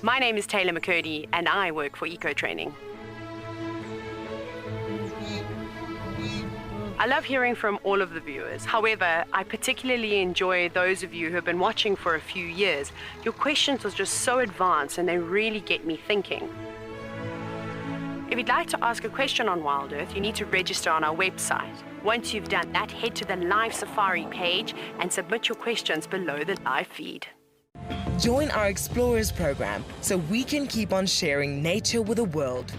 My name is Taylor McCurdy and I work for Eco Training. I love hearing from all of the viewers. However, I particularly enjoy those of you who have been watching for a few years. Your questions are just so advanced and they really get me thinking. If you'd like to ask a question on Wild Earth, you need to register on our website. Once you've done that, head to the live safari page and submit your questions below the live feed. Join our Explorers program so we can keep on sharing nature with the world.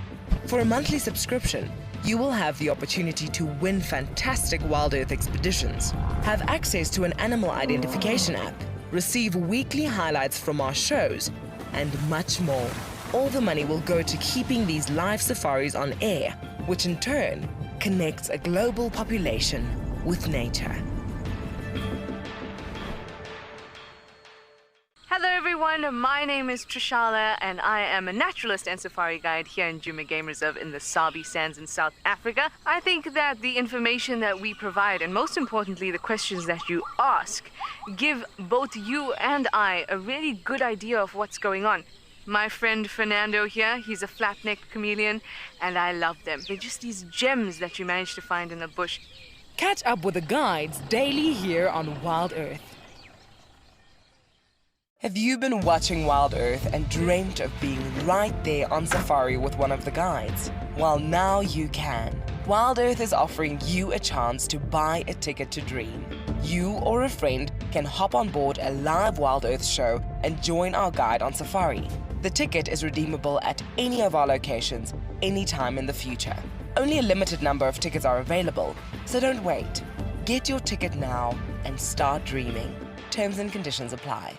For a monthly subscription, you will have the opportunity to win fantastic Wild Earth expeditions, have access to an animal identification app, receive weekly highlights from our shows, and much more. All the money will go to keeping these live safaris on air, which in turn connects a global population with nature. Hello everyone, my name is Trishala and I am a naturalist and safari guide here in Djuma Game Reserve in the Sabi Sands in South Africa. I think that the information that we provide and most importantly the questions that you ask give both you and I a really good idea of what's going on. My friend Fernando here, he's a flat-necked chameleon and I love them. They're just these gems that you manage to find in the bush. Catch up with the guides daily here on Wild Earth. Have you been watching Wild Earth and dreamt of being right there on safari with one of the guides? Well, now you can. Wild Earth is offering you a chance to buy a ticket to dream. You or a friend can hop on board a live Wild Earth show and join our guide on safari. The ticket is redeemable at any of our locations, anytime in the future. Only a limited number of tickets are available, so don't wait. Get your ticket now and start dreaming. Terms and conditions apply.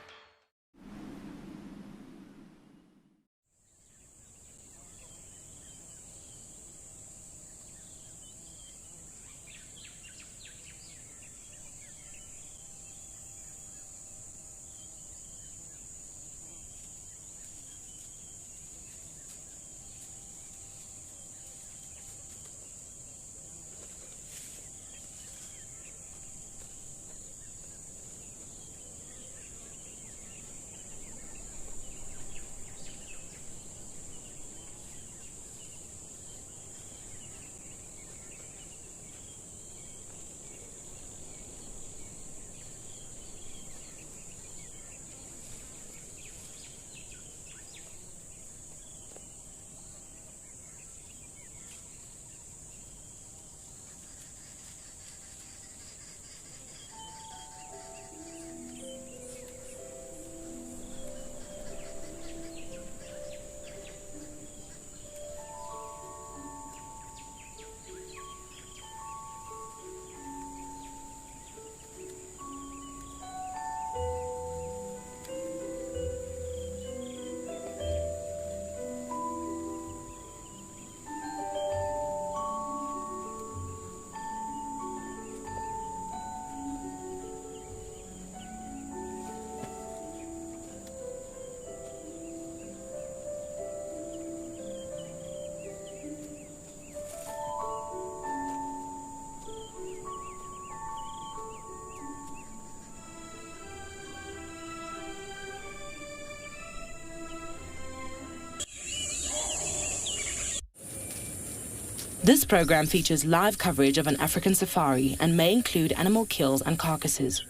This program features live coverage of an African safari and may include animal kills and carcasses.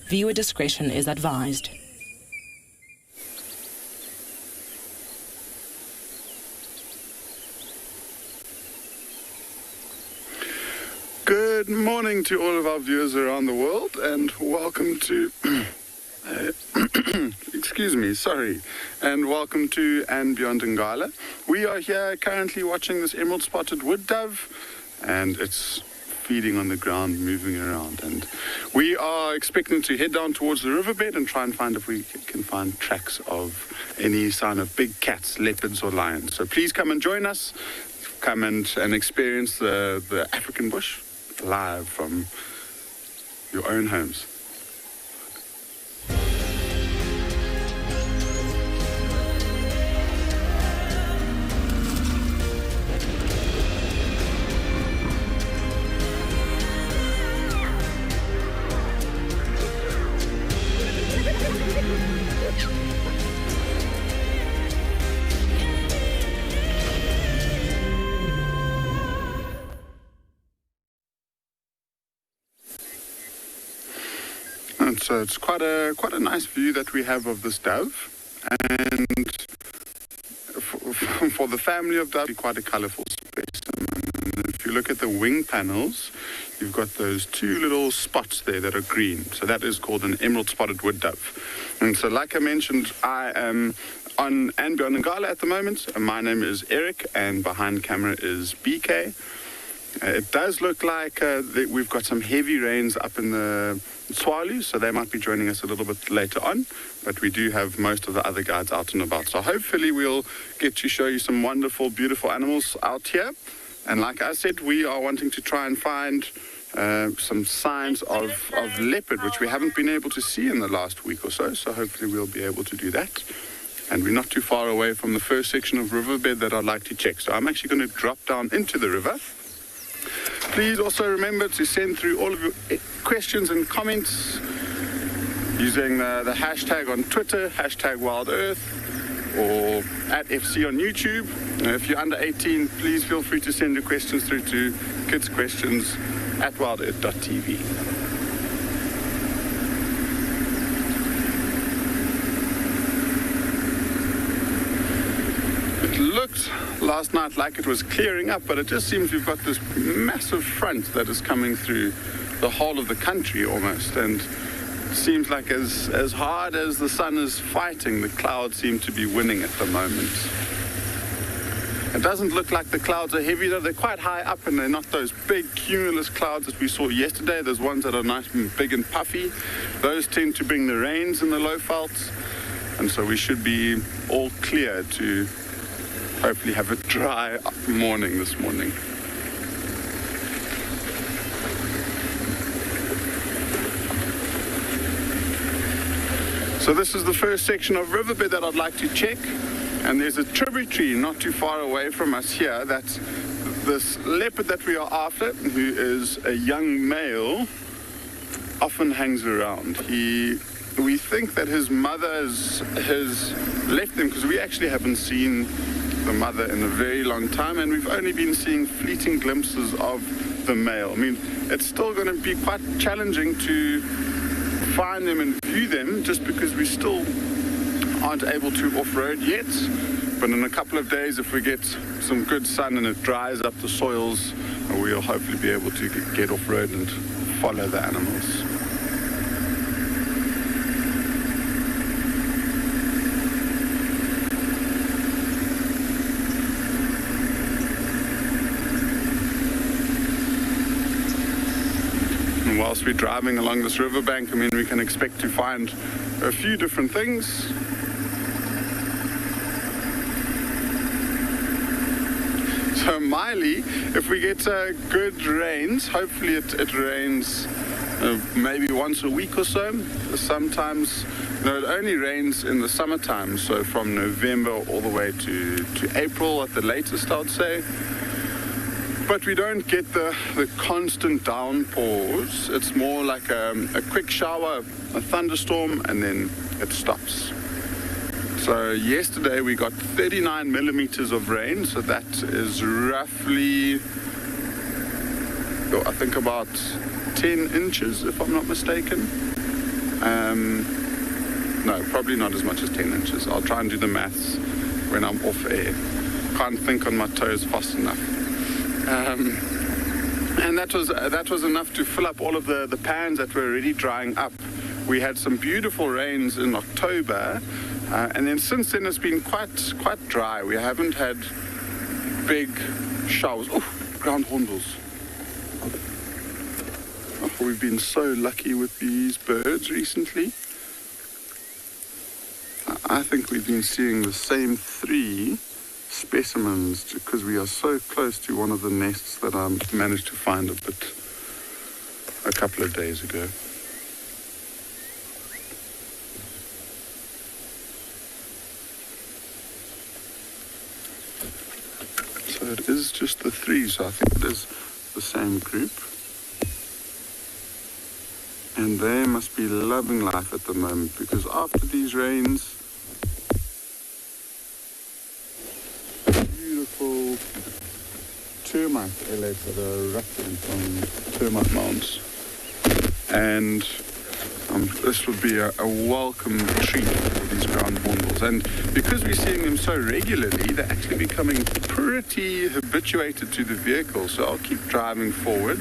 Viewer discretion is advised. Good morning to all of our viewers around the world and welcome to and welcome to And Beyond Ngala. We are here currently watching this emerald spotted wood dove and it's feeding on the ground, moving around, and we are expecting to head down towards the riverbed and try and find if we can find tracks of any sign of big cats, leopards or lions. So please come and join us, come and experience the African bush live from your own homes. So it's quite a nice view that we have of this dove, and for the family of dove, quite a colourful specimen. And if you look at the wing panels, you've got those two little spots there that are green. So that is called an emerald spotted wood dove. And so, like I mentioned, I am on and Beyond Ngala at the moment. And my name is Eric, and behind camera is BK. It does look like we've got some heavy rains up in the Swalu, so they might be joining us a little bit later on, but we do have most of the other guides out and about. So hopefully we'll get to show you some wonderful, beautiful animals out here. And like I said, we are wanting to try and find some signs of leopard, which we haven't been able to see in the last week or so. So hopefully we'll be able to do that. And we're not too far away from the first section of riverbed that I'd like to check. So I'm actually going to drop down into the river. Please also remember to send through all of your questions and comments using the hashtag on Twitter, hashtag WildEarth, or at FC on YouTube. If you're under 18, please feel free to send your questions through to kidsquestions@wildearth.tv. It looked last night like it was clearing up, but it just seems we've got this massive front that is coming through the whole of the country almost, and it seems like as hard as the sun is fighting, the clouds seem to be winning at the moment. It doesn't look like the clouds are heavy though. They're quite high up, and they're not those big cumulus clouds that we saw yesterday. There's ones that are nice and big and puffy. Those tend to bring the rains in the low velds, and so we should be all clear to hopefully have a dry morning this morning. So this is the first section of riverbed that I'd like to check, and there's a tributary not too far away from us here that this leopard that we are after, who is a young male, often hangs around. We think that his mother has left him, because we actually haven't seen the mother in a very long time, and we've only been seeing fleeting glimpses of the male. I mean, it's still going to be quite challenging to find them and view them, just because we still aren't able to off-road yet. But in a couple of days, if we get some good sun and it dries up the soils, we'll hopefully be able to get off-road and follow the animals. Whilst we're driving along this riverbank, I mean, we can expect to find a few different things. So Miley, if we get good rains, hopefully it rains maybe once a week or so. Sometimes, it only rains in the summertime, so from November all the way to April at the latest, I'd say. But we don't get the constant downpours. It's more like a quick shower, a thunderstorm, and then it stops. So yesterday we got 39 millimeters of rain, so that is roughly, I think about 10 inches, if I'm not mistaken. No, probably not as much as 10 inches. I'll try and do the maths when I'm off air. Can't think on my toes fast enough. And that was enough to fill up all of the pans that were already drying up. We had some beautiful rains in October, and then since then it's been quite dry. We haven't had big showers. Oh, ground hornbills. Oh, we've been so lucky with these birds recently. I think we've been seeing the same 3 specimens because we are so close to one of the nests that I managed to find a couple of days ago. So it is just the 3, so I think it is the same group. And they must be loving life at the moment, because after these rains, beautiful termite ellates that are erupting from termite mounds. And This would be a welcome treat for these ground hornbills. And because we're seeing them so regularly, they're actually becoming pretty habituated to the vehicle. So I'll keep driving forward.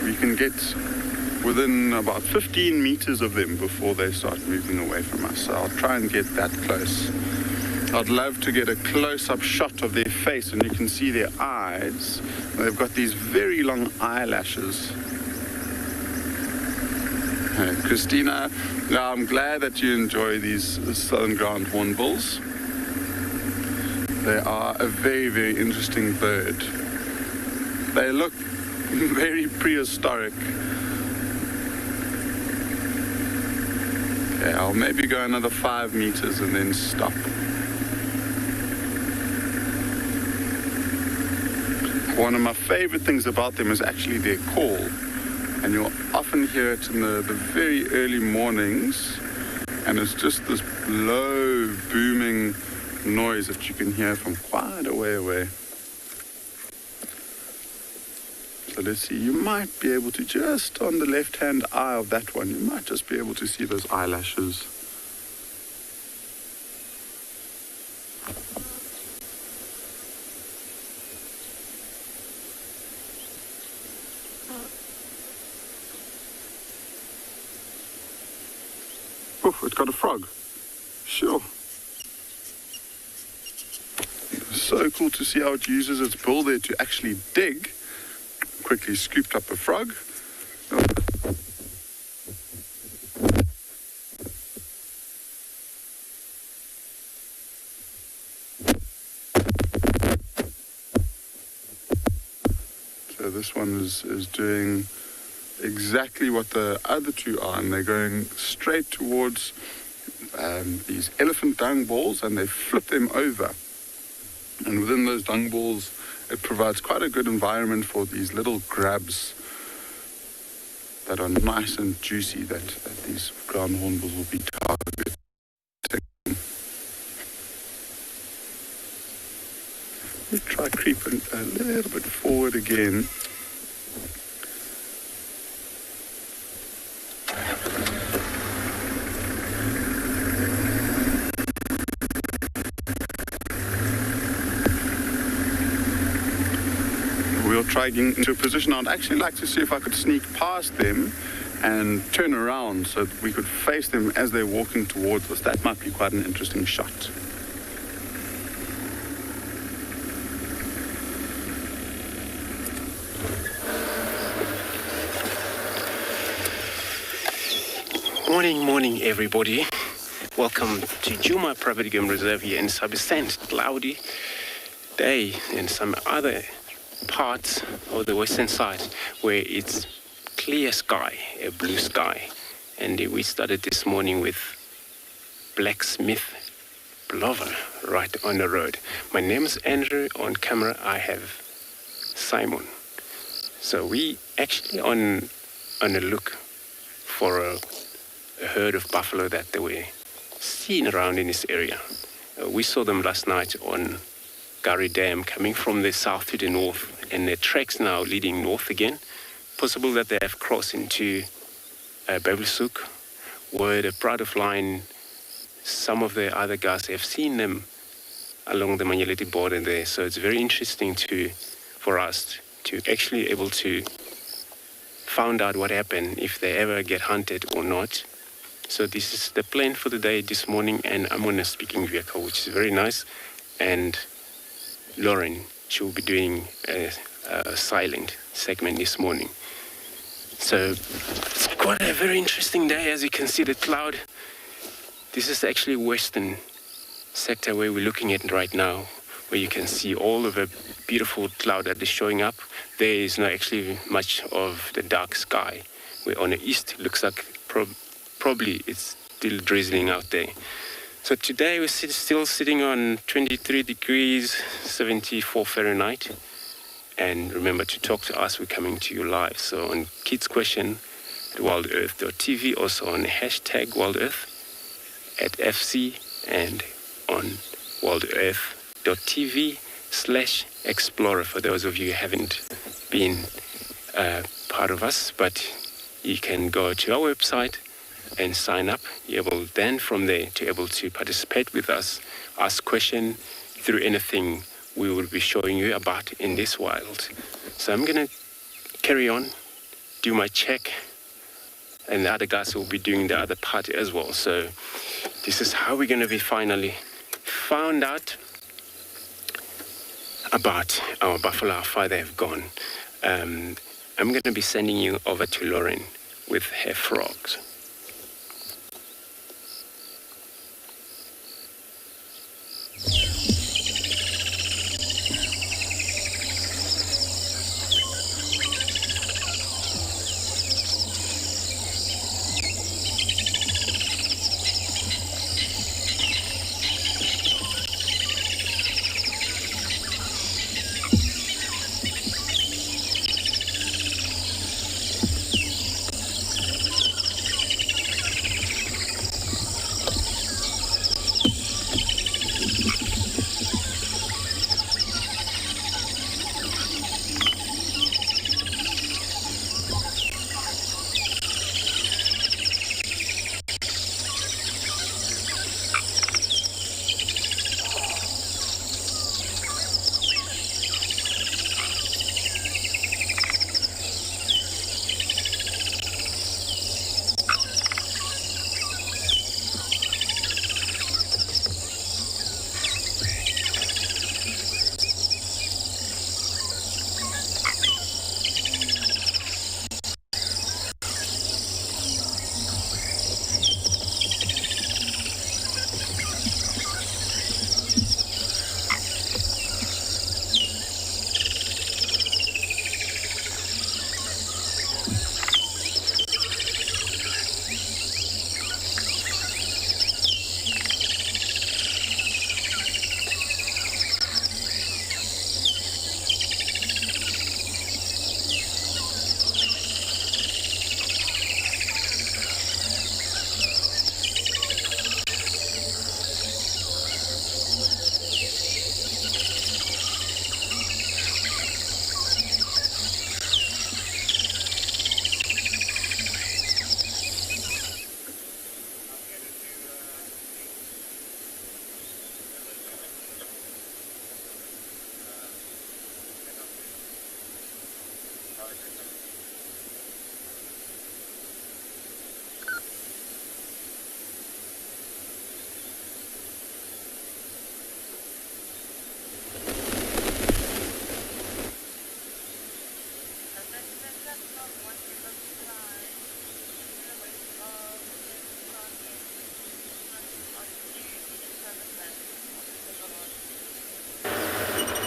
We can get within about 15 meters of them before they start moving away from us. So I'll try and get that close. I'd love to get a close-up shot of their face, and you can see their eyes. They've got these very long eyelashes. Christina, I'm glad that you enjoy these southern ground hornbills. They are a very, very interesting bird. They look very prehistoric. Okay, I'll maybe go another 5 meters and then stop. One of my favorite things about them is actually their call. And you'll often hear it in the very early mornings. And it's just this low, booming noise that you can hear from quite a way away. So let's see, you might be able to, just on the left-hand eye of that one, you might just be able to see those eyelashes. Oh, it's got a frog. Sure. So cool to see how it uses its bill there to actually dig. Quickly scooped up a frog. So this one is doing exactly what the other two are, and they're going straight towards these elephant dung balls, and they flip them over. And within those dung balls, it provides quite a good environment for these little grabs that are nice and juicy that these ground hornbills will be targeting. Let me try creeping a little bit forward again. We'll try getting into a position. I'd actually like to see if I could sneak past them and turn around so that we could face them as they're walking towards us. That might be quite an interesting shot. Morning everybody. Welcome to Kijima Private Game Reserve here in Sabisand. Cloudy day and some other parts of the western side where it's clear sky, a blue sky. And we started this morning with blacksmith plover right on the road. My name is Andrew. On camera I have Simon. So we actually on a look for a herd of buffalo that they were seen around in this area. We saw them last night on Gari Dam coming from the south to the north, and their tracks now leading north again. Possible that they have crossed into Babelsuk, where the Pride of Line, some of the other guys have seen them along the Manyeleti border there. So it's very interesting for us to actually able to find out what happened, if they ever get hunted or not. So this is the plan for the day this morning, and I'm on a speaking vehicle, which is very nice. And Lauren, she will be doing a silent segment this morning. So it's quite a very interesting day. As you can see, the cloud. This is actually western sector where we're looking at right now, where you can see all of the beautiful cloud that is showing up. There is not actually much of the dark sky. Where on the east, it looks like probably it's still drizzling out there. So today we're still sitting on 23 degrees, 74 Fahrenheit. And remember to talk to us, we're coming to you live. So on Kids Question at wildearth.tv, also on hashtag wildearth at FC, and on wildearth.tv/explorer for those of you who haven't been part of us. But you can go to our website and sign up. You're able then from there to able to participate with us, ask questions through anything we will be showing you about in this wild. So I'm going to carry on, do my check, and the other guys will be doing the other part as well. So this is how we're going to be finally found out about our buffalo, how far they've gone. I'm going to be sending you over to Lauren with her frogs.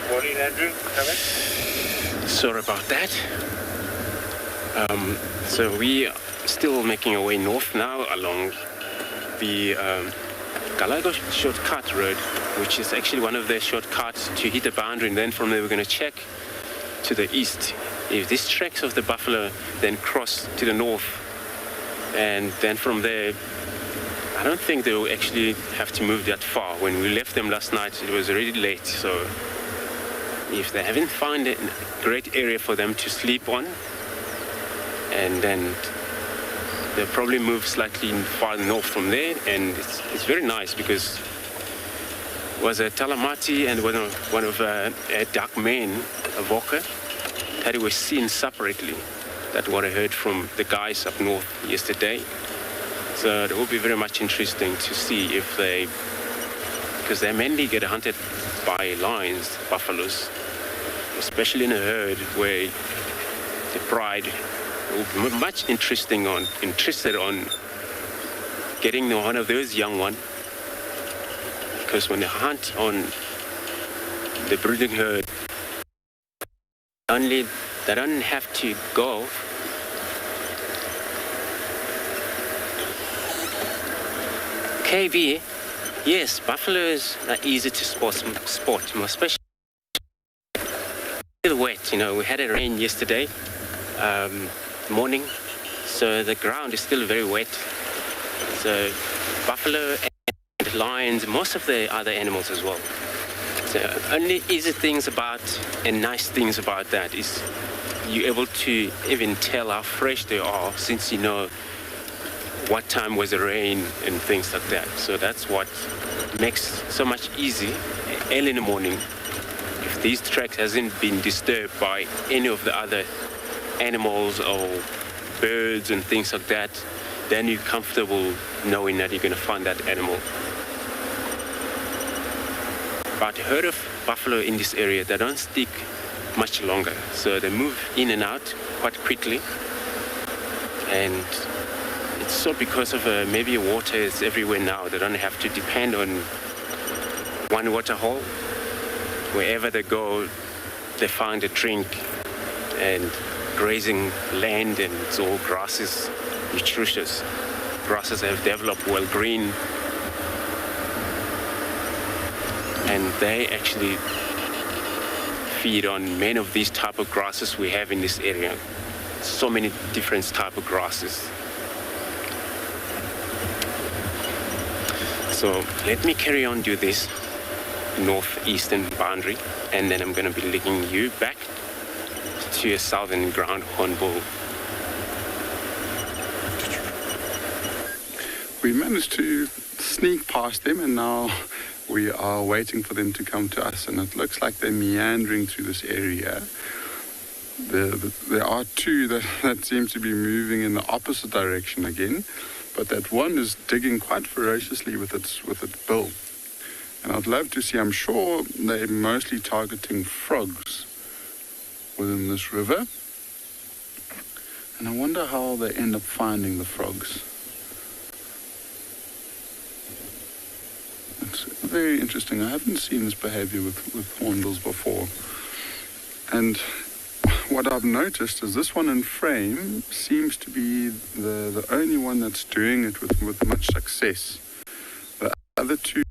Morning, Andrew. Sorry about that. So we are still making our way north now along the Galago shortcut road, which is actually one of the shortcuts to hit the boundary, and then from there we're going to check to the east if these tracks of the buffalo then cross to the north, and then from there I don't think they will actually have to move that far. When we left them last night it was already late, so if they haven't found a great area for them to sleep on, and then they'll probably move slightly far north from there, and it's very nice because it was a Talamati and one of a dark mane, a Voka, that were seen separately. That's what I heard from the guys up north yesterday. So it will be very much interesting to see if because they mainly get hunted by lions, buffaloes, especially in a herd where the pride will be much interested on getting one of those young ones, because when they hunt on the breeding herd, they don't have to go KV. Yes, buffaloes are easy to spot, especially still wet. You know, we had a rain yesterday morning, so the ground is still very wet. So buffalo and lions, most of the other animals as well. So only easy things about and nice things about that is you're able to even tell how fresh they are, since you know what time was the rain and things like that. So that's what makes so much easy early in the morning. If these tracks hasn't been disturbed by any of the other animals or birds and things like that, then you're comfortable knowing that you're going to find that animal. But a herd of buffalo in this area, they don't stick much longer, so they move in and out quite quickly. And it's so because of maybe water is everywhere now. They don't have to depend on one water hole. Wherever they go, they find a drink and grazing land, and it's all grasses, nutritious. Grasses have developed well green, and they actually feed on many of these type of grasses we have in this area. So many different type of grasses. So let me carry on do this northeastern boundary, and then I'm going to be leading you back to a southern ground hornbill. We managed to sneak past them, and now we are waiting for them to come to us, and it looks like they're meandering through this area. There are two that seem to be moving in the opposite direction again, but that one is digging quite ferociously with its bill. And I'd love to see, I'm sure they're mostly targeting frogs within this river. And I wonder how they end up finding the frogs. It's very interesting. I haven't seen this behavior with hornbills before. And what I've noticed is this one in frame seems to be the only one that's doing it with much success. The other two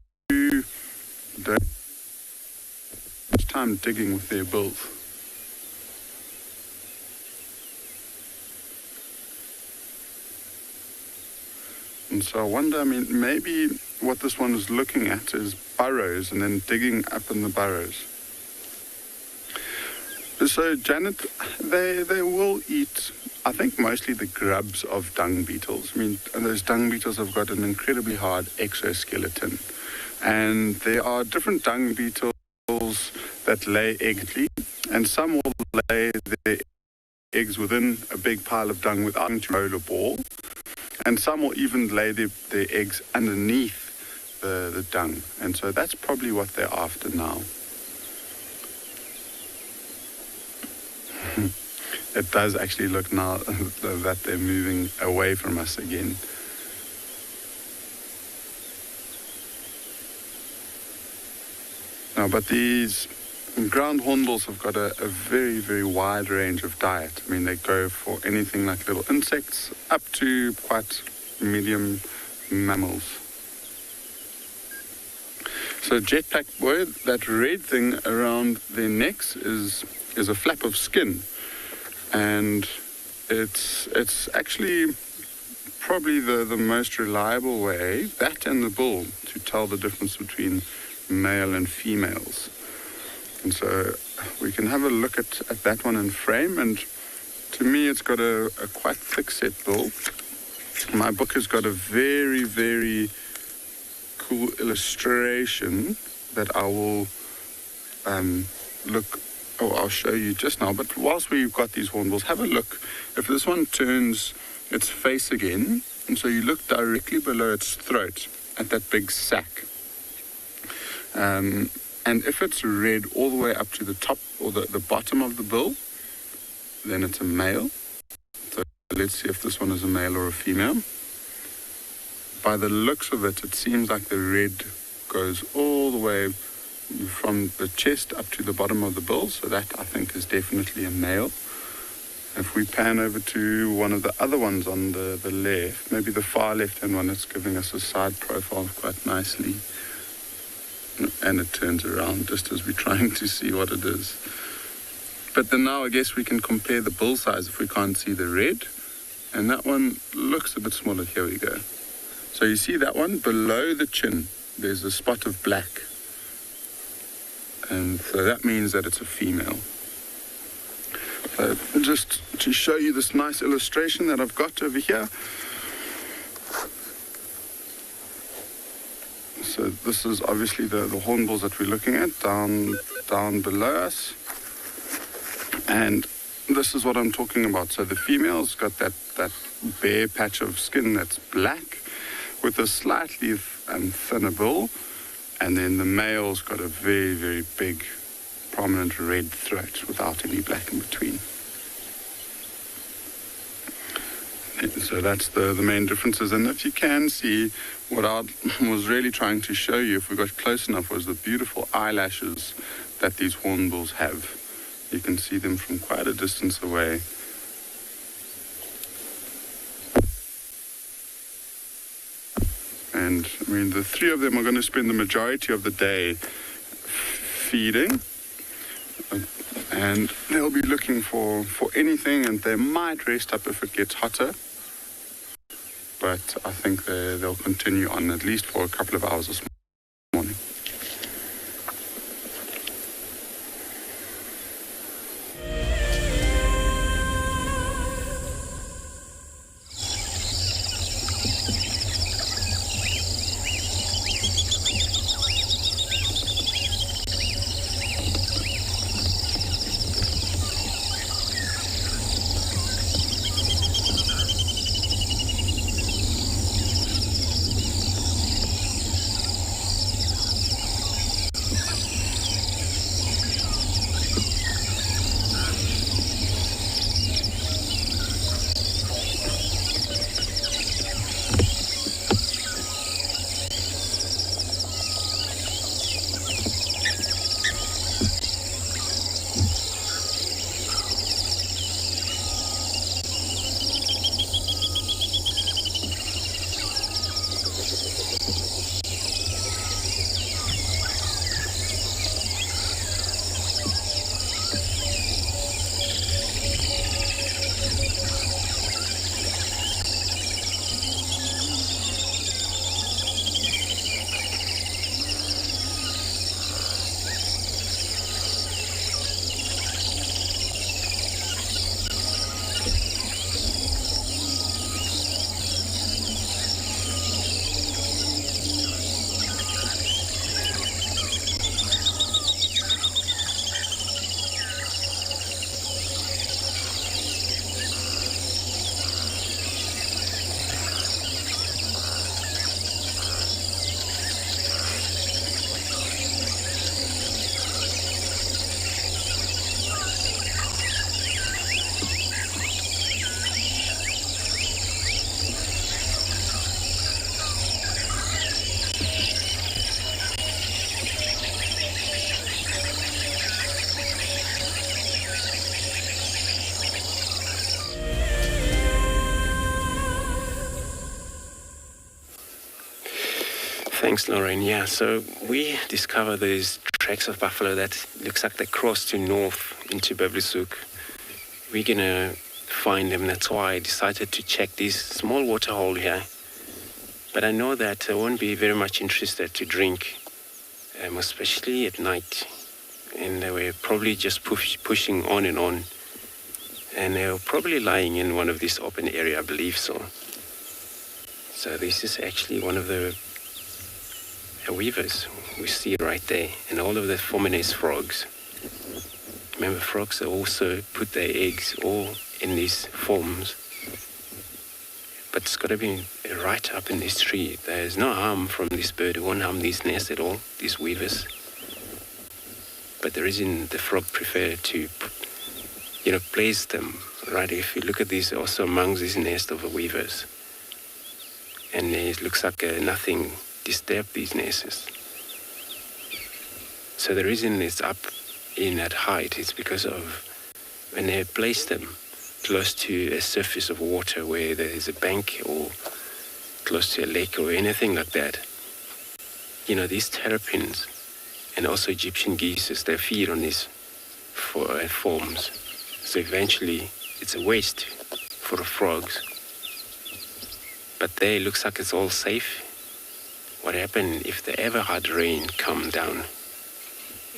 don't much time digging with their bills. And so I wonder, maybe what this one is looking at is burrows and then digging up in the burrows. So, Janet, they will eat, I think, mostly the grubs of dung beetles. And those dung beetles have got an incredibly hard exoskeleton. And there are different dung beetles that lay eggs, and some will lay their eggs within a big pile of dung without to roll a ball. And some will even lay their eggs underneath the dung. And so that's probably what they're after now. It does actually look now that they're moving away from us again. Now, but these ground hornbills have got a very, very wide range of diet. They go for anything like little insects up to quite medium mammals. So jetpack boy, that red thing around their necks is a flap of skin. And it's actually probably the most reliable way, that and the bull, to tell the difference between male and females. And so we can have a look at that one in frame, and to me it's got a quite thick set bill. My book has got a very, very cool illustration that I will I'll show you just now. But whilst we've got these hornbills, have a look. If this one turns its face again, and so you look directly below its throat at that big sac. And if it's red all the way up to the top or the bottom of the bill, then it's a male. So let's see if this one is a male or a female. By the looks of it, it seems like the red goes all the way from the chest up to the bottom of the bill, so that I think is definitely a male. If we pan over to one of the other ones on the left, maybe the far left-hand one, it's giving us a side profile quite nicely. And it turns around just as we're trying to see what it is. But then now I guess we can compare the bill size if we can't see the red. And that one looks a bit smaller. Here we go. So you see that one below the chin, there's a spot of black. And so that means that it's a female. So just to show you this nice illustration that I've got over here. So this is obviously the hornbills that we're looking at down below us. And this is what I'm talking about. So the female's got that bare patch of skin that's black with a slightly thinner bill. And then the male's got a very, very big, prominent red throat without any black in between. So that's the main differences. And if you can see, what I was really trying to show you, if we got close enough, was the beautiful eyelashes that these hornbills have. You can see them from quite a distance away. And I mean, the three of them are going to spend the majority of the day feeding. And they'll be looking for anything, and they might rest up if it gets hotter. But I think they'll continue on at least for a couple of hours this morning. Thanks, Lorraine. Yeah, so we discovered these tracks of buffalo that looks like they cross to north into Bevlisuk. We're going to find them. That's why I decided to check this small water hole here. But I know that I won't be very much interested to drink, especially at night. And they were probably just pushing on. And they were probably lying in one of these open area, I believe so. So this is actually one of the weavers we see right there, and all of the Formones frogs. Remember, frogs also put their eggs all in these forms, but it's got to be right up in this tree. There's no harm from this bird. It won't harm these nests at all, these weavers. But the reason the frog prefer to, place them, right? If you look at these, also amongst these nests of the weavers, and it looks like nothing disturb these nests. So the reason it's up in that height is because of when they place them close to a surface of water where there is a bank or close to a lake or anything like that. These terrapins and also Egyptian geese, they feed on these forms. So eventually it's a waste for the frogs. But there it looks like it's all safe. What happened if the ever hard rain come down?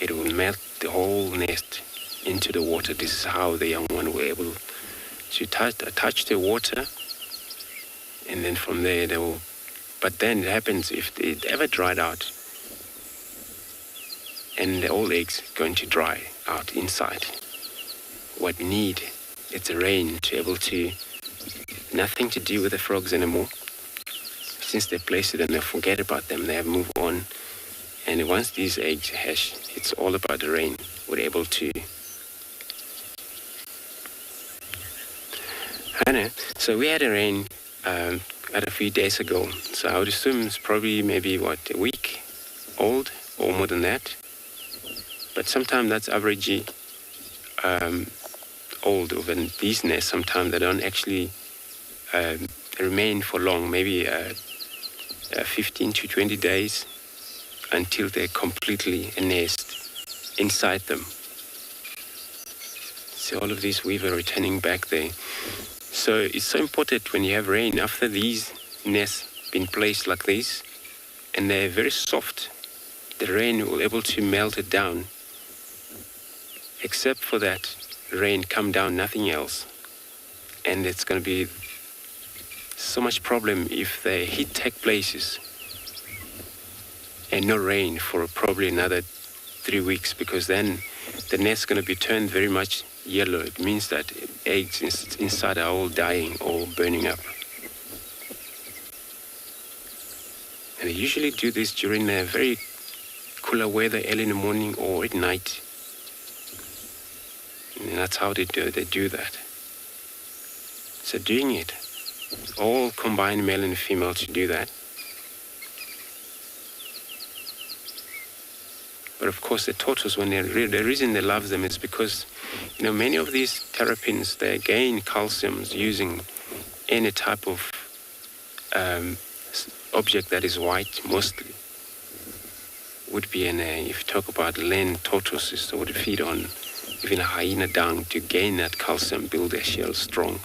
It will melt the whole nest into the water. This is how the young one were able to touch the water, and then from there they will. But then it happens if it ever dried out, and the old eggs going to dry out inside. What we need is the rain to able to, nothing to do with the frogs anymore. Since they place it and they forget about them, they have moved on. And once these eggs hatch, it's all about the rain. We're able to. I know. So we had a rain a few days ago. So I would assume it's probably maybe a week old or more than that. But sometimes that's averagely old. When these nests, sometimes they don't actually remain for long, maybe 15 to 20 days until they're completely a nest inside them. So all of these weaver returning back there. So it's so important when you have rain, after these nests been placed like this, and they're very soft, the rain will able to melt it down. Except for that rain come down, nothing else. And it's going to be so much problem if the heat take places and no rain for probably another 3 weeks, because then the nest going to be turned very much yellow. It means that eggs inside are all dying or burning up. And they usually do this during a very cooler weather, early in the morning or at night. And that's how they do that. So doing it, all combined male and female to do that. But of course the tortoise, when the reason they love them is because, many of these terrapins, they gain calcium using any type of object that is white, mostly. Would be if you talk about land tortoises, they would feed on even a hyena dung to gain that calcium, build their shell strong.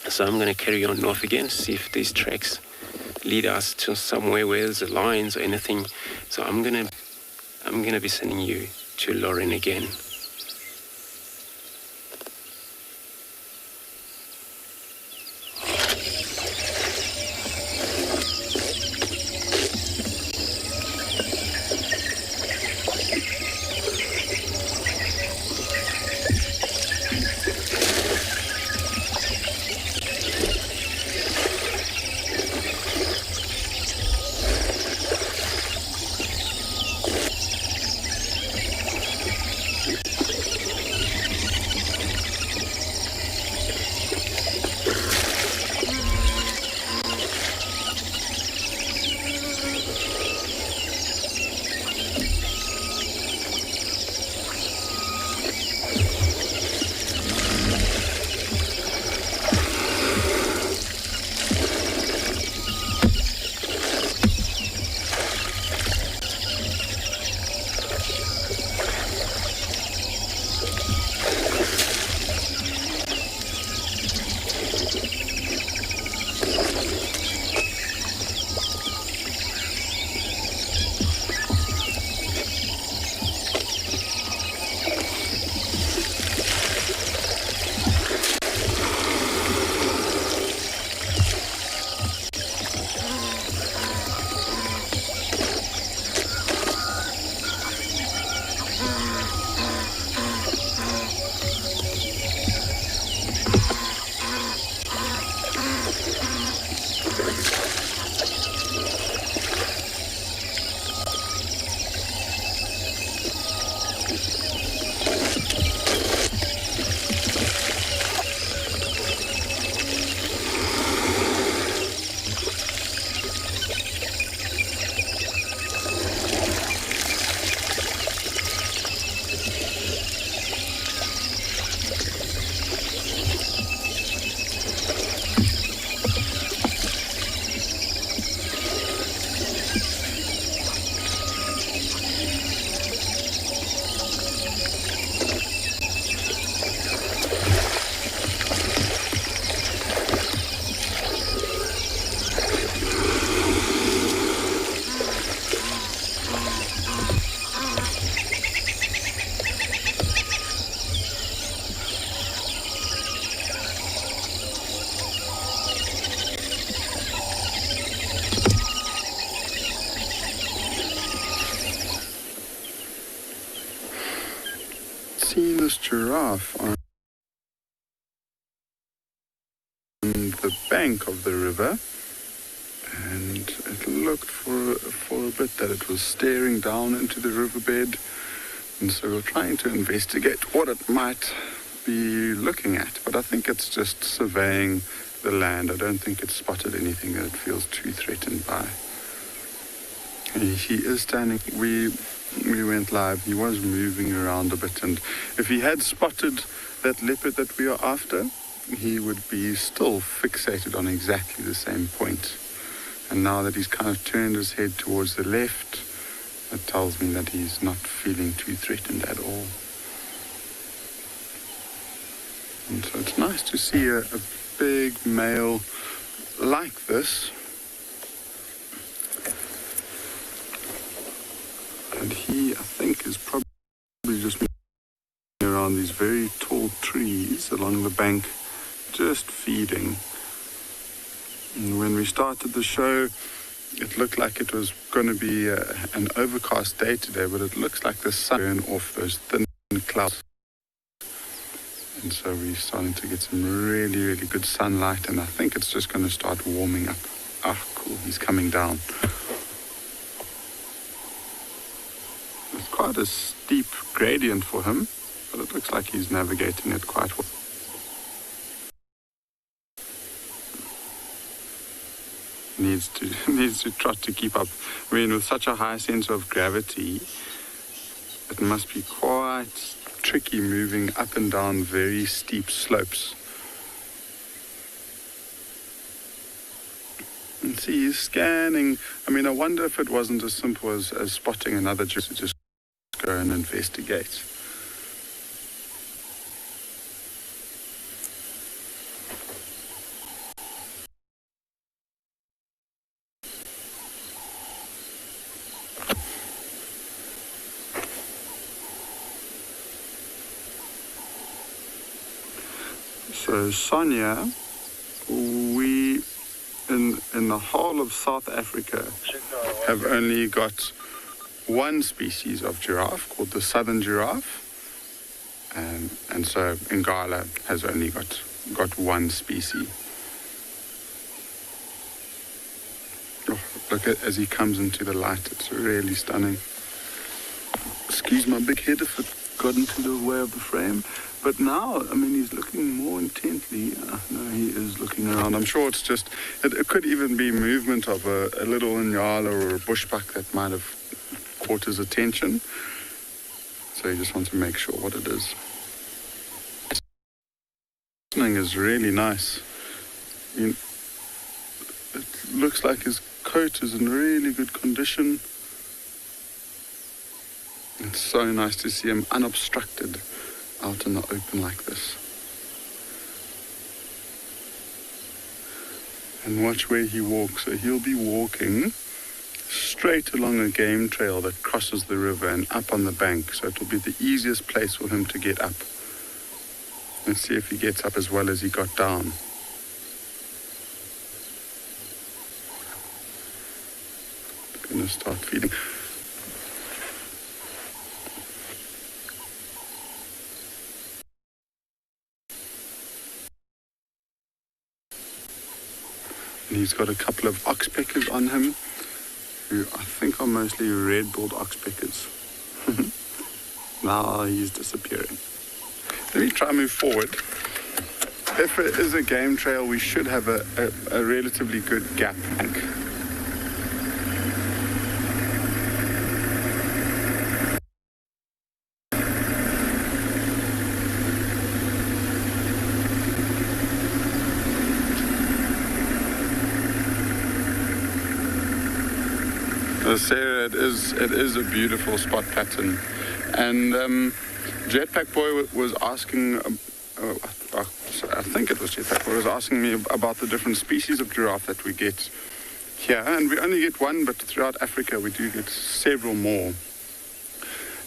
So I'm going to carry on north again, see if these tracks lead us to somewhere where there's lines or anything. So I'm gonna be sending you to Lauren again. seen this giraffe on the bank of the river, and it looked for a bit that it was staring down into the riverbed, and so we're trying to investigate what it might be looking at. But I think it's just surveying the land. I don't think it's spotted anything that it feels too threatened by. He is standing. We went live. He was moving around a bit, and if he had spotted that leopard that we are after, he would be still fixated on exactly the same point. And now that he's kind of turned his head towards the left, it tells me that he's not feeling too threatened at all. And so it's nice to see a big male like this. And he, I think, is probably just moving around these very tall trees along the bank, just feeding. And when we started the show, it looked like it was going to be an overcast day today, but it looks like the sun burn off those thin clouds. And so we're starting to get some really, really good sunlight, and I think it's just going to start warming up. Ah, cool, he's coming down. It's quite a steep gradient for him, but it looks like he's navigating it quite well. Needs to trot to keep up. I mean, with such a high sense of gravity, it must be quite tricky moving up and down very steep slopes. And see, he's scanning. I mean, I wonder if it wasn't as simple as spotting another giraffe to just go and investigate. So Sonia, we in the whole of South Africa have only got one species of giraffe called the southern giraffe, and so Ngala has only got one species. Oh, look at as he comes into the light, it's really stunning. Excuse my big head if it got into the way of the frame. But now, I mean, he's looking more intently. No, he is looking around. I'm sure it's just, it could even be movement of a little Nyala or a bushbuck that might have caught his attention. So you just want to make sure what it is. Listening is really nice. It looks like his coat is in really good condition. It's so nice to see him unobstructed out in the open like this. And watch where he walks. So he'll be walking straight along a game trail that crosses the river and up on the bank. So it'll be the easiest place for him to get up. Let's see if he gets up as well as he got down. Gonna start feeding. And he's got a couple of oxpeckers on him, who I think are mostly red-billed oxpeckers. Now he's disappearing. Let me try and move forward. If it is a game trail, we should have a relatively good gap bank. Sarah, it is a beautiful spot pattern, and Jetpack Boy was asking, I think it was Jetpack Boy was asking me about the different species of giraffe that we get here, and we only get one, but throughout Africa we do get several more.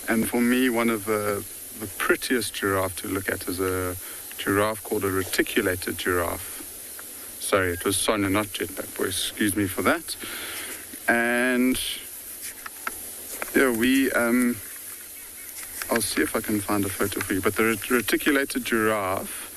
And for me, one of the prettiest giraffe to look at is a giraffe called a reticulated giraffe. Sorry, it was Sonia, not Jetpack Boy. Excuse me for that. And yeah, we I'll see if I can find a photo for you. But the reticulated giraffe.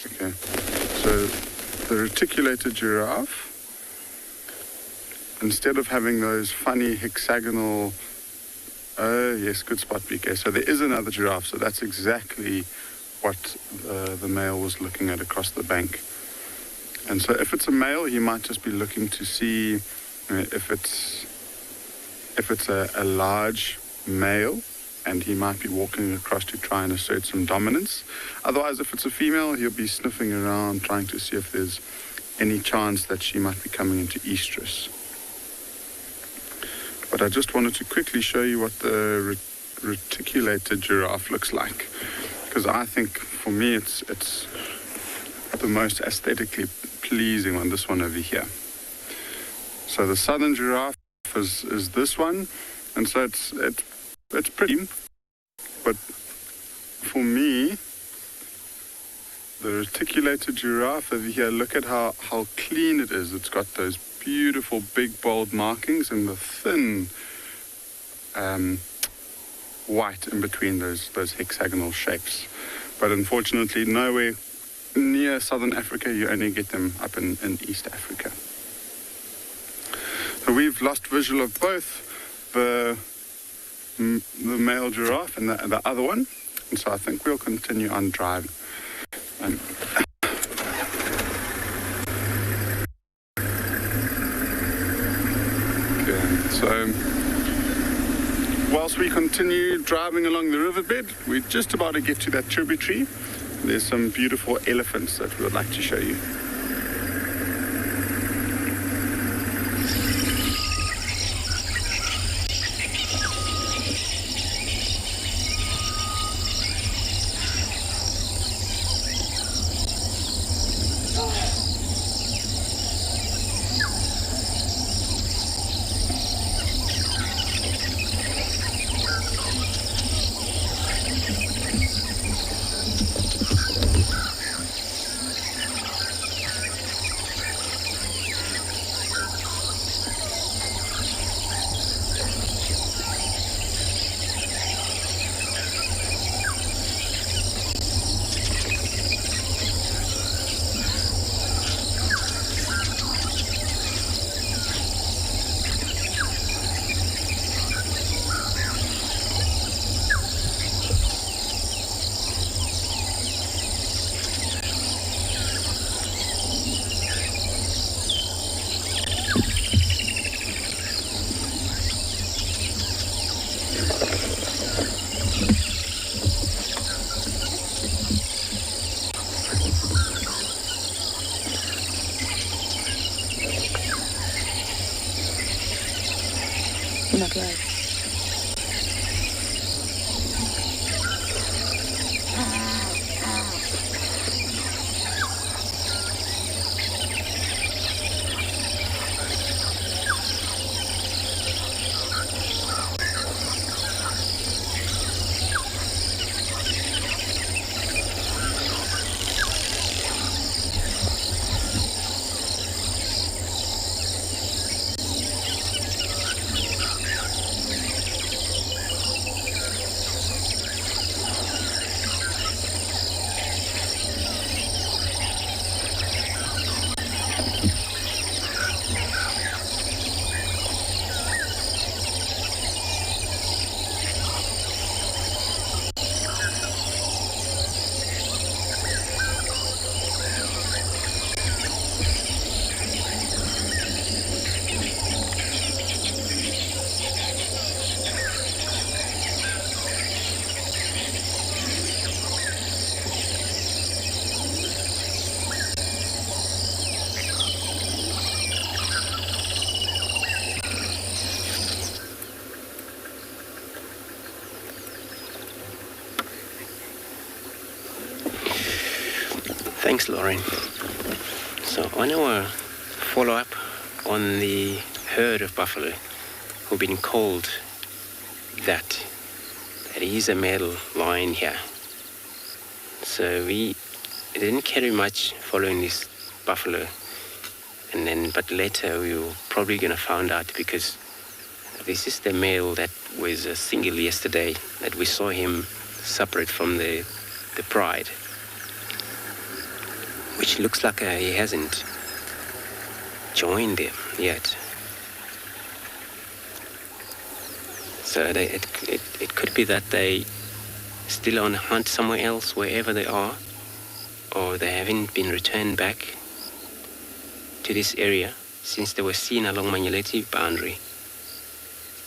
Okay, so the reticulated giraffe, instead of having those funny hexagonal, oh yes, good spot, BK. So there is another giraffe, so that's exactly what the male was looking at across the bank. And so if it's a male, he might just be looking to see if it's a large male, and he might be walking across to try and assert some dominance. Otherwise, if it's a female, he'll be sniffing around, trying to see if there's any chance that she might be coming into estrus. But I just wanted to quickly show you what the reticulated giraffe looks like, because I think for me it's the most aesthetically pleasing one, this one over here. So the southern giraffe is this one, and so it's pretty, but for me, the reticulated giraffe over here, look at how clean it is. It's got those beautiful big bold markings and the thin white in between those hexagonal shapes. But unfortunately, nowhere near southern Africa, you only get them up in East Africa. So we've lost visual of both the male giraffe and the other one, and so I think we'll continue on driving. So, whilst we continue driving along the riverbed, we're just about to get to that tributary. There's some beautiful elephants that we would like to show you. Thanks, Lauren. So on our follow-up on the herd of buffalo, we've been called that there is a male lion here. So we didn't carry much following this buffalo, but later we were probably going to find out, because this is the male that was single yesterday, that we saw him separate from the pride, which looks like he hasn't joined them yet. So it could be that they still on hunt somewhere else, wherever they are, or they haven't been returned back to this area since they were seen along Manyeleti boundary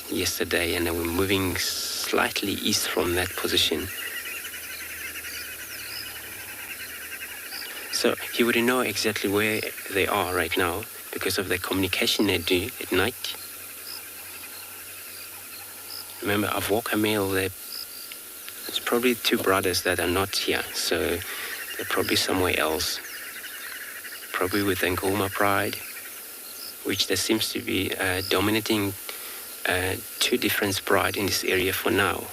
yesterday, and they were moving slightly east from that position. So he wouldn't know exactly where they are right now because of the communication they do at night. Remember, Avoca male, there's probably two brothers that are not here, so they're probably somewhere else. Probably with Ngoma pride, which there seems to be dominating two different pride in this area for now.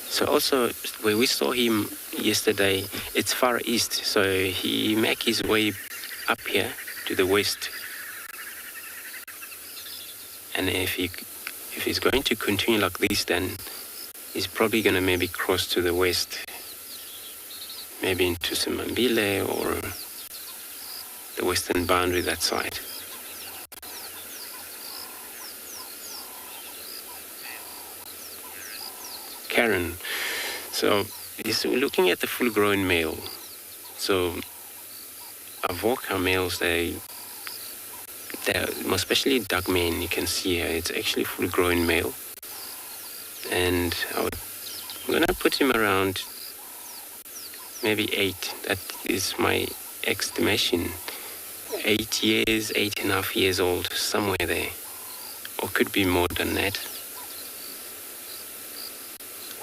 So also, where we saw him yesterday, it's far east, so he make his way up here to the west. And if he's going to continue like this, then he's probably going to maybe cross to the west, maybe into Simambile or the western boundary that side. Karen. So we're looking at the full-grown male. So Avoca males, they're especially Dugman, you can see here, it's actually full-grown male. And I'm going to put him around maybe 8. That is my estimation. 8 years, 8.5 years old, somewhere there. Or could be more than that.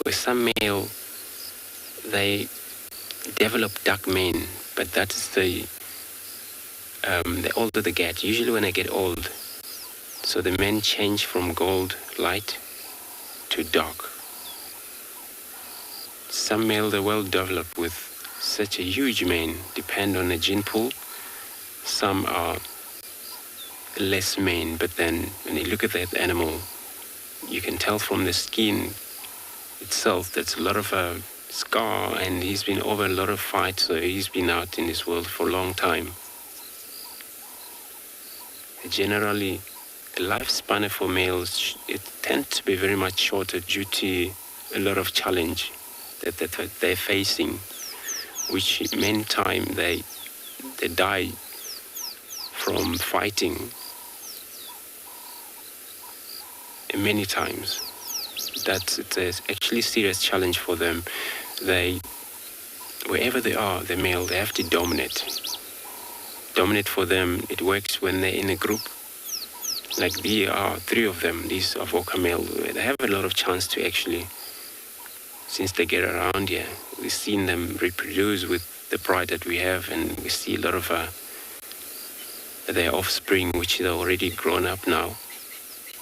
With some male, they develop dark mane, but that's the older they get. Usually when they get old, so the men change from gold light to dark. Some male, they're well developed with such a huge mane, depend on the gene pool. Some are less mane, but then when you look at that animal, you can tell from the skin itself that's a lot of scar, and he's been over a lot of fights, so he's been out in this world for a long time. Generally, the lifespan for males, it tends to be very much shorter due to a lot of challenge that they're facing, which many times they die from fighting many times. It's actually a serious challenge for them. Wherever they are, the male, they have to dominate. Dominate for them, it works when they're in a group. Like there are 3 of them, these Avoca male, they have a lot of chance to actually, since they get around here, we've seen them reproduce with the pride that we have, and we see a lot of their offspring, which they're already grown up now.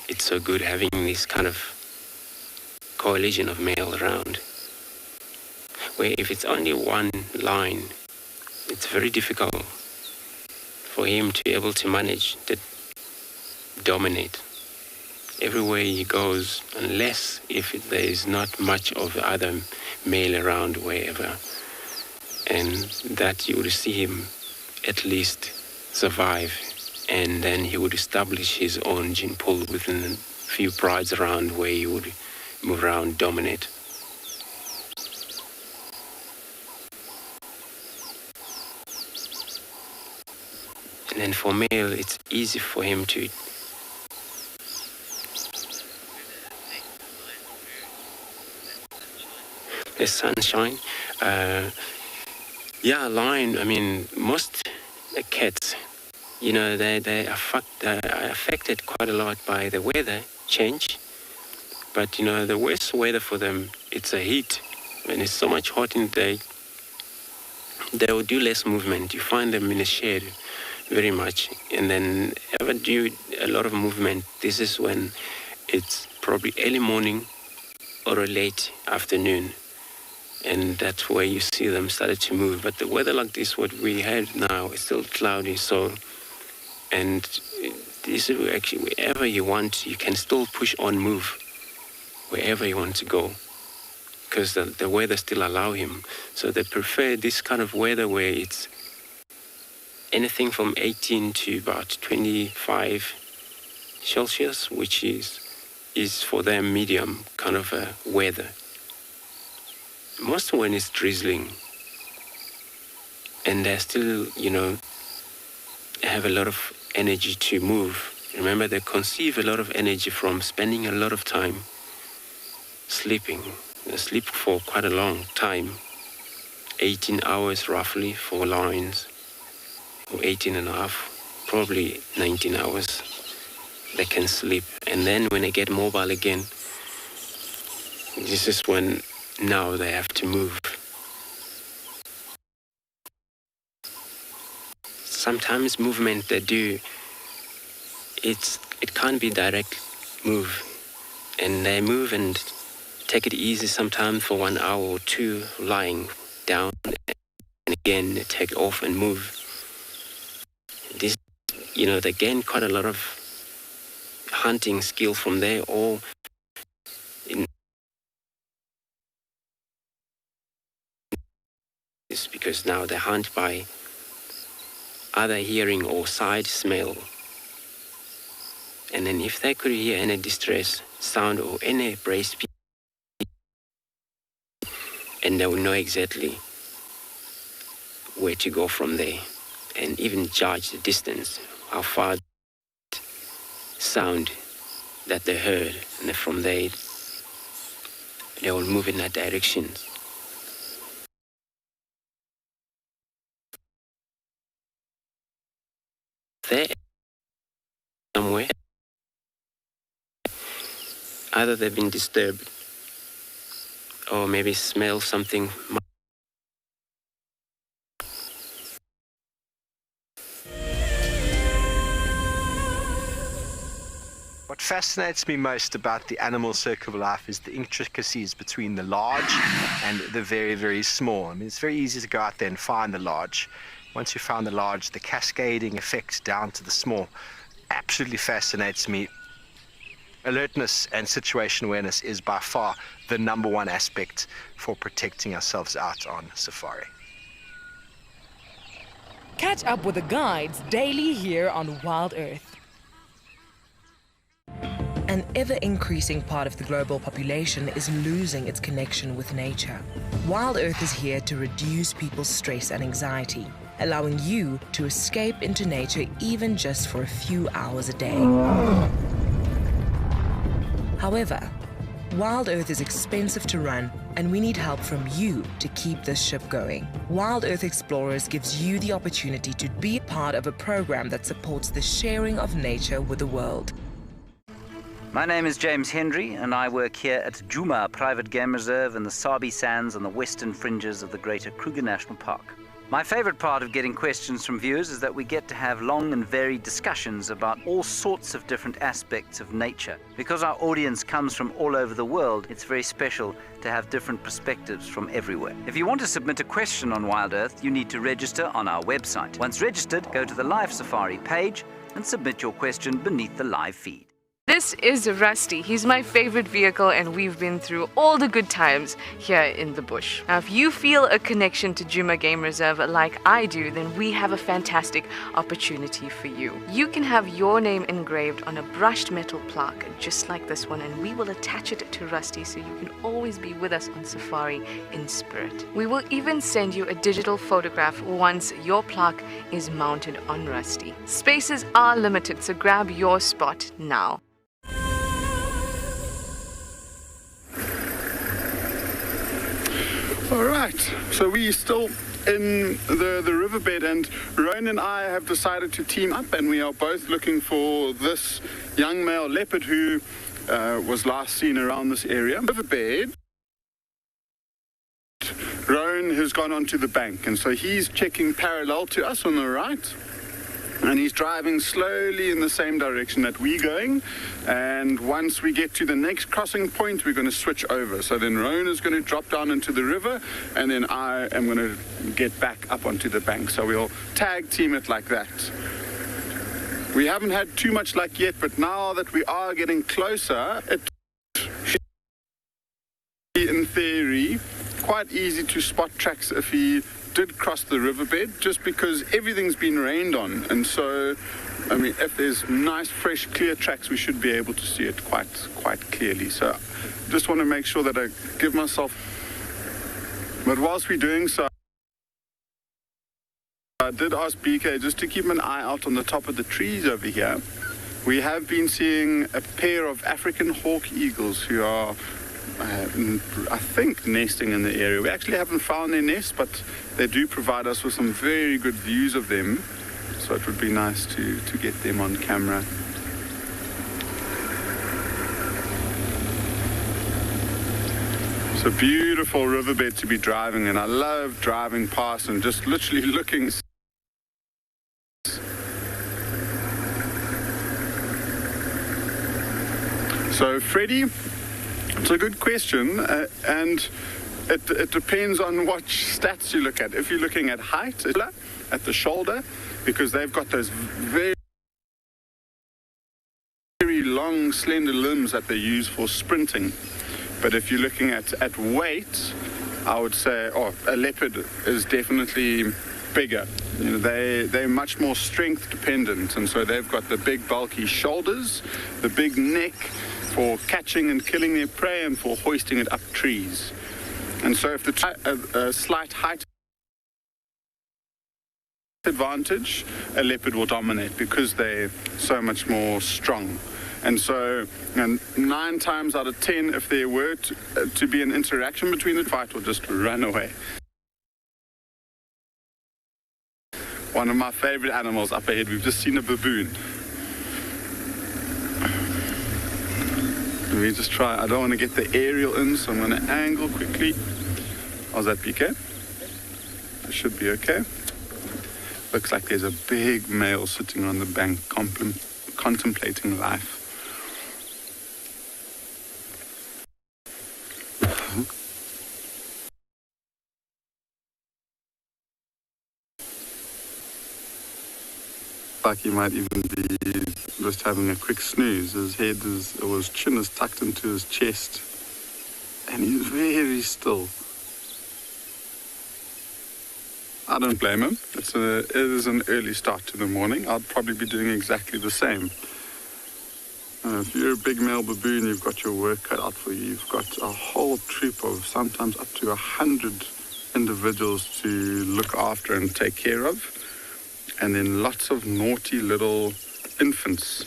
It's so good having this kind of coalition of male around, where if it's only one line, it's very difficult for him to be able to manage to dominate everywhere he goes, unless if there is not much of the other male around wherever, and that you would see him at least survive, and then he would establish his own gene pool within a few prides around where he would move around, dominate. And then for male, it's easy for him to the sunshine. Lion, I mean, most cats, they are affected quite a lot by the weather change. But, the worst weather for them, it's a heat. when it's so much hot in the day, they will do less movement. You find them in the shade very much. And then ever do a lot of movement, this is when it's probably early morning or a late afternoon. And that's where you see them started to move. But the weather like this, what we had now, is still cloudy. So, and this is actually wherever you want, you can still push on, move wherever you want to go, because the weather still allow him. So they prefer this kind of weather where it's anything from 18 to about 25 Celsius, which is for them medium kind of weather. Most when it's drizzling, and they still, have a lot of energy to move. Remember, they conceive a lot of energy from spending a lot of time sleeping. They sleep for quite a long time, 18 hours roughly for lions, or 18 and a half, probably 19 hours they can sleep. And then when they get mobile again, this is when now they have to move. Sometimes movement they do, it can't be direct move, and they move and take it easy sometimes for 1 hour or two, lying down, and again they take off and move. This, they gain quite a lot of hunting skill from there, or it's because now they hunt by either hearing or sight smell. And then if they could hear any distress sound or any brace, and they will know exactly where to go from there, and even judge the distance, how far sound that they heard, and then from there they will move in that direction. There somewhere, either they've been disturbed or maybe smell something. What fascinates me most about the animal circle of life is the intricacies between the large and the very, very small. I mean, it's very easy to go out there and find the large. Once you found the large, the cascading effects down to the small absolutely fascinates me. Alertness and situation awareness is by far the number one aspect for protecting ourselves out on safari. Catch up with the guides daily here on Wild Earth. An ever-increasing part of the global population is losing its connection with nature. Wild Earth is here to reduce people's stress and anxiety, allowing you to escape into nature even just for a few hours a day. However, Wild Earth is expensive to run, and we need help from you to keep this ship going. Wild Earth Explorers gives you the opportunity to be part of a program that supports the sharing of nature with the world. My name is James Hendry, and I work here at Kijima Private Game Reserve in the Sabi Sands on the western fringes of the Greater Kruger National Park. My favorite part of getting questions from viewers is that we get to have long and varied discussions about all sorts of different aspects of nature. Because our audience comes from all over the world, it's very special to have different perspectives from everywhere. If you want to submit a question on Wild Earth, you need to register on our website. Once registered, go to the Live Safari page and submit your question beneath the live feed. This is Rusty. He's my favorite vehicle, and we've been through all the good times here in the bush. Now, if you feel a connection to Kijima Game Reserve like I do, then we have a fantastic opportunity for you. You can have your name engraved on a brushed metal plaque just like this one, and we will attach it to Rusty so you can always be with us on safari in spirit. We will even send you a digital photograph once your plaque is mounted on Rusty. Spaces are limited, so grab your spot now. All right, so we're still in the riverbed, and Rowan and I have decided to team up, and we are both looking for this young male leopard who was last seen around this area. Riverbed Rowan has gone onto the bank, and so he's checking parallel to us on the right. And he's driving slowly in the same direction that we're going. And once we get to the next crossing point, we're going to switch over. So then Rowan is going to drop down into the river, and then I am going to get back up onto the bank. So we'll tag team it like that. We haven't had too much luck yet, but now that we are getting closer, it should be, in theory, quite easy to spot tracks if he did cross the riverbed, just because everything's been rained on. And so, I mean, if there's nice, fresh, clear tracks, we should be able to see it quite clearly. So just want to make sure that I give myself... But whilst we're doing so, I did ask BK just to keep an eye out on the top of the trees over here. We have been seeing a pair of African hawk eagles who are, I think, nesting in the area. We actually haven't found their nest, but they do provide us with some very good views of them. So it would be nice to get them on camera. It's a beautiful riverbed to be driving, and I love driving past and just literally looking. So Freddie, it's a good question, and it depends on which stats you look at. If you're looking at height, at the shoulder, because they've got those very long, slender limbs that they use for sprinting. But if you're looking at weight, I would say, a leopard is definitely bigger. You know, they're much more strength dependent, and so they've got the big bulky shoulders, the big neck for catching and killing their prey and for hoisting it up trees. And so if a slight height advantage, a leopard will dominate because they're so much more strong. And so 9 times out of 10, if there were to be an interaction between the fight, will just run away. One of my favorite animals up ahead, we've just seen a baboon. Let me just try, I don't want to get the aerial in, so I'm going to angle quickly. How's that, PK? It should be okay. Looks like there's a big male sitting on the bank contemplating life. Like he might even be just having a quick snooze. His head or his chin is tucked into his chest, and he's very still. I don't blame him. It is an early start to the morning. I'd probably be doing exactly the same. If you're a big male baboon, you've got your work cut out for you. You've got a whole troop of sometimes up to 100 individuals to look after and take care of. And then lots of naughty little infants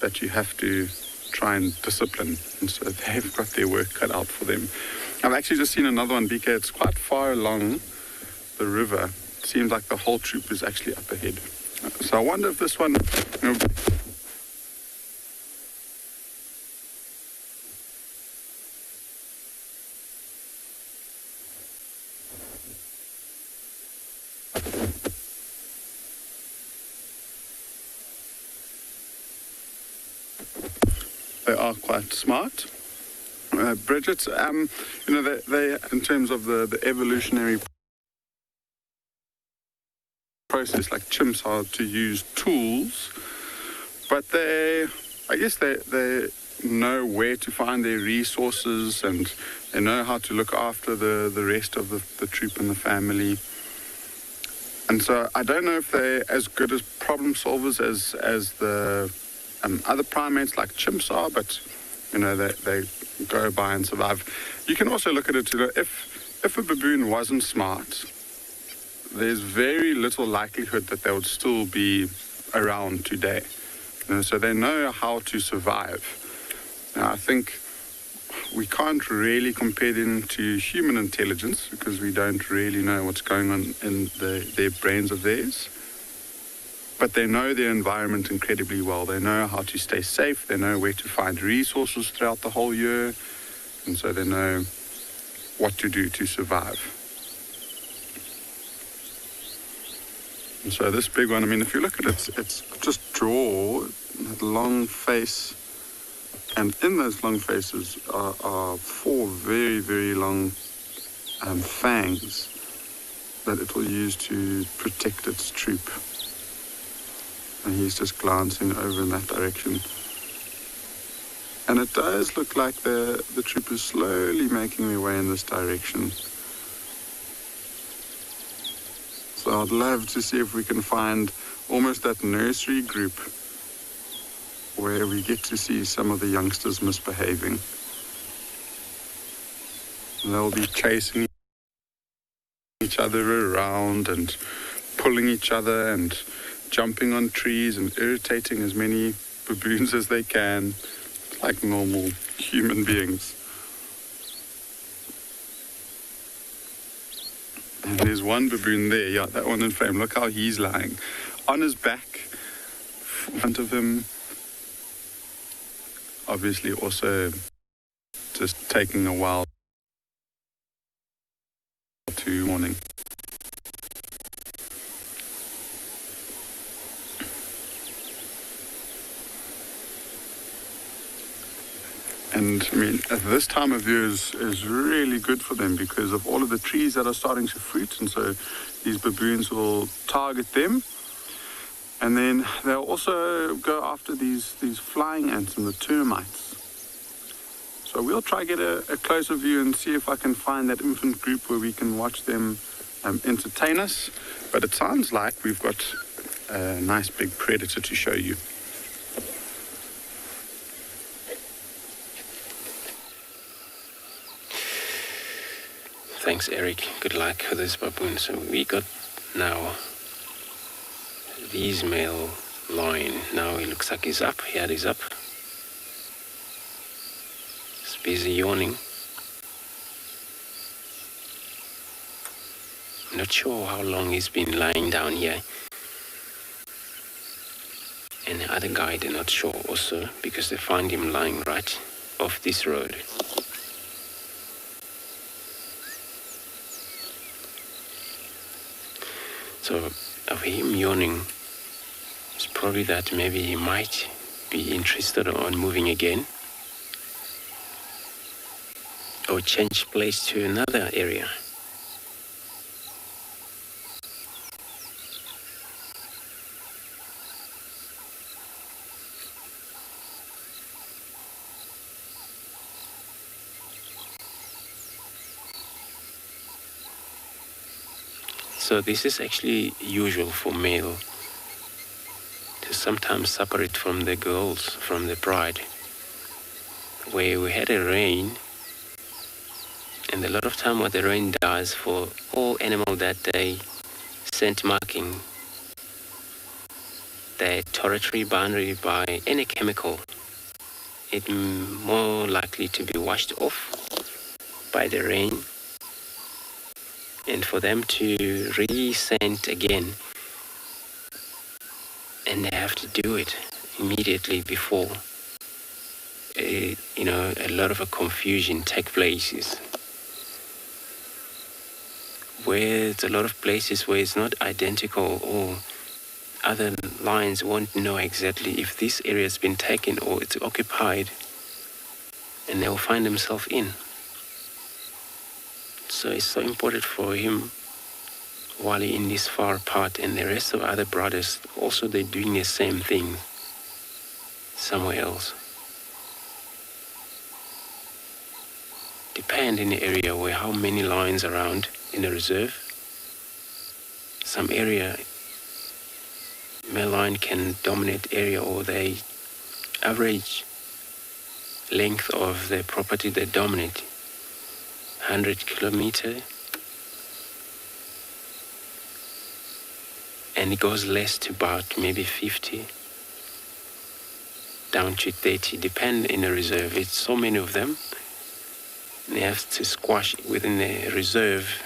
that you have to try and discipline. And so they've got their work cut out for them. I've actually just seen another one, BK. It's quite far along the river. It seems like the whole troop is actually up ahead. So I wonder if this one... They are quite smart. Bridget, they in terms of the evolutionary process, like chimps are to use tools, but I guess they know where to find their resources, and they know how to look after the rest of the troop and the family. And so I don't know if they're as good as problem solvers as the other primates like chimps are, but they go by and survive. You can also look at it, if a baboon wasn't smart, there's very little likelihood that they would still be around today. So they know how to survive. Now, I think we can't really compare them to human intelligence because we don't really know what's going on in their brains of theirs. But they know their environment incredibly well. They know how to stay safe. They know where to find resources throughout the whole year. And so they know what to do to survive. And so this big one, I mean, if you look at it, it's just jaw, that long face, and in those long faces are 4 very, very long fangs that it will use to protect its troop. And he's just glancing over in that direction. And it does look like the troop is slowly making their way in this direction. So I'd love to see if we can find almost that nursery group where we get to see some of the youngsters misbehaving. They'll be chasing each other around and pulling each other and jumping on trees and irritating as many baboons as they can, like normal human beings. And there's one baboon there, yeah, that one in frame. Look how he's lying. On his back, in front of him, obviously also just taking a while to morning. And I mean, at this time of year is really good for them because of all of the trees that are starting to fruit, and so these baboons will target them. And then they'll also go after these flying ants and the termites. So we'll try to get a closer view and see if I can find that infant group where we can watch them entertain us. But it sounds like we've got a nice big predator to show you. Thanks, Eric. Good luck with this baboon. So we got now these male lion. Now he looks like he's up. Yeah, he's up. He's busy yawning. Not sure how long he's been lying down here. And the other guy, they're not sure also because they find him lying right off this road. So of him yawning, it's probably that maybe he might be interested on moving again or change place to another area. So this is actually usual for male to sometimes separate from the girls, from the bride. Where we had a rain, and a lot of time what the rain does for all animal that they scent marking their territory boundary by any chemical, it's more likely to be washed off by the rain. And for them to re-scent again, and they have to do it immediately before, a lot of a confusion take places. Where it's a lot of places where it's not identical, or other lions won't know exactly if this area has been taken or it's occupied, and they will find themselves in. So it's so important for him while he's in this far apart, and the rest of other brothers also they're doing the same thing somewhere else. Depend in the area where how many lions around in the reserve. Some area male lion can dominate area, or the average length of the property they dominate 100 kilometers, and it goes less to about maybe 50 down to 30, depend in the reserve. It's so many of them, they have to squash within the reserve,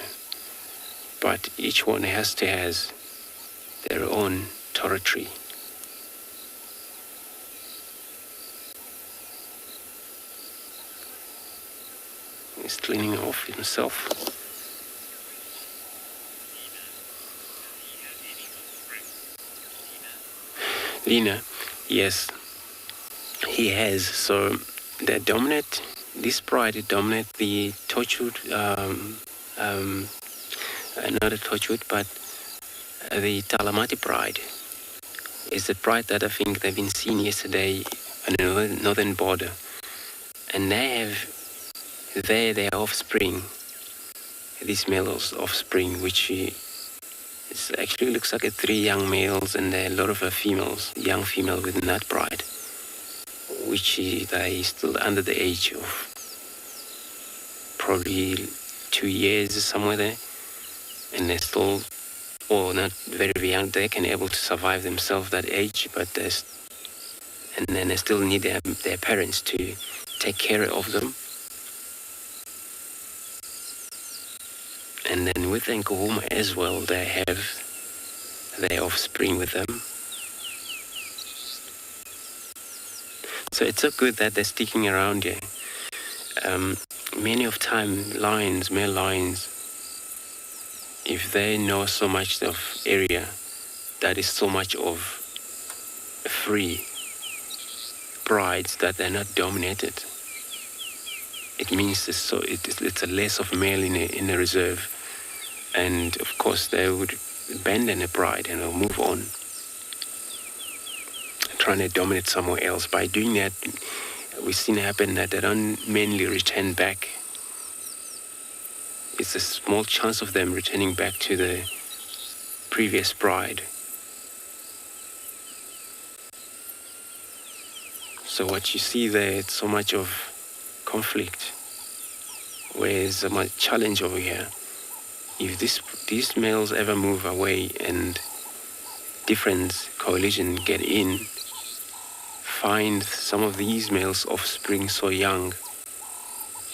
but each one has to has their own territory. He's cleaning off himself. Lena, yes, he has. So they dominate, this pride dominate the torchwood, not a torchwood, but the Talamati pride is the pride that I think they've been seen yesterday on the northern border. And they have their offspring, these males' offspring, which it actually looks like 3 young males and a lot of females, young female within that pride, which they still under the age of probably 2 years or somewhere there, and they're still, or not very, very young. They can able to survive themselves that age, but and then they still need their parents to take care of them. And then with Nkuhuma as well, they have their offspring with them. So it's so good that they're sticking around here. Many of time, lions, male lions, if they know so much of area, that is so much of free prides that they're not dominated. It means it's a less of male in a reserve, and of course they would abandon a pride and they'll move on, trying to dominate somewhere else. By doing that, we've seen happen that they don't mainly return back. It's a small chance of them returning back to the previous pride. So what you see there, it's so much of conflict, whereas so much challenge over here. If these males ever move away and different coalition get in, find some of these males' offspring so young,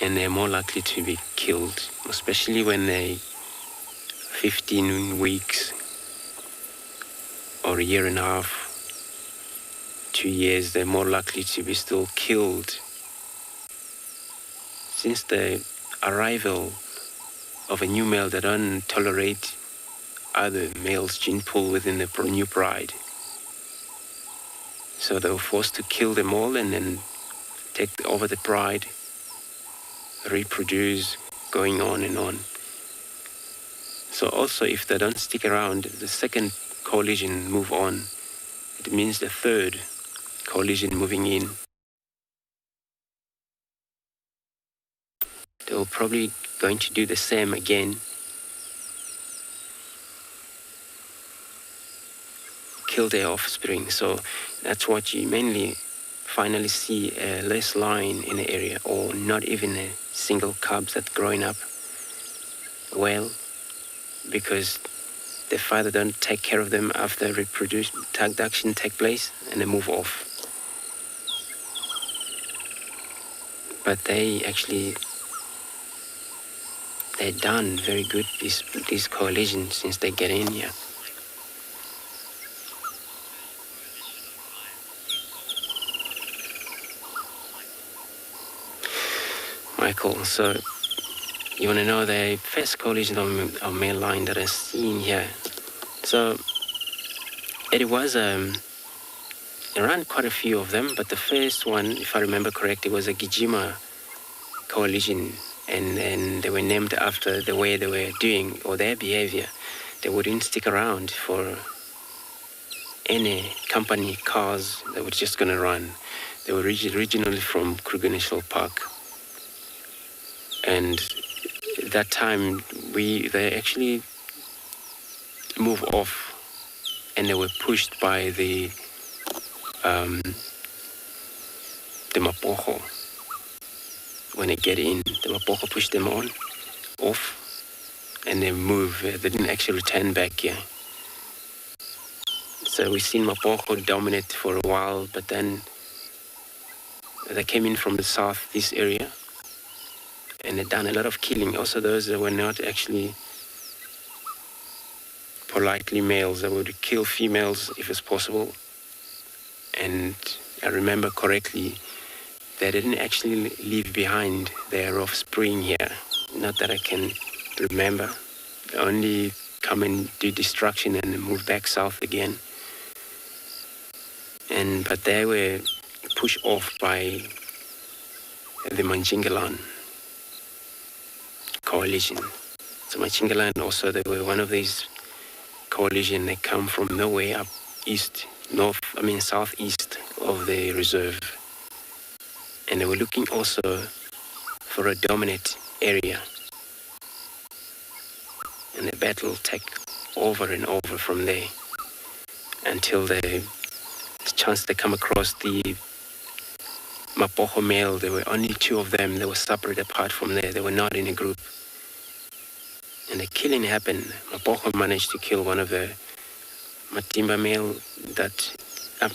and they're more likely to be killed, especially when they're 15 weeks or a year and a half, 2 years, they're more likely to be still killed. Since the arrival of a new male, they don't tolerate other males' gene pool within the new pride. So they were forced to kill them all and then take over the pride, reproduce, going on and on. So also if they don't stick around, the second coalition move on, it means the third coalition moving in. They're probably going to do the same again. Kill their offspring. So that's what you mainly finally see, less lion in the area, or not even a single cubs that growing up well, because the father don't take care of them after reproduction take place, and they move off. But they're done very good, these coalitions, since they get in here. Michael, so you want to know the first coalition of male lion that I've seen here. So it was around quite a few of them, but the first one, if I remember correctly, was a Kijima Coalition, and they were named after the way they were doing or their behavior. They wouldn't stick around for any company cars that were just going to run. They were originally from Kruger National Park. And at that time, they actually moved off, and they were pushed by the Mapocho. When they get in, the Mapocho pushed them off, and they move. They didn't actually return back here. So we've seen Mapocho dominate for a while, but then they came in from the south, this area, and they've done a lot of killing. Also those that were not actually politely males, that would kill females if it's possible. And I remember correctly, they didn't actually leave behind their offspring here. Not that I can remember. They only come and do destruction and move back south again. but they were pushed off by the Manjingalan Coalition. So Manjingalan also, they were one of these coalition. They come from nowhere up southeast of the reserve, and they were looking also for a dominant area, and the battle take over and over from there until the chance they come across the Mapocho male. There were only 2 of them. They were separate apart from there. They were not in a group. And the killing happened. Mapocho managed to kill one of the Matimba male that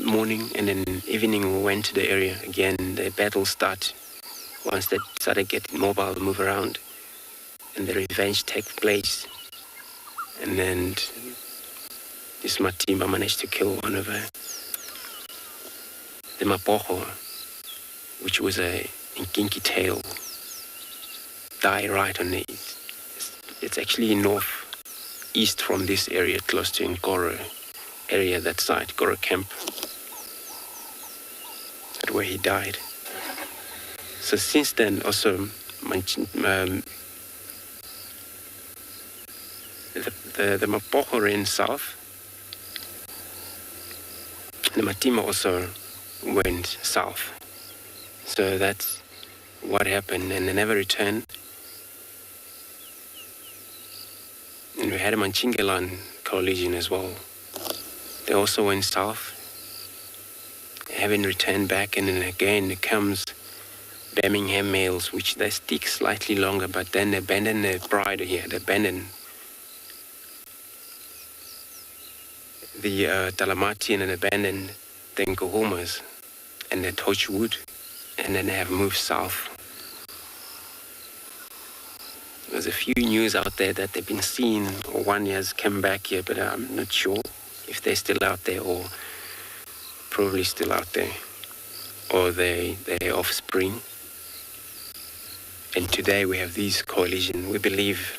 morning, and then evening we went to the area again. The battle started. Once they started getting mobile, move around, and the revenge take place. And then this Matimba managed to kill one of the Mapocho, which was a kinky tail, die right on it. It's actually northeast from this area, close to Nkoro area, that side, Nkoro camp. That's where he died. So since then, also, the Mapocho ran south. The Matimba also went south. So that's what happened, and they never returned. And we had a Manjingalan Coalition as well. They also went south, haven't returned back, and then again it comes Birmingham males, which they stick slightly longer, but then they abandon their pride here. They abandon the Talamati and abandon the Nkohumas and the Torchwood, and then they have moved south. There's a few news out there that they've been seen, or one has come back here, but I'm not sure if they're still out there, or probably still out there, or their offspring. And today we have these coalition. We believe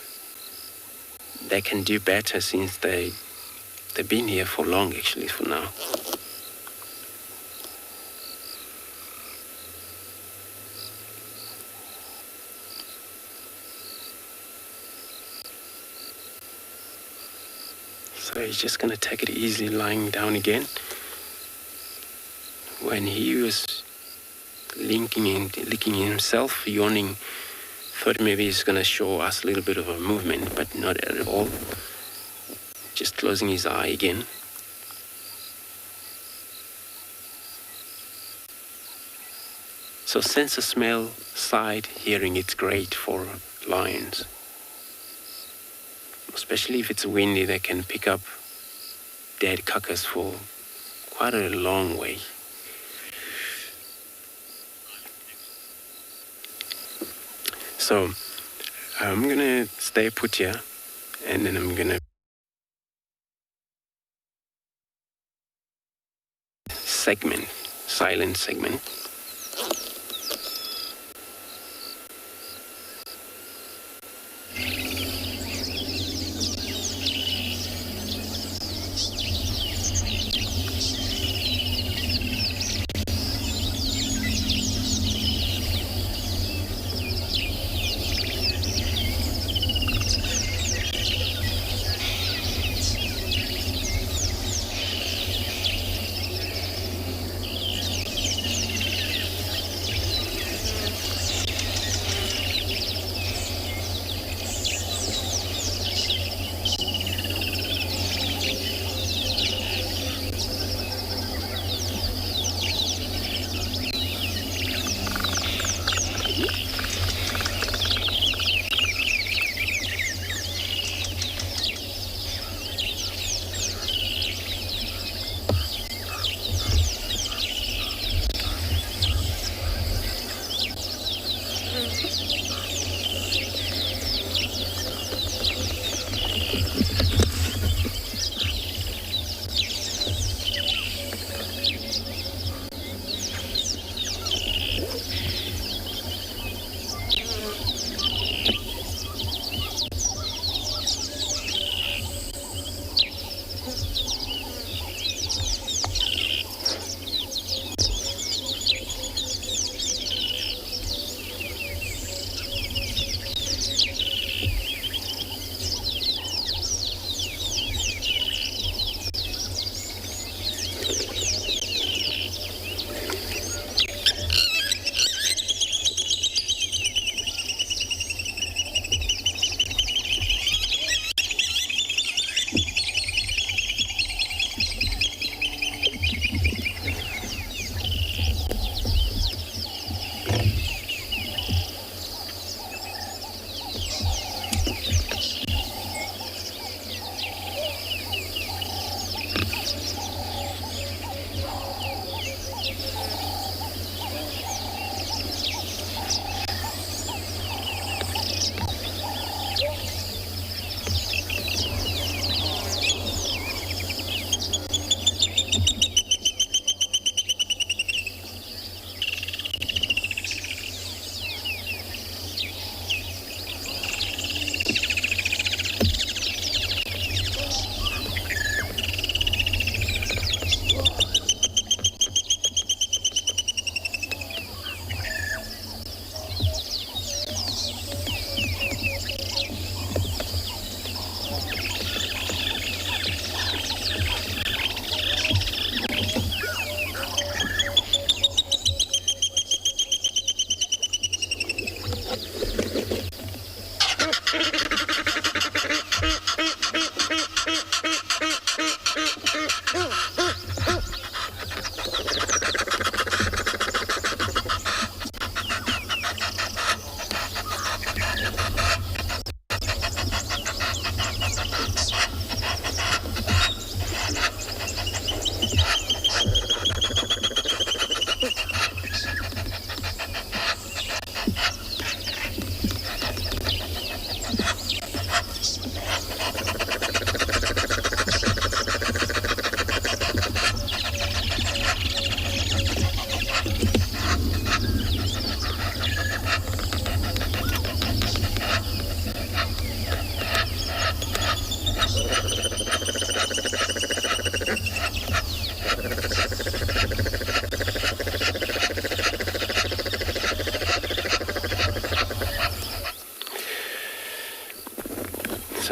they can do better since they've been here for long, actually, for now. So he's just going to take it easy, lying down again. When he was licking himself, yawning, thought maybe he's going to show us a little bit of a movement, but not at all. Just closing his eye again. So sense of smell, sight, hearing, it's great for lions. Especially if it's windy, they can pick up dead carcass for quite a long way. So I'm gonna stay put here, and then I'm gonna silent segment.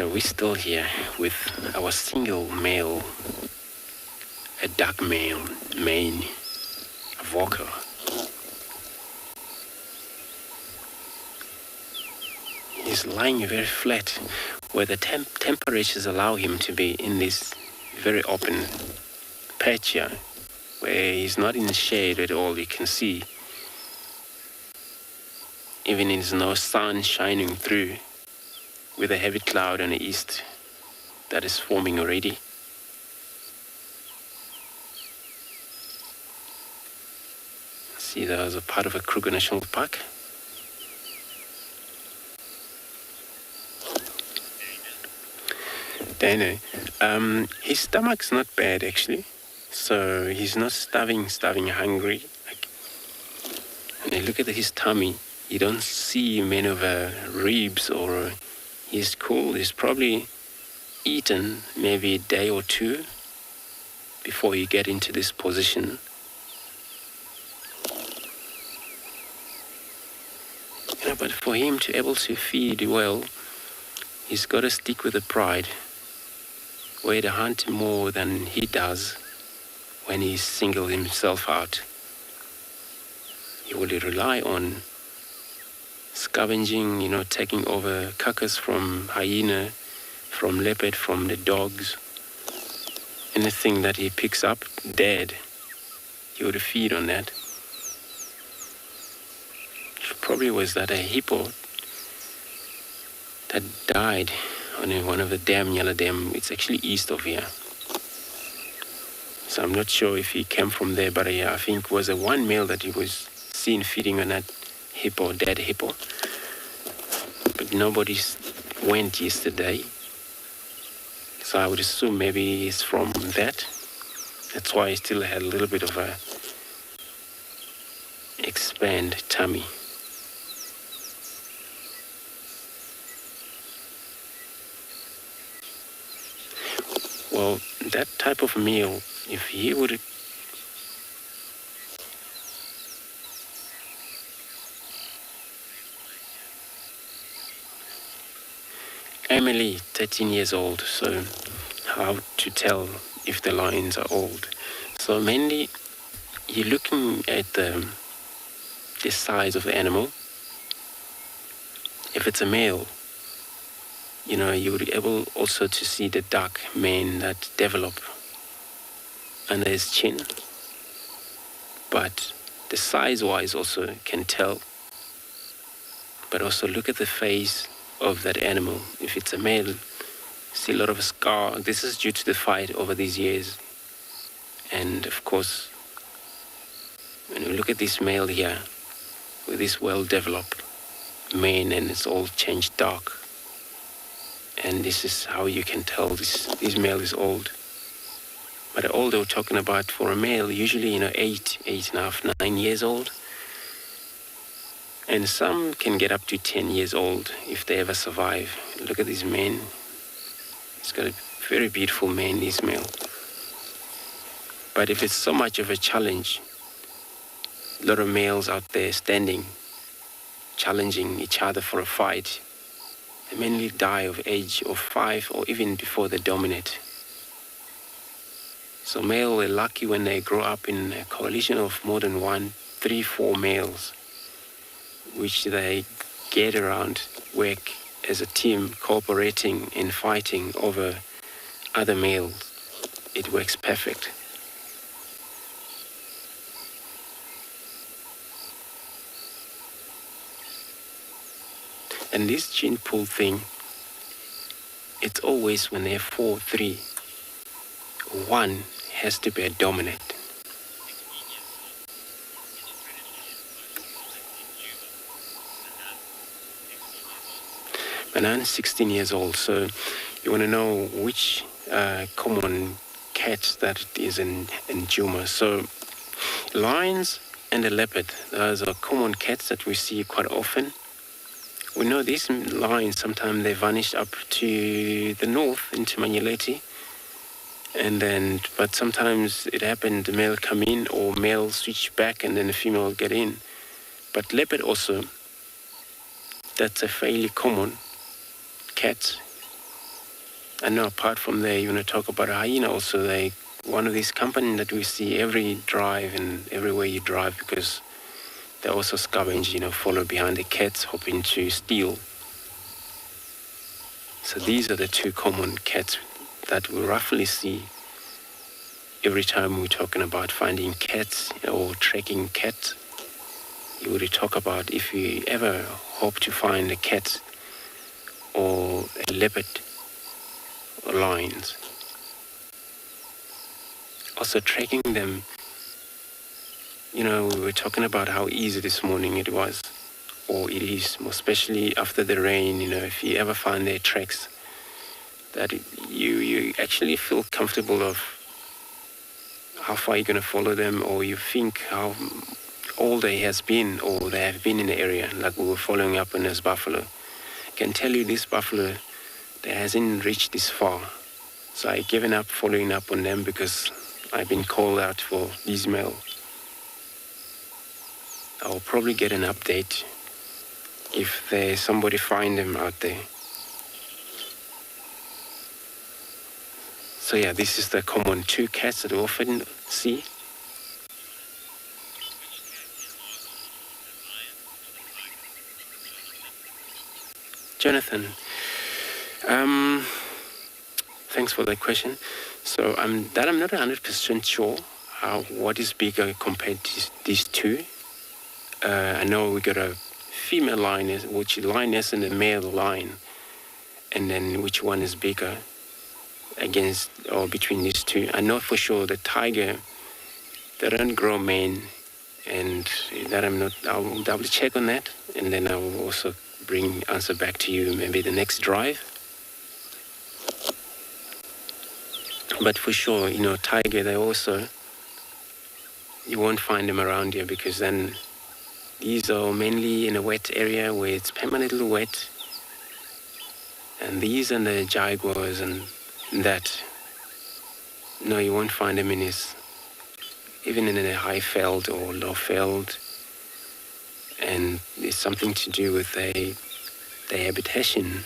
So we're still here with our single male, a dark male, mane, a Walker. He's lying very flat, where the temperatures allow him to be in this very open patch here, where he's not in the shade at all. You can see, even there's no sun shining through, with a heavy cloud on the east that is forming already. See, that was a part of a Kruger National Park. Dano, his stomach's not bad actually, so he's not starving hungry. When you look at his tummy, you don't see many of ribs, or he's cool. He's probably eaten maybe a day or two before you get into this position. But for him to be able to feed well, he's got to stick with the pride, where to hunt more than he does when he singles himself out. He will rely on scavenging, taking over carcass from hyena, from leopard, from the dogs. Anything that he picks up dead, he would feed on that. Probably was that a hippo that died on one of the dam, Yellow Dam. It's actually east of here. So I'm not sure if he came from there, but I think it was a one male that he was seen feeding on that hippo, dead hippo. But nobody went yesterday. So I would assume maybe he's from that. That's why he still had a little bit of a expand tummy. Well, that type of meal, if he would Emily, 13 years old, so how to tell if the lions are old? So mainly, you're looking at the size of the animal. If it's a male, you would be able also to see the dark mane that develop under his chin. But the size-wise also can tell. But also look at the face of that animal. If it's a male, see a lot of scar. This is due to the fight over these years. And of course, when you look at this male here, with this well-developed mane, and it's all changed dark. And this is how you can tell this male is old. But all they were talking about for a male, usually, 8.5, 9 years old. And some can get up to 10 years old if they ever survive. Look at this mane. It's got a very beautiful mane, this male. But if it's so much of a challenge, a lot of males out there standing, challenging each other for a fight, they mainly die of age of 5 or even before they dominate. So male are lucky when they grow up in a coalition of more than 1, 3, 4 males, which they get around, work as a team, cooperating and fighting over other males. It works perfect. And this gene pool thing, it's always when they're 4, 3, one has to be a dominant. And I'm 16 years old, so you want to know which common cat that is in Juma. So lions and the leopard, those are common cats that we see quite often. We know these lions, sometimes they vanish up to the north into Manyeleti, but sometimes it happened the male come in or male switch back and then the female get in. But leopard also, that's a fairly common cat I know apart from there, you want to talk about hyena also, they one of these companies that we see every drive and everywhere you drive, because they also scavenge, follow behind the cats, hoping to steal. So these are the two common cats that we roughly see every time we're talking about finding cats or tracking cats. You would talk about if you ever hope to find a cat or a leopard or lions. Also tracking them, we were talking about how easy this morning it was, or it is, more especially after the rain, if you ever find their tracks, that you actually feel comfortable of how far you're going to follow them, or you think how old they has been, or they have been in the area, like we were following up on this buffalo. I can tell you this buffalo, they hasn't reached this far. So I've given up following up on them because I've been called out for these male. I'll probably get an update if there's somebody find them out there. So yeah, this is the common two cats that we often see. Jonathan, thanks for that question. So I'm not 100% sure what is bigger compared to these two. I know we got a female lioness, which is lioness, and a male lion, and then which one is bigger against or between these two. I know for sure the tiger, they don't grow men, and that I'll double check on that, and then I will also bring answer back to you maybe the next drive. But for sure, tiger, they also, you won't find them around here, because then these are mainly in a wet area where it's permanently wet. And these are the jaguars and that. No, you won't find them even in a high veld or low veld. And it's something to do with their habitation,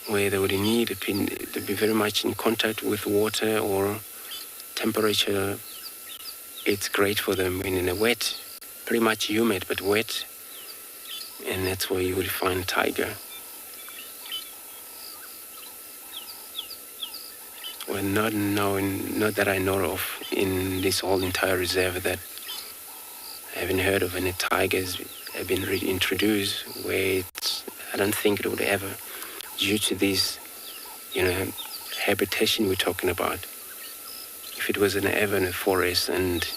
where they would need to be very much in contact with water or temperature. It's great for them when in a wet, pretty much humid but wet, and that's where you will find tiger. Well, not that I know of in this whole entire reserve, that I haven't heard of any tigers have been reintroduced, where I don't think it would ever, due to this, habitation we're talking about. If it was ever in a forest and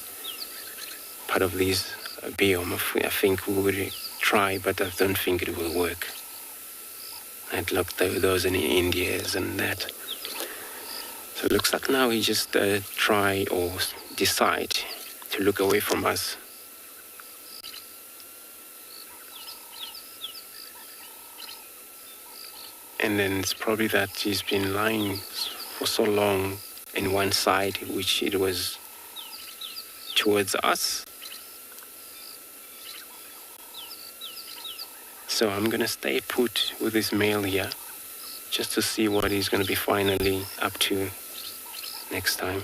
part of this biome, I think we would try, but I don't think it will work. I'd look at those in India's and that. So it looks like now he just try or decide to look away from us. And then it's probably that he's been lying for so long in one side, which it was towards us. So I'm going to stay put with this male here, just to see what he's going to be finally up to next time.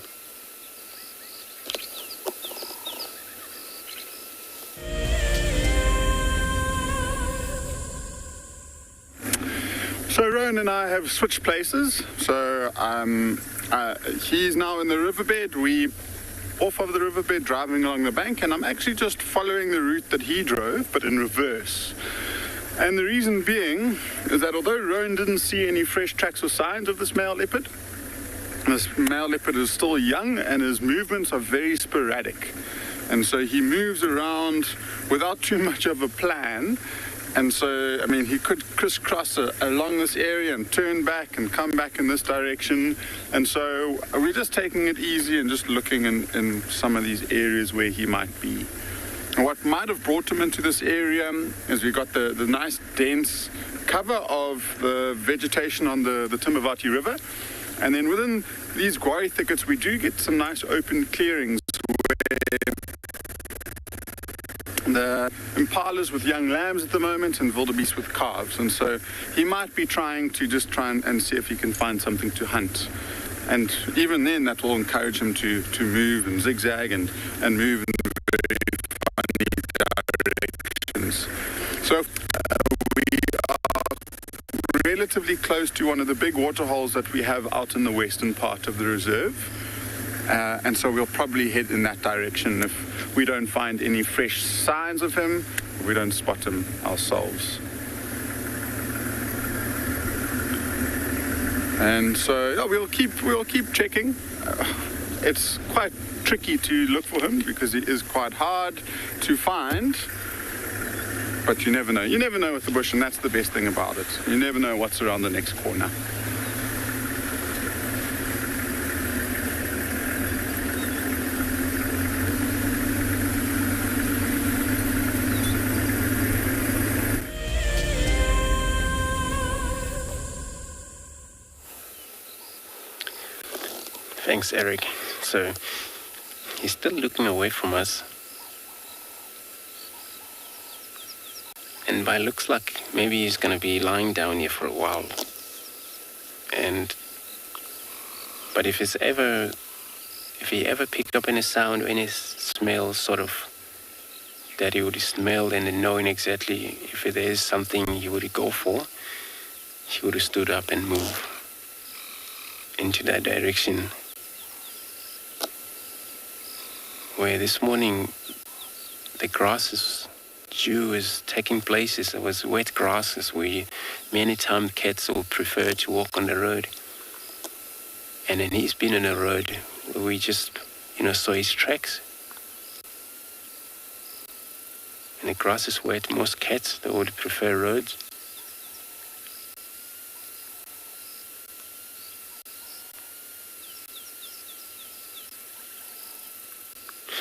So Rowan and I have switched places. So he's now in the riverbed. We off of the riverbed driving along the bank, and I'm actually just following the route that he drove, but in reverse. And the reason being is that although Rowan didn't see any fresh tracks or signs of this male leopard is still young and his movements are very sporadic. And so he moves around without too much of a plan. And so, he could crisscross along this area and turn back and come back in this direction. And so we're just taking it easy and just looking in some of these areas where he might be. And what might have brought him into this area is we got the nice dense cover of the vegetation on the Timavati River. And then within these guari thickets, we do get some nice open clearings where the impalas with young lambs at the moment and wildebeest with calves, and so he might be trying to just try and see if he can find something to hunt. And even then, that will encourage him to move and zigzag and move in very funny directions. So we are relatively close to one of the big water holes that we have out in the western part of the reserve. And so we'll probably head in that direction if we don't find any fresh signs of him, or we don't spot him ourselves. And so yeah, we'll keep checking. It's quite tricky to look for him because he is quite hard to find. But you never know. You never know with the bush, and that's the best thing about it. You never know what's around the next corner. Thanks, Eric. So, he's still looking away from us. And by looks like maybe he's going to be lying down here for a while. But if he ever picked up any sound or any smell sort of that he would smell and knowing exactly if there is something he would go for, he would have stood up and moved into that direction. Where this morning the grasses dew is taking places. It was wet grasses where many times cats will prefer to walk on the road. And then he's been on a road where we just, saw his tracks. And the grass is wet. Most cats, they would prefer roads.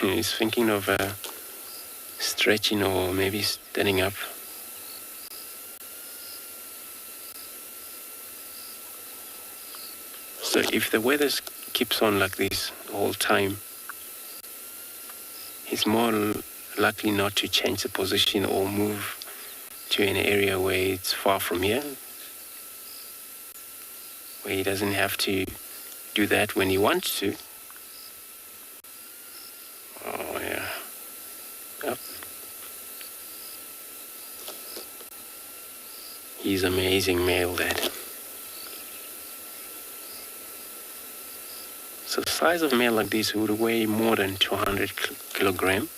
He's thinking of stretching or maybe standing up. So if the weather keeps on like this the whole time, he's more likely not to change the position or move to an area where it's far from here, where he doesn't have to do that when he wants to. Oh, yeah. Yep. He's amazing male, that. So the size of a male like this would weigh more than 200 kilograms.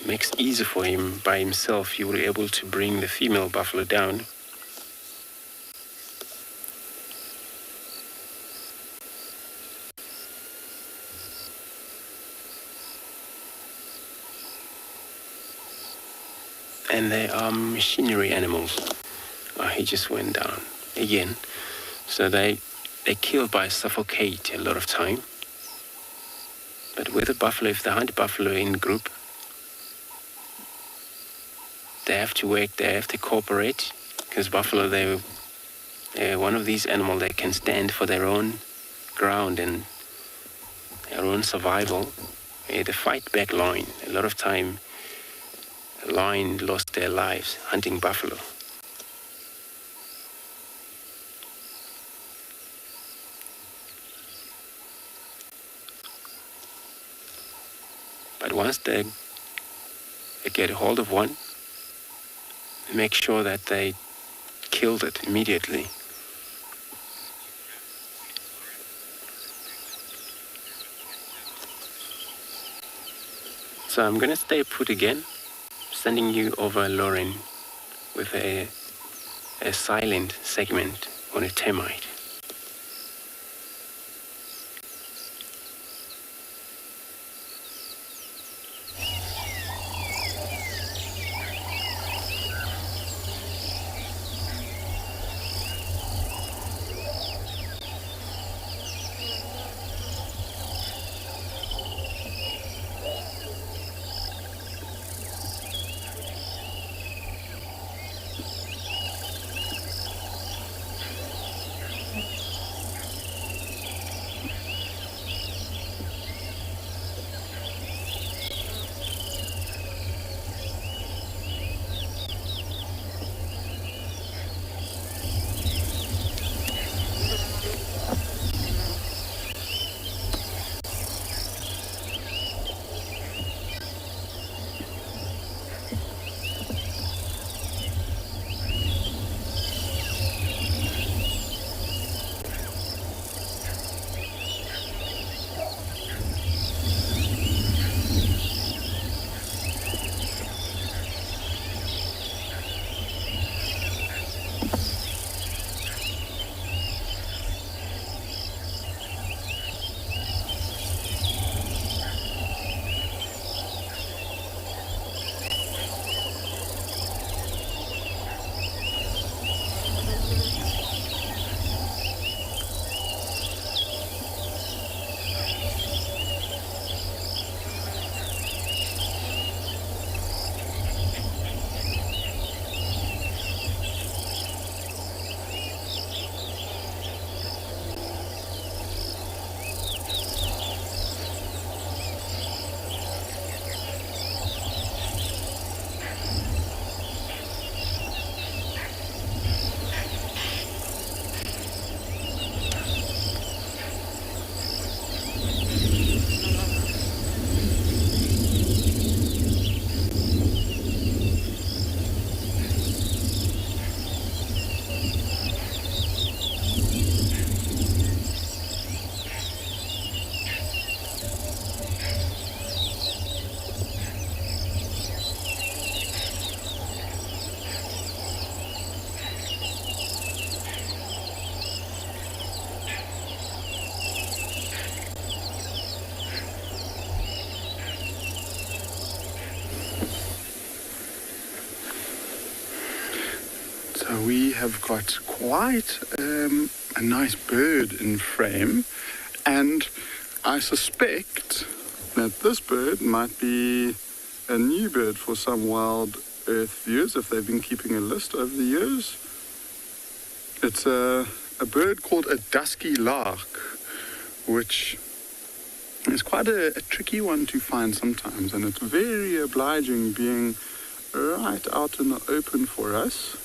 It makes it easy for him by himself. He will be able to bring the female buffalo down. And they are machinery animals. He just went down again. So they kill by suffocate a lot of time. But with a buffalo, if they hunt buffalo in group, they have to work, they have to cooperate, because buffalo, they're one of these animals that can stand for their own ground and their own survival. They fight back lion. A lot of time, lion lost their lives hunting buffalo. But once they get a hold of one, make sure that they killed it immediately. So I'm going to stay put again, sending you over Lauren with a silent segment on a termite. So we have got quite a nice bird in frame, and I suspect that this bird might be a new bird for some wild earth viewers if they've been keeping a list over the years. It's a bird called a dusky lark, which is quite a tricky one to find sometimes, and it's very obliging being right out in the open for us.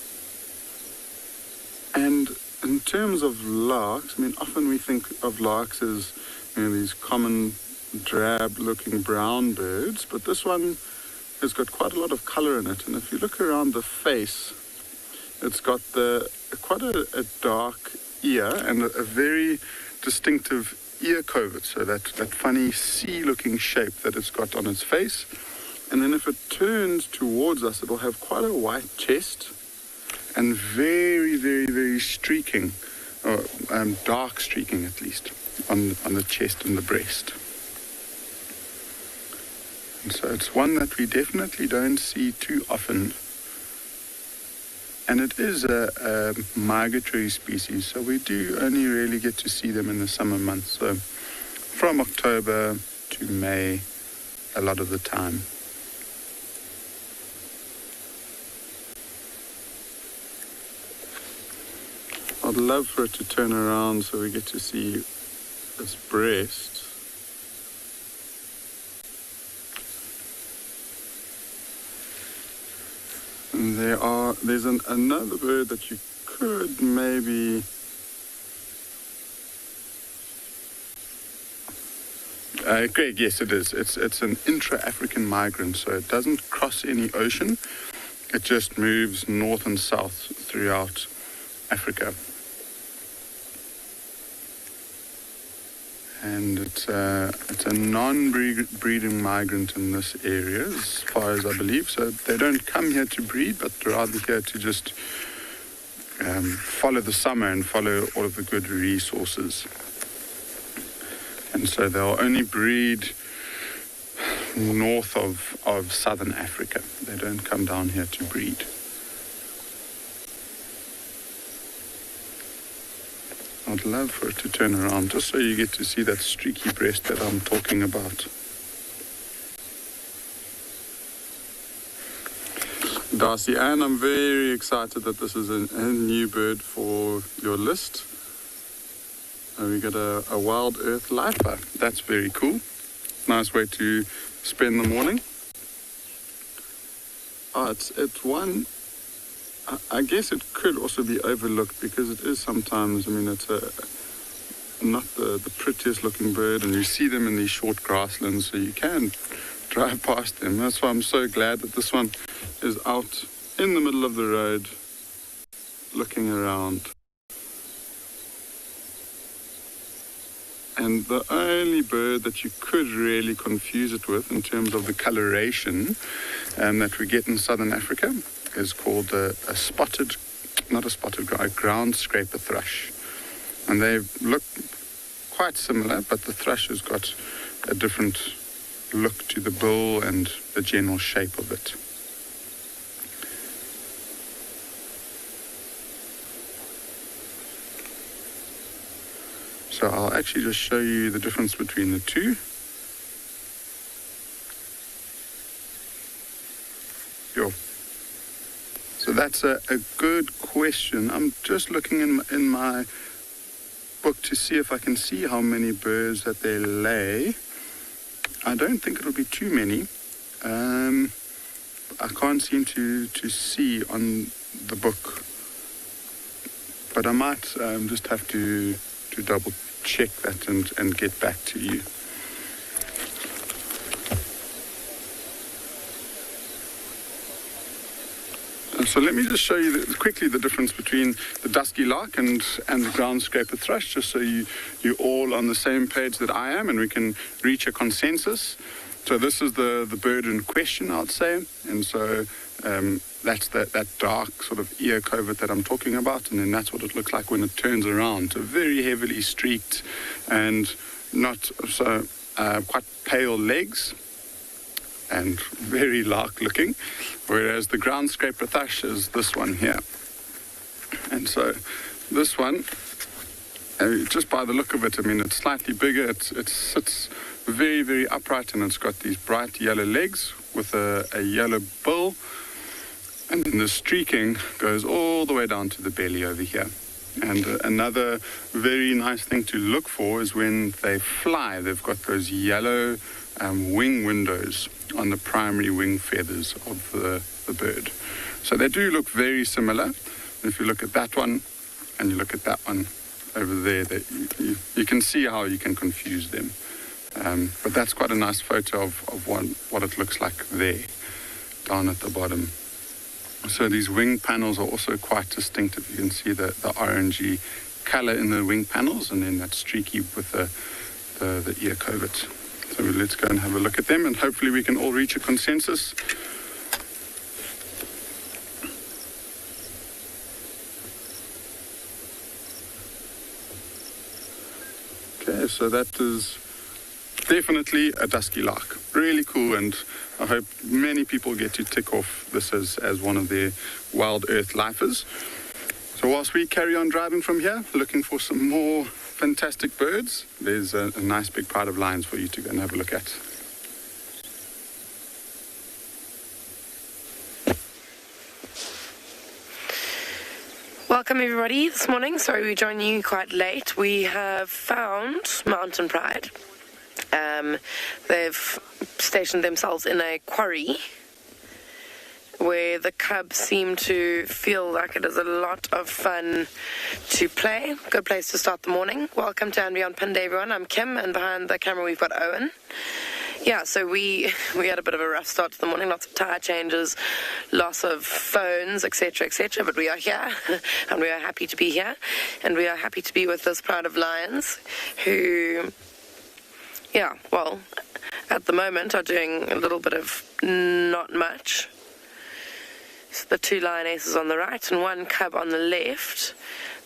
And in terms of larks, I mean, often we think of larks as, you know, these common drab-looking brown birds, but this one has got quite a lot of color in it. And if you look around the face, it's got quite a dark ear and a very distinctive ear covert, so that funny C-looking shape that it's got on its face. And then if it turns towards us, it'll have quite a white chest and very, very, very streaking, or dark streaking at least, on the chest and the breast. And so it's one that we definitely don't see too often. And it is a migratory species, so we do only really get to see them in the summer months. So from October to May, a lot of the time. I'd love for it to turn around so we get to see its breast. And there's another bird that you could maybe... Greg, yes it is. It's an intra-African migrant, so it doesn't cross any ocean. It just moves north and south throughout Africa. And it's a non-breeding migrant in this area, as far as I believe. So they don't come here to breed, but rather here to just follow the summer and follow all of the good resources. And so they'll only breed north of southern Africa. They don't come down here to breed. I'd love for it to turn around, just so you get to see that streaky breast that I'm talking about. Darcy Ann, I'm very excited that this is a new bird for your list. We got a wild earth lifer. That's very cool. Nice way to spend the morning. Oh, it's one... I guess it could also be overlooked because it is sometimes, I mean, it's not the prettiest looking bird, and you see them in these short grasslands, so you can drive past them. That's why I'm so glad that this one is out in the middle of the road looking around. And the only bird that you could really confuse it with in terms of the coloration that we get in southern Africa is called a ground scraper thrush. And they look quite similar, but the thrush has got a different look to the bill and the general shape of it. So I'll actually just show you the difference between the two. So that's a good question. I'm just looking in my book to see if I can see how many birds that they lay. I don't think it'll be too many. I can't seem to see on the book. But I might just have to double check that and get back to you. So let me just show you quickly the difference between the dusky lark and the ground scraper thrush, just so you're all on the same page that I am and we can reach a consensus. So this is the bird in question, I'd say. And so that's that dark sort of ear covert that I'm talking about. And then that's what it looks like when it turns around. So very heavily streaked and not so quite pale legs. And very lark looking, whereas the ground scraper thrush is this one here. And so this one, just by the look of it, I mean, it's slightly bigger. It sits very, very upright, and it's got these bright yellow legs with a yellow bill. And then the streaking goes all the way down to the belly over here. And another very nice thing to look for is when they fly, they've got those yellow wing windows on the primary wing feathers of the bird. So they do look very similar. If you look at that one and you look at that one over there, you can see how you can confuse them. But that's quite a nice photo of what it looks like there, down at the bottom. So these wing panels are also quite distinctive. You can see the orangey color in the wing panels, and then that streaky with the ear coverts. So let's go and have a look at them, and hopefully we can all reach a consensus. Okay, so that is definitely a dusky lark. Really cool, and I hope many people get to tick off this as one of their wild earth lifers. So whilst we carry on driving from here, looking for some more fantastic birds, there's a nice big pride of lions for you to go and have a look at. Welcome everybody this morning. Sorry we joined you quite late. We have found mountain pride. They've stationed themselves in a quarry where the cubs seem to feel like it is a lot of fun to play. Good place to start the morning. Welcome to And Beyond Pinned, everyone. I'm Kim, and behind the camera we've got Owen. Yeah, so we had a bit of a rough start to the morning, lots of tire changes, loss of phones, etc., but we are here, and we are happy to be here, and we are happy to be with this pride of lions who, yeah, well, at the moment are doing a little bit of not much. So the two lionesses on the right and one cub on the left.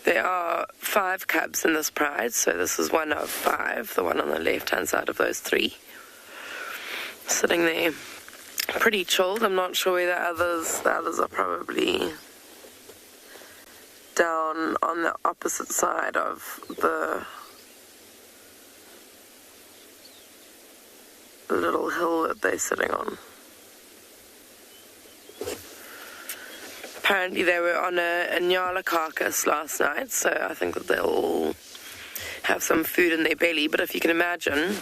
There are 5 cubs in this pride, so this is one of 5, the one on the left-hand side of those 3. Sitting there pretty chilled. I'm not sure where the others are probably down on the opposite side of the little hill that they're sitting on. Apparently they were on a nyala carcass last night, so I think that they'll all have some food in their belly. But if you can imagine,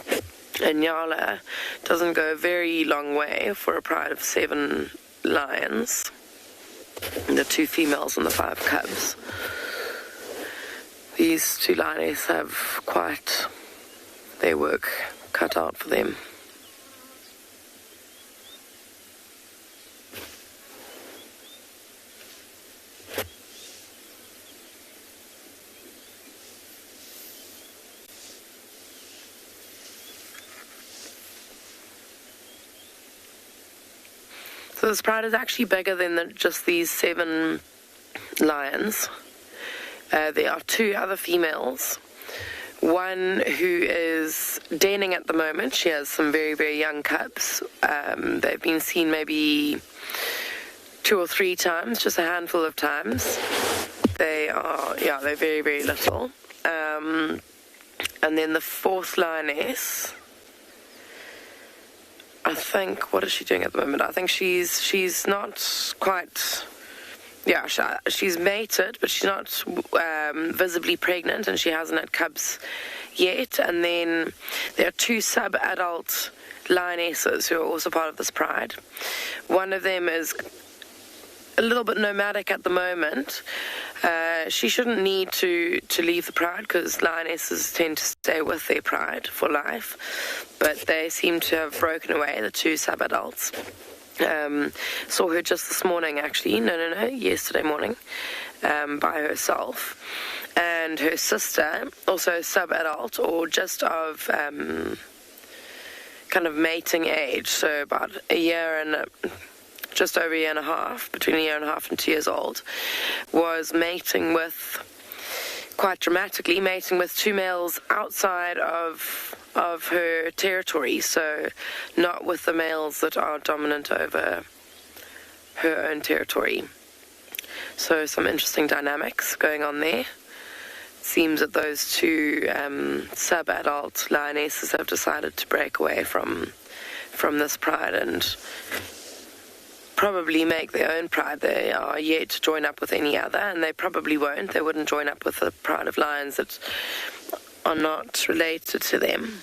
a nyala doesn't go a very long way for a pride of 7 lions, the 2 females and the 5 cubs. These 2 lionesses have quite their work cut out for them. So this pride is actually bigger than just these 7 lions. There are 2 other females. One who is denning at the moment. She has some very, very young cubs. They've been seen maybe 2 or 3 times, just a handful of times. They're very, very little. And then the 4th lioness, I think, what is she doing at the moment? I think she's not quite, she's mated, but she's not visibly pregnant, and she hasn't had cubs yet. And then there are 2 sub-adult lionesses who are also part of this pride. One of them is a little bit nomadic at the moment. She shouldn't need to leave the pride because lionesses tend to stay with their pride for life, but they seem to have broken away, the 2 sub-adults. Saw her just this morning, actually. Yesterday morning, by herself. And her sister, also sub-adult, or just of kind of mating age, so about just over a year and a half, between a year and a half and 2 years old, was mating with, quite dramatically, mating with 2 males outside of her territory, so not with the males that are dominant over her own territory. So some interesting dynamics going on there. Seems that those two sub-adult lionesses have decided to break away from this pride and probably make their own pride. They are yet to join up with any other, and they probably won't. They wouldn't join up with a pride of lions that are not related to them.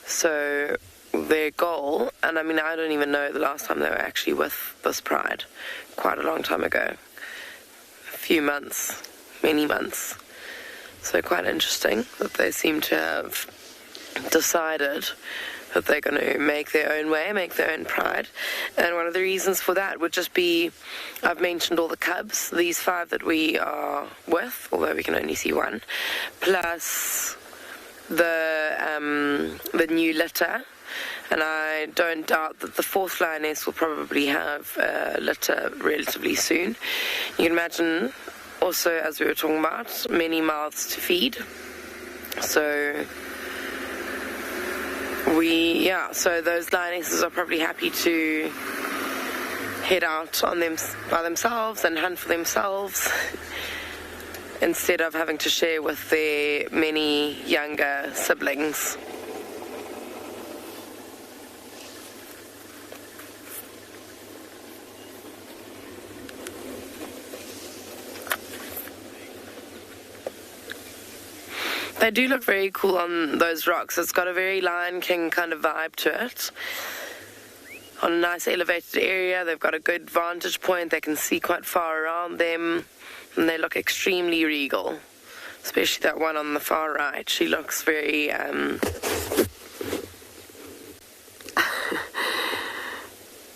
So their goal, and I mean, I don't even know the last time they were actually with this pride, quite a long time ago. A few months, many months. So quite interesting that they seem to have decided that they're going to make their own way, make their own pride. And one of the reasons for that would just be, I've mentioned all the cubs, these 5 that we are with, although we can only see 1, plus the new litter. And I don't doubt that the 4th lioness will probably have a litter relatively soon. You can imagine also, as we were talking about, many mouths to feed. So so those lionesses are probably happy to head out on them by themselves and hunt for themselves instead of having to share with their many younger siblings. They do look very cool on those rocks. It's got a very Lion King kind of vibe to it. On a nice elevated area, they've got a good vantage point. They can see quite far around them, and they look extremely regal. Especially that one on the far right. She looks very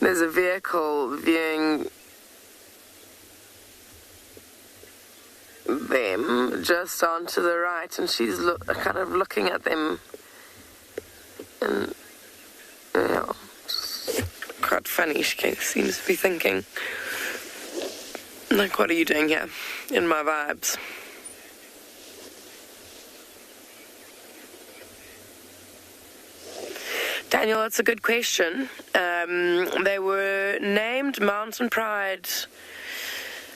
there's a vehicle viewing them just on to the right, and she's kind of looking at them, and quite funny. She seems to be thinking, like, what are you doing here in my vibes? Daniel, that's a good question. They were named Mountain Pride.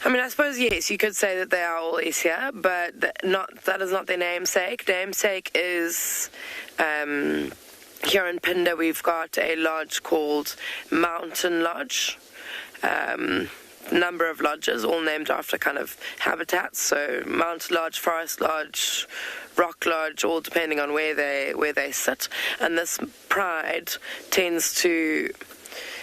I mean, I suppose, yes, you could say that they are all Asia, but that is not their namesake. Namesake is, here in Pinda, we've got a lodge called Mountain Lodge. Number of lodges, all named after kind of habitats. So Mountain Lodge, Forest Lodge, Rock Lodge, all depending on where they sit. And this pride tends to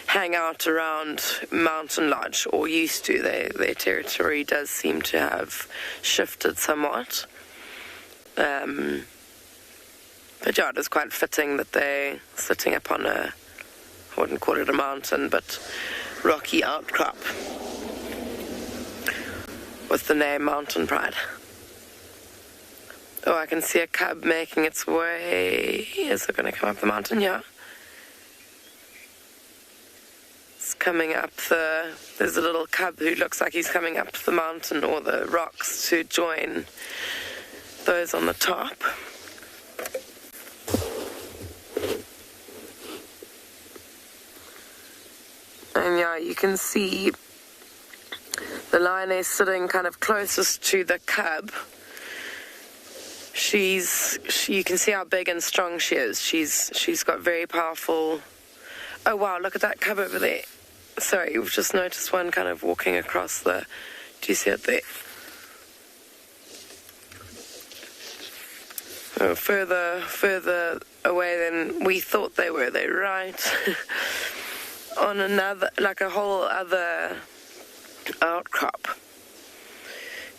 hang out around Mountain Lodge, or used to. Their territory does seem to have shifted somewhat. But yeah, it is quite fitting that they're sitting up on I wouldn't call it a mountain, but rocky outcrop with the name Mountain Pride. Oh, I can see a cub making its way. Is it going to come up the mountain? Yeah. Coming up there's a little cub who looks like he's coming up the mountain or the rocks to join those on the top. And yeah, you can see the lioness sitting kind of closest to the cub. You can see how big and strong she is. She's got very powerful. Oh wow, look at that cub over there. Sorry, you've just noticed one kind of walking across do you see it there? Oh, further away than we thought they were. They're right on another, like a whole other outcrop.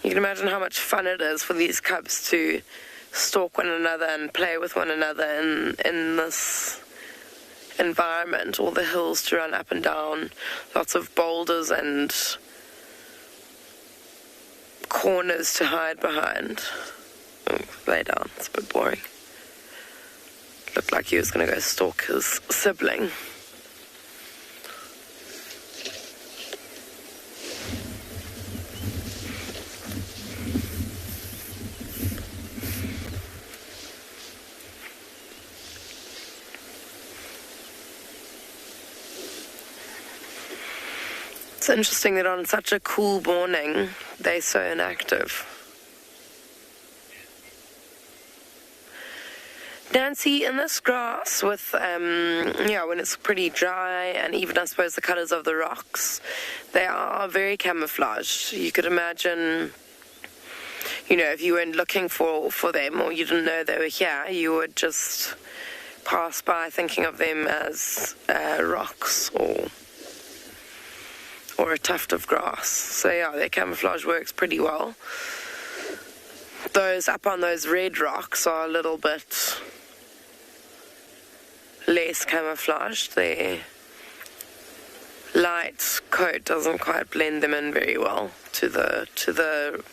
You can imagine how much fun it is for these cubs to stalk one another and play with one another in this environment. All the hills to run up and down, lots of boulders and corners to hide behind. Oh, lay down, it's a bit boring. Looked like he was going to go stalk his sibling. interesting that on such a cool morning, they're so inactive. Nancy, in this grass with, when it's pretty dry and even, I suppose, the colors of the rocks, they are very camouflaged. You could imagine, if you weren't looking for them or you didn't know they were here, you would just pass by thinking of them as rocks or a tuft of grass. So, yeah, their camouflage works pretty well. Those up on those red rocks are a little bit less camouflaged. Their light coat doesn't quite blend them in very well to the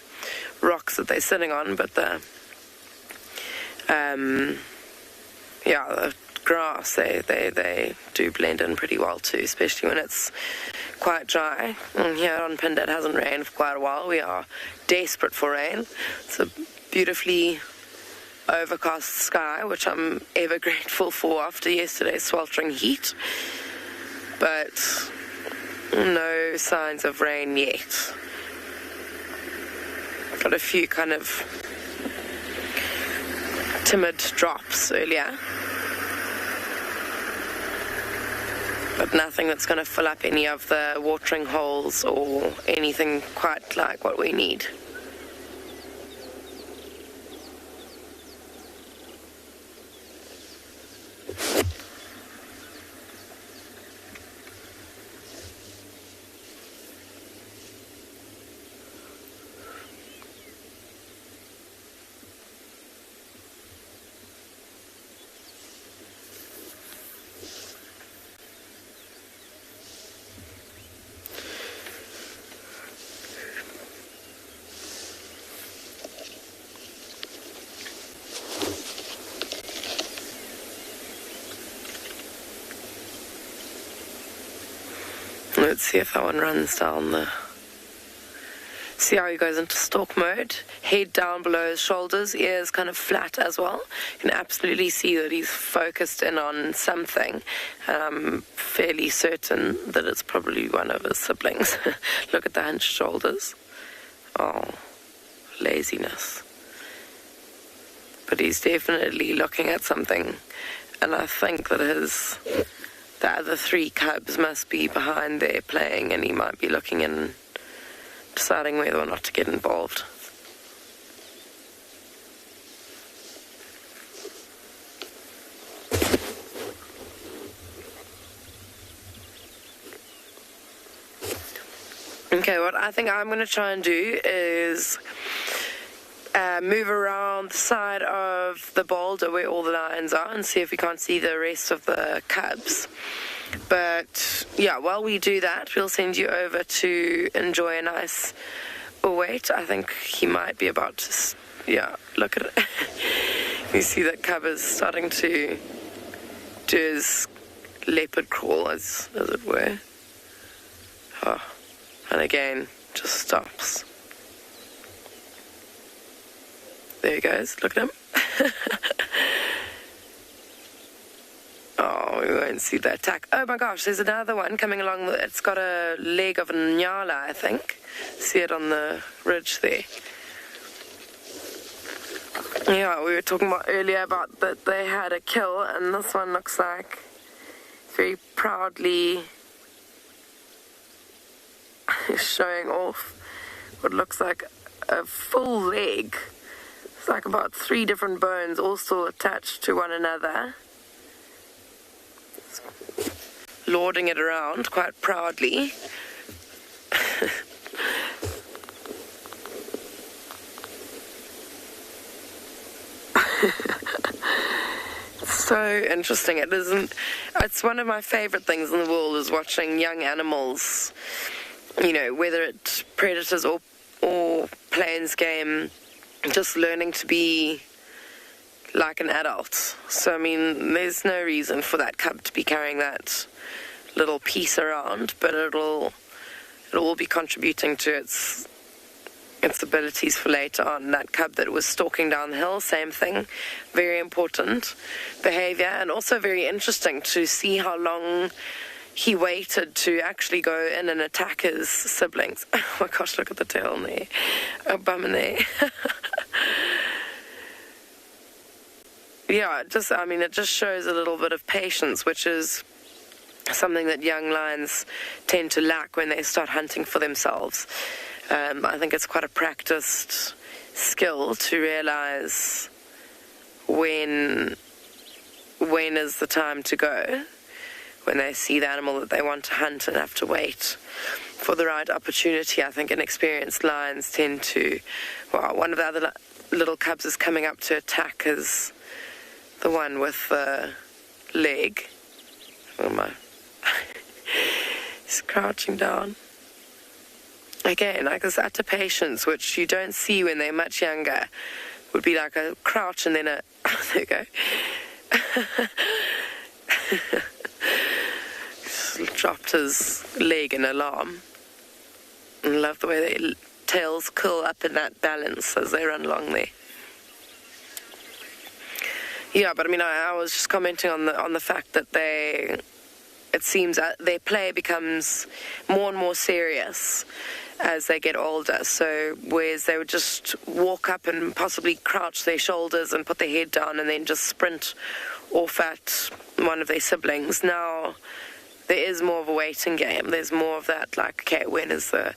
rocks that they're sitting on, but the grass, they do blend in pretty well too, especially when it's quite dry. And here on Pinde it hasn't rained for quite a while. We are desperate for rain. It's a beautifully overcast sky, which I'm ever grateful for after yesterday's sweltering heat, but no signs of rain yet. Got a few kind of timid drops earlier, but nothing that's going to fill up any of the watering holes or anything quite like what we need. Let's see if that one runs down the... See how he goes into stalk mode. Head down below his shoulders, ears kind of flat as well. You can absolutely see that he's focused in on something. I'm fairly certain that it's probably one of his siblings. Look at the hunched shoulders. Oh, laziness. But he's definitely looking at something. And I think that the other three cubs must be behind there playing, and he might be looking in, deciding whether or not to get involved. Okay, what I think I'm going to try and do is move around the side of the boulder where all the lions are and see if we can't see the rest of the cubs. But yeah, while we do that, we'll send you over to enjoy a nice wait. I think he might be about to, look at it. You see that cub is starting to do his leopard crawl, as it were. Oh, and again, just stops. There he goes, look at him. Oh, we won't see the attack. Oh my gosh, there's another one coming along. It's got a leg of a nyala, I think. See it on the ridge there. Yeah, we were talking about earlier about that they had a kill, and this one looks like very proudly showing off what looks like a full leg. It's like about 3 different bones all still attached to one another. Lauding it around quite proudly. So interesting. It's one of my favorite things in the world is watching young animals, whether it's predators or plains game, just learning to be like an adult. So, I mean, there's no reason for that cub to be carrying that little piece around, but it'll all be contributing to its abilities for later on. That cub that was stalking down the hill, same thing. Very important behavior, and also very interesting to see how long he waited to actually go in and attack his siblings. Oh my gosh, look at the tail on there. A bum in there. Yeah, it just shows a little bit of patience, which is something that young lions tend to lack when they start hunting for themselves. I think it's quite a practiced skill to realize when is the time to go, when they see the animal that they want to hunt and have to wait for the right opportunity. I think inexperienced lions tend to, one of the other little cubs is coming up to attack his the one with the leg. Oh my. He's crouching down. Again, like this utter patience, which you don't see when they're much younger, would be like a crouch and then a... Oh, there you go. Dropped his leg in alarm. And love the way their tails curl up in that balance as they run along there. Yeah, but I was just commenting on the fact that it seems their play becomes more and more serious as they get older. So whereas they would just walk up and possibly crouch their shoulders and put their head down and then just sprint off at one of their siblings, now there is more of a waiting game. There's more of that, like, okay, when is the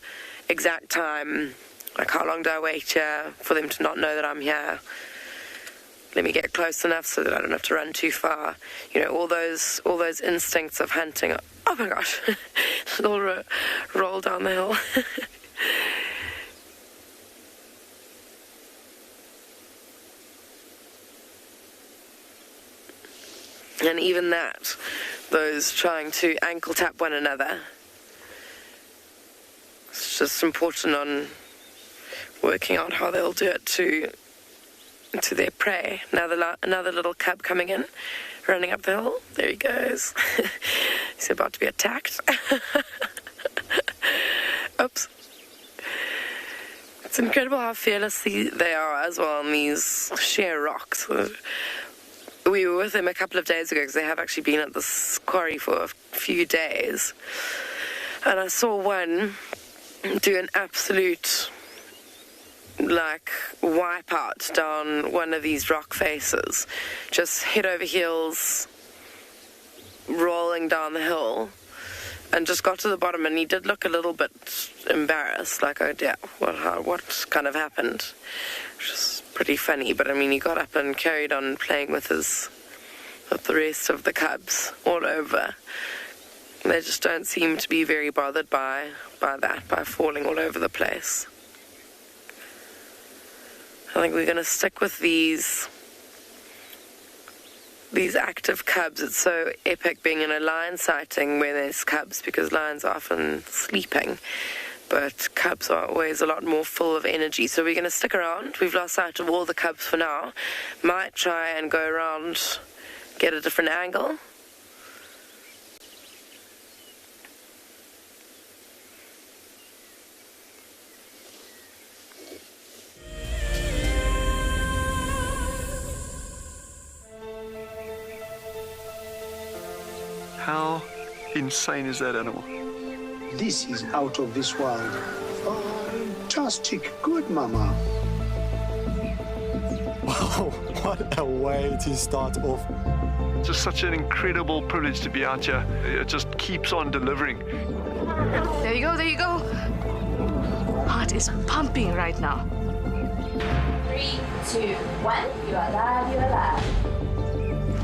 exact time? Like, how long do I wait here for them to not know that I'm here? Let me get close enough so that I don't have to run too far. All those instincts of hunting. Oh my gosh, it'll roll down the hill. And even that, those trying to ankle tap one another. It's just important on working out how they'll do it to their prey. Another little cub coming in, running up the hill. There he goes. He's about to be attacked. Oops. It's incredible how fearless they are as well on these sheer rocks. We were with them a couple of days ago because they have actually been at this quarry for a few days. And I saw one do an absolute wipe out down one of these rock faces, just head over heels, rolling down the hill, and just got to the bottom, and he did look a little bit embarrassed, like, oh dear, what kind of happened? Which is pretty funny, but he got up and carried on playing with the rest of the cubs all over. They just don't seem to be very bothered by falling all over the place. I think we're going to stick with these active cubs. It's so epic being in a lion sighting where there's cubs, because lions are often sleeping, but cubs are always a lot more full of energy. So we're going to stick around. We've lost sight of all the cubs for now. Might try and go around, get a different angle. How insane is that animal? This is out of this world. Fantastic. Good, Mama. Wow, what a way to start off. It's just such an incredible privilege to be out here. It just keeps on delivering. There you go. Heart is pumping right now. 3, 2, 1. You are live.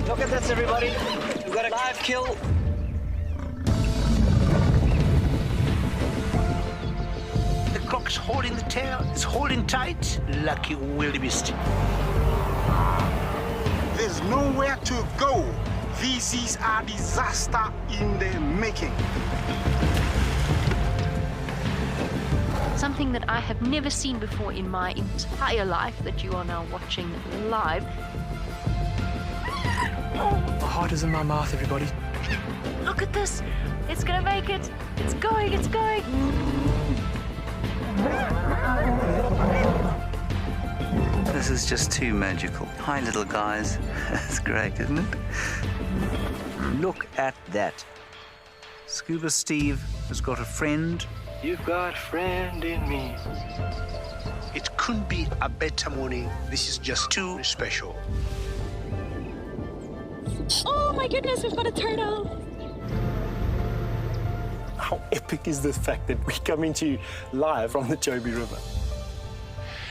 Look at this, everybody. We've got a live kill. The cock's holding the tail. It's holding tight. Lucky wildebeest. There's nowhere to go. This is a disaster in the making. Something that I have never seen before in my entire life that you are now watching live. My heart is in my mouth, everybody. Look at this. It's gonna make it. It's going. This is just too magical. Hi, little guys. That's great, isn't it? Look at that. Scuba Steve has got a friend. You've got a friend in me. It couldn't be a better morning. This is just too special. Oh my goodness, we've got a turtle. How epic is the fact that we come into you live from the Chobe River?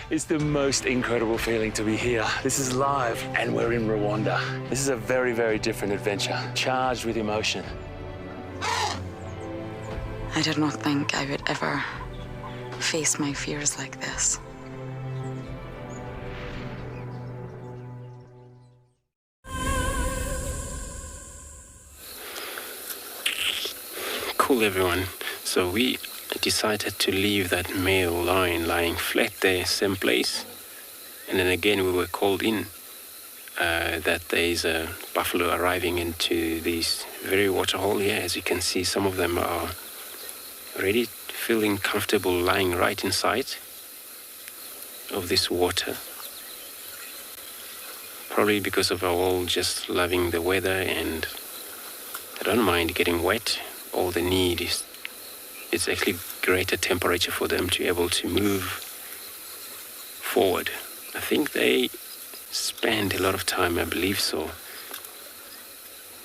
It's the most incredible feeling to be here. This is live, and we're in Rwanda. This is a very, very different adventure, charged with emotion. I did not think I would ever face my fears like this. Cool, everyone. So we decided to leave that male lion lying flat there, same place. And then again we were called in that there is a buffalo arriving into this very waterhole here. As you can see, some of them are already feeling comfortable lying right inside of this water. Probably because of our all just loving the weather, and I don't mind getting wet. All they need is it's actually greater temperature for them to be able to move forward. I think they spend a lot of time, I believe so,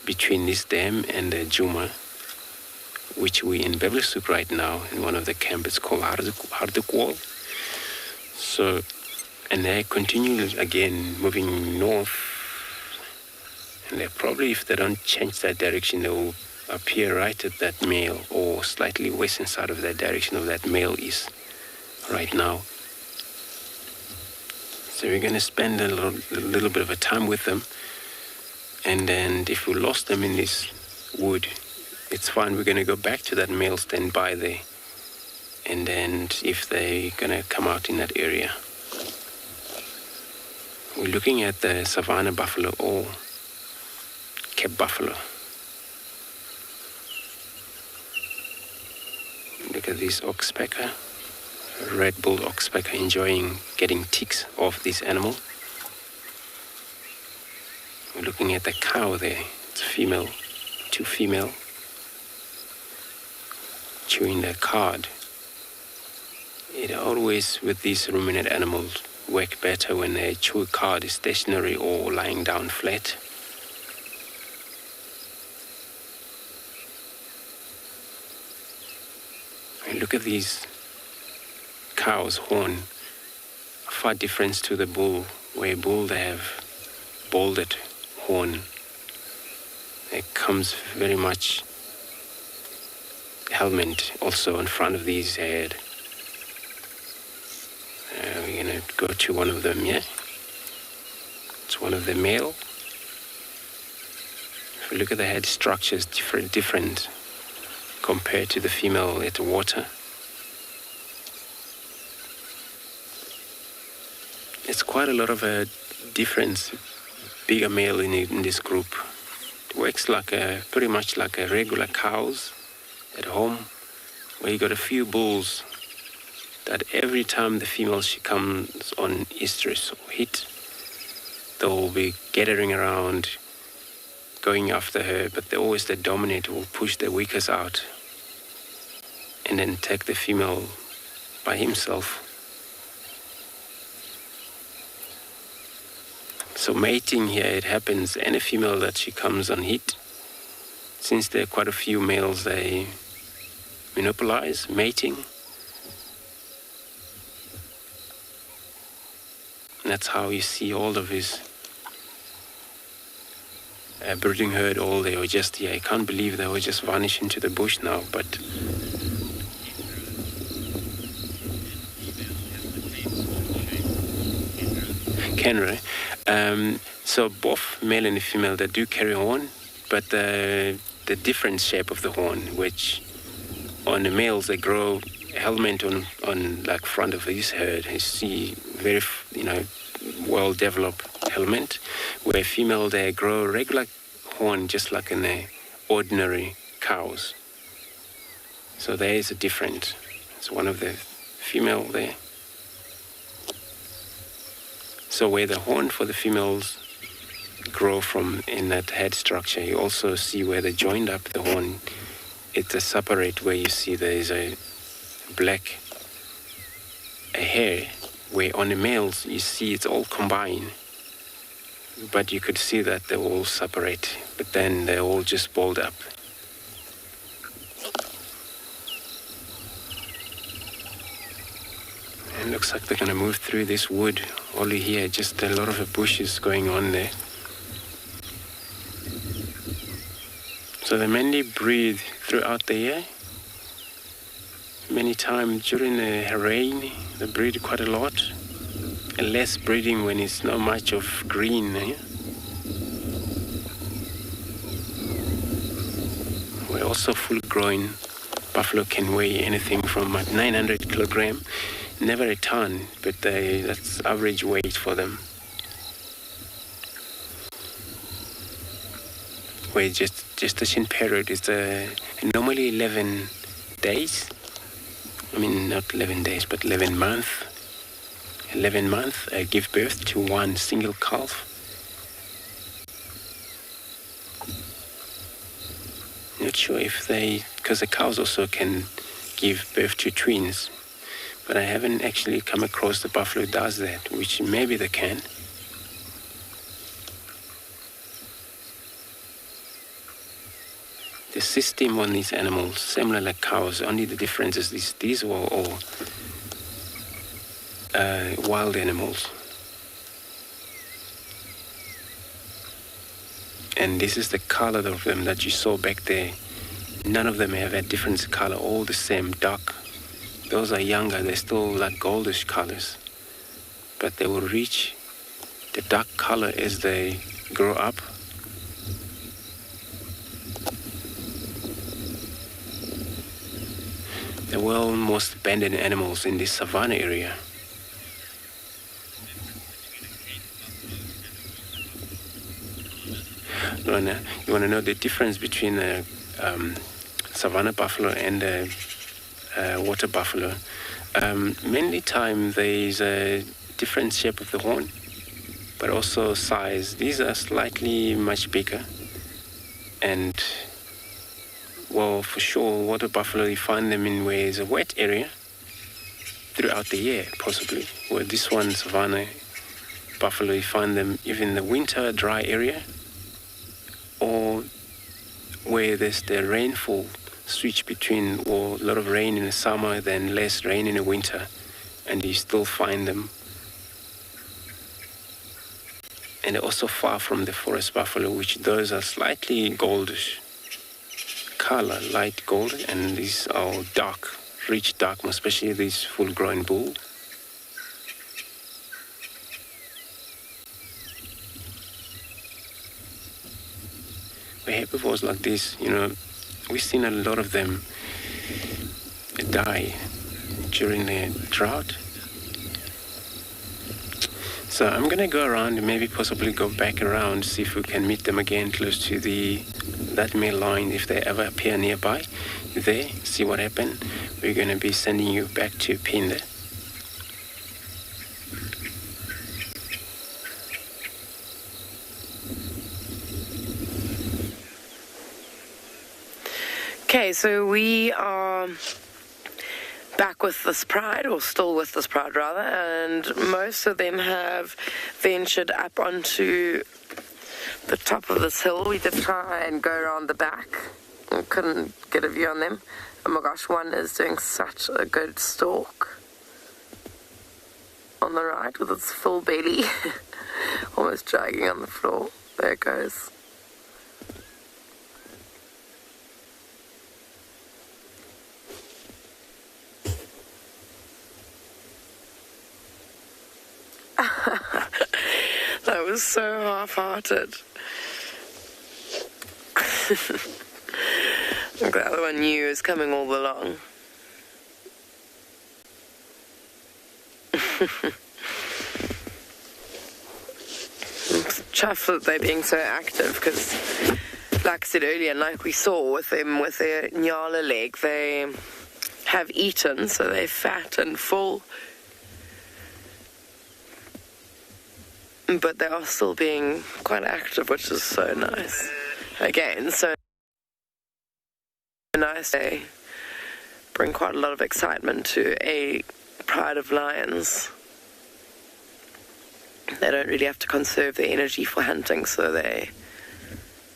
between this dam and the Juma, which we in Beverly Souk right now in one of the camps. It's called Harduk Wall. So, and they continue again moving north, and they probably, if they don't change that direction, they will appear right at that male, or slightly western side of that direction of that male is right now. So we're going to spend a little bit of a time with them, and then if we lost them in this wood, it's fine. We're going to go back to that male, stand by there, and then if they're going to come out in that area. We're looking at the Savannah Buffalo or Cape Buffalo. Look at this oxpecker, red-billed oxpecker, enjoying getting ticks off this animal. We're looking at the cow there. It's female, two female, chewing the cud. It always, with these ruminant animals, work better when they chew a cud stationary or lying down flat. Look at these cows' horn, far difference to the bull, where bull they have balded horn. It comes very much helmet also in front of these head. We're gonna go to one of them, yeah? It's one of the male. If we look at the head structures, different compared to the female at the water. It's quite a lot of a difference, bigger male in this group. It works like pretty much like a regular cows at home, where you got a few bulls that every time the female she comes on estrus or heat, they'll be gathering around, going after her, but they're always the dominant will push the weakest out and then take the female by himself. So mating here, it happens, any female that she comes on heat, since there are quite a few males, they monopolize mating. And that's how you see all of his breeding herd, all they were just here. I can't believe they were just vanished into the bush now, but Kenra. So both male and female, they do carry horn, but the different shape of the horn, which on the males they grow helmet on like front of his head. You see very well developed helmet, where female they grow regular horn just like in the ordinary cows. So there is a difference. It's one of the female there. So where the horn for the females grow from in that head structure, you also see where they joined up the horn it's a separate where you see there is a black hair, where on the males you see it's all combined. But you could see that they all separate, but then they're all just balled up. And looks like they're going to move through this wood. Only here, just a lot of bushes going on there. So they mainly breed throughout the year. Many times during the rain, they breed quite a lot. And less breeding when it's not much of green. We're also full-grown. Buffalo can weigh anything from 900 kilogram, never a ton, but that's average weight for them. Where gestation period is normally 11 days. I mean, not 11 days, but 11 months. 11 months, give birth to one single calf. Not sure if because the cows also can give birth to twins, but I haven't actually come across the buffalo does that, which maybe they can. The system on these animals, similar like cows, only the difference is these were all wild animals. And this is the color of them that you saw back there. None of them have a different color, all the same, dark. Those are younger, they're still like goldish colors. But they will reach the dark color as they grow up. They were almost abandoned animals in this savanna area. You want to know the difference between the savanna buffalo and the water buffalo? Many times there is a different shape of the horn, but also size. These are slightly much bigger. And, well, for sure, water buffalo, you find them in where there's a wet area throughout the year, possibly. Where this one, savanna buffalo, you find them even in the winter, dry area, or where there's the rainfall switch between, or a lot of rain in the summer, then less rain in the winter, and you still find them. And they're also far from the forest buffalo, which those are slightly goldish color, light gold, and these are dark, rich dark, especially these full-grown bull. Where herbivores like this, we've seen a lot of them die during the drought. So I'm going to go around and maybe possibly go back around, see if we can meet them again close to that male line, if they ever appear nearby. There, see what happened. We're going to be sending you back to Pinde. Okay, so we are back with this pride, or still with this pride rather, and most of them have ventured up onto the top of this hill. We did try and go around the back and couldn't get a view on them. Oh my gosh, one is doing such a good stalk on the right with its full belly almost dragging on the floor. There it goes. That was so half-hearted. The other one knew was coming all along. Chuffed that they're being so active, because, like I said earlier, and like we saw with them with their nyala leg, they have eaten, so they're fat and full. But they are still being quite active, which is so nice. Again, so nice. They bring quite a lot of excitement to a pride of lions. They don't really have to conserve their energy for hunting, so they're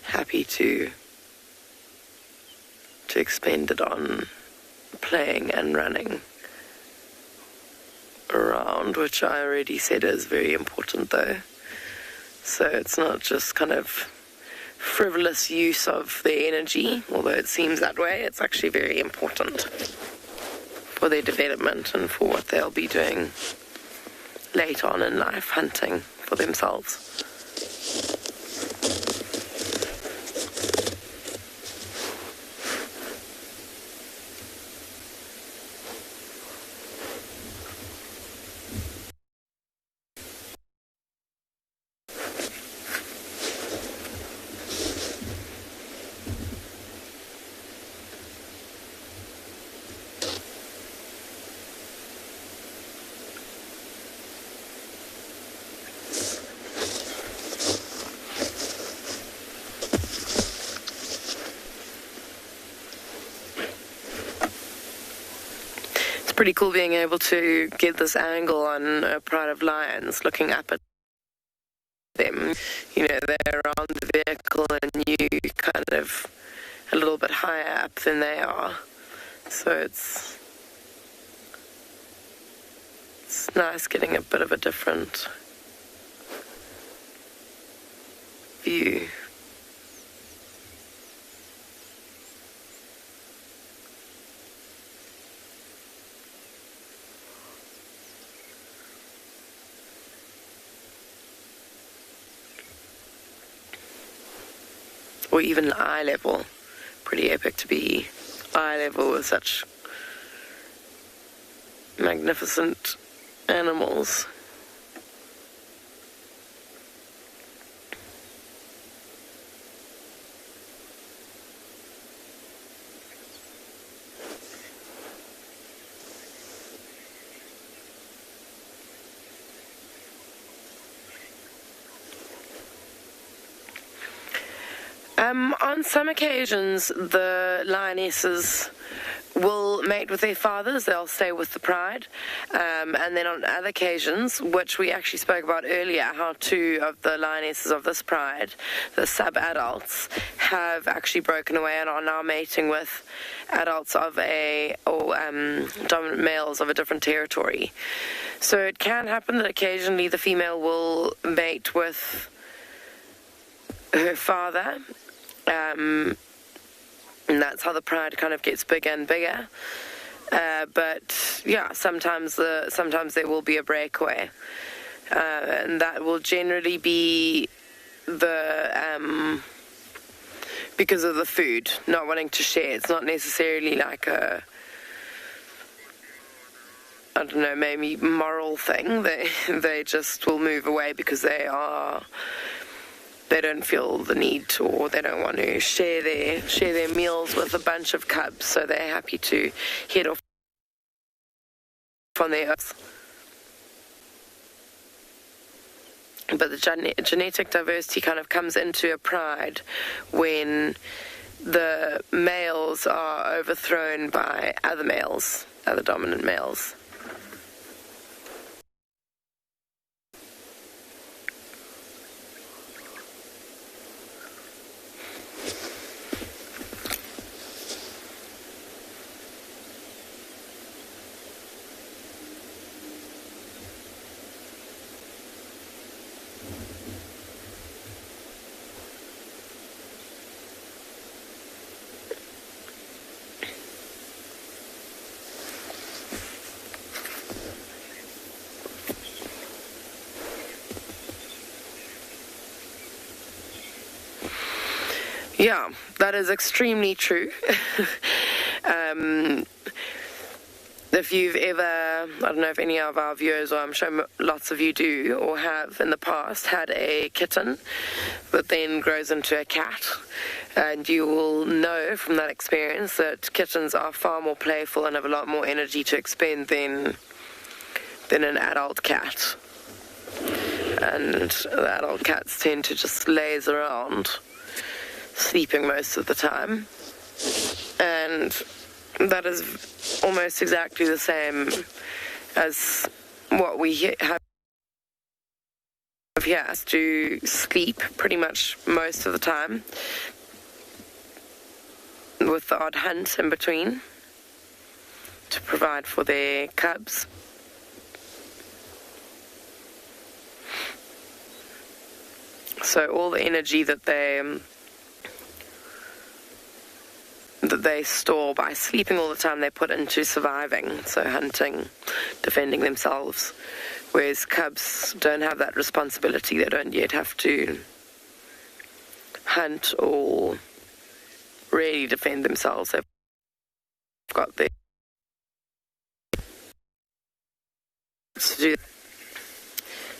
happy to expend it on playing and running around, which I already said is very important though. So it's not just kind of frivolous use of their energy, although it seems that way. It's actually very important for their development and for what they'll be doing later on in life, hunting for themselves. Pretty cool being able to get this angle on a pride of lions, looking up at them. You know, they're around the vehicle and you kind of a little bit higher up than they are. So it's nice getting a bit of a different view. Or even eye level. Pretty epic to be eye level with such magnificent animals. On some occasions, the lionesses will mate with their fathers. They'll stay with the pride. And then on other occasions, which we actually spoke about earlier, how two of the lionesses of this pride, the sub-adults, have actually broken away and are now mating with adults of dominant males of a different territory. So it can happen that occasionally the female will mate with her father, and that's how the pride kind of gets bigger and bigger. But yeah, sometimes there will be a breakaway, and that will generally be because of the food, not wanting to share. It's not necessarily like I don't know, maybe moral thing. They just will move away because they don't feel the need to, or they don't want to share their meals with a bunch of cubs, so they're happy to head off on their own. But the genetic diversity kind of comes into a pride when the males are overthrown by other males, other dominant males. Yeah, that is extremely true. If you've ever, I don't know if any of our viewers, or I'm sure lots of you do or have in the past, had a kitten that then grows into a cat, and you will know from that experience that kittens are far more playful and have a lot more energy to expend than an adult cat. And the adult cats tend to just laze around, sleeping most of the time. And And that is almost exactly the same as what we have here, to sleep pretty much most of the time, with the odd hunt in between to provide for their cubs. So all the energy that they store by sleeping all the time, they put into surviving, so hunting, defending themselves. Whereas cubs don't have that responsibility. They don't yet have to hunt or really defend themselves. They've got their to do.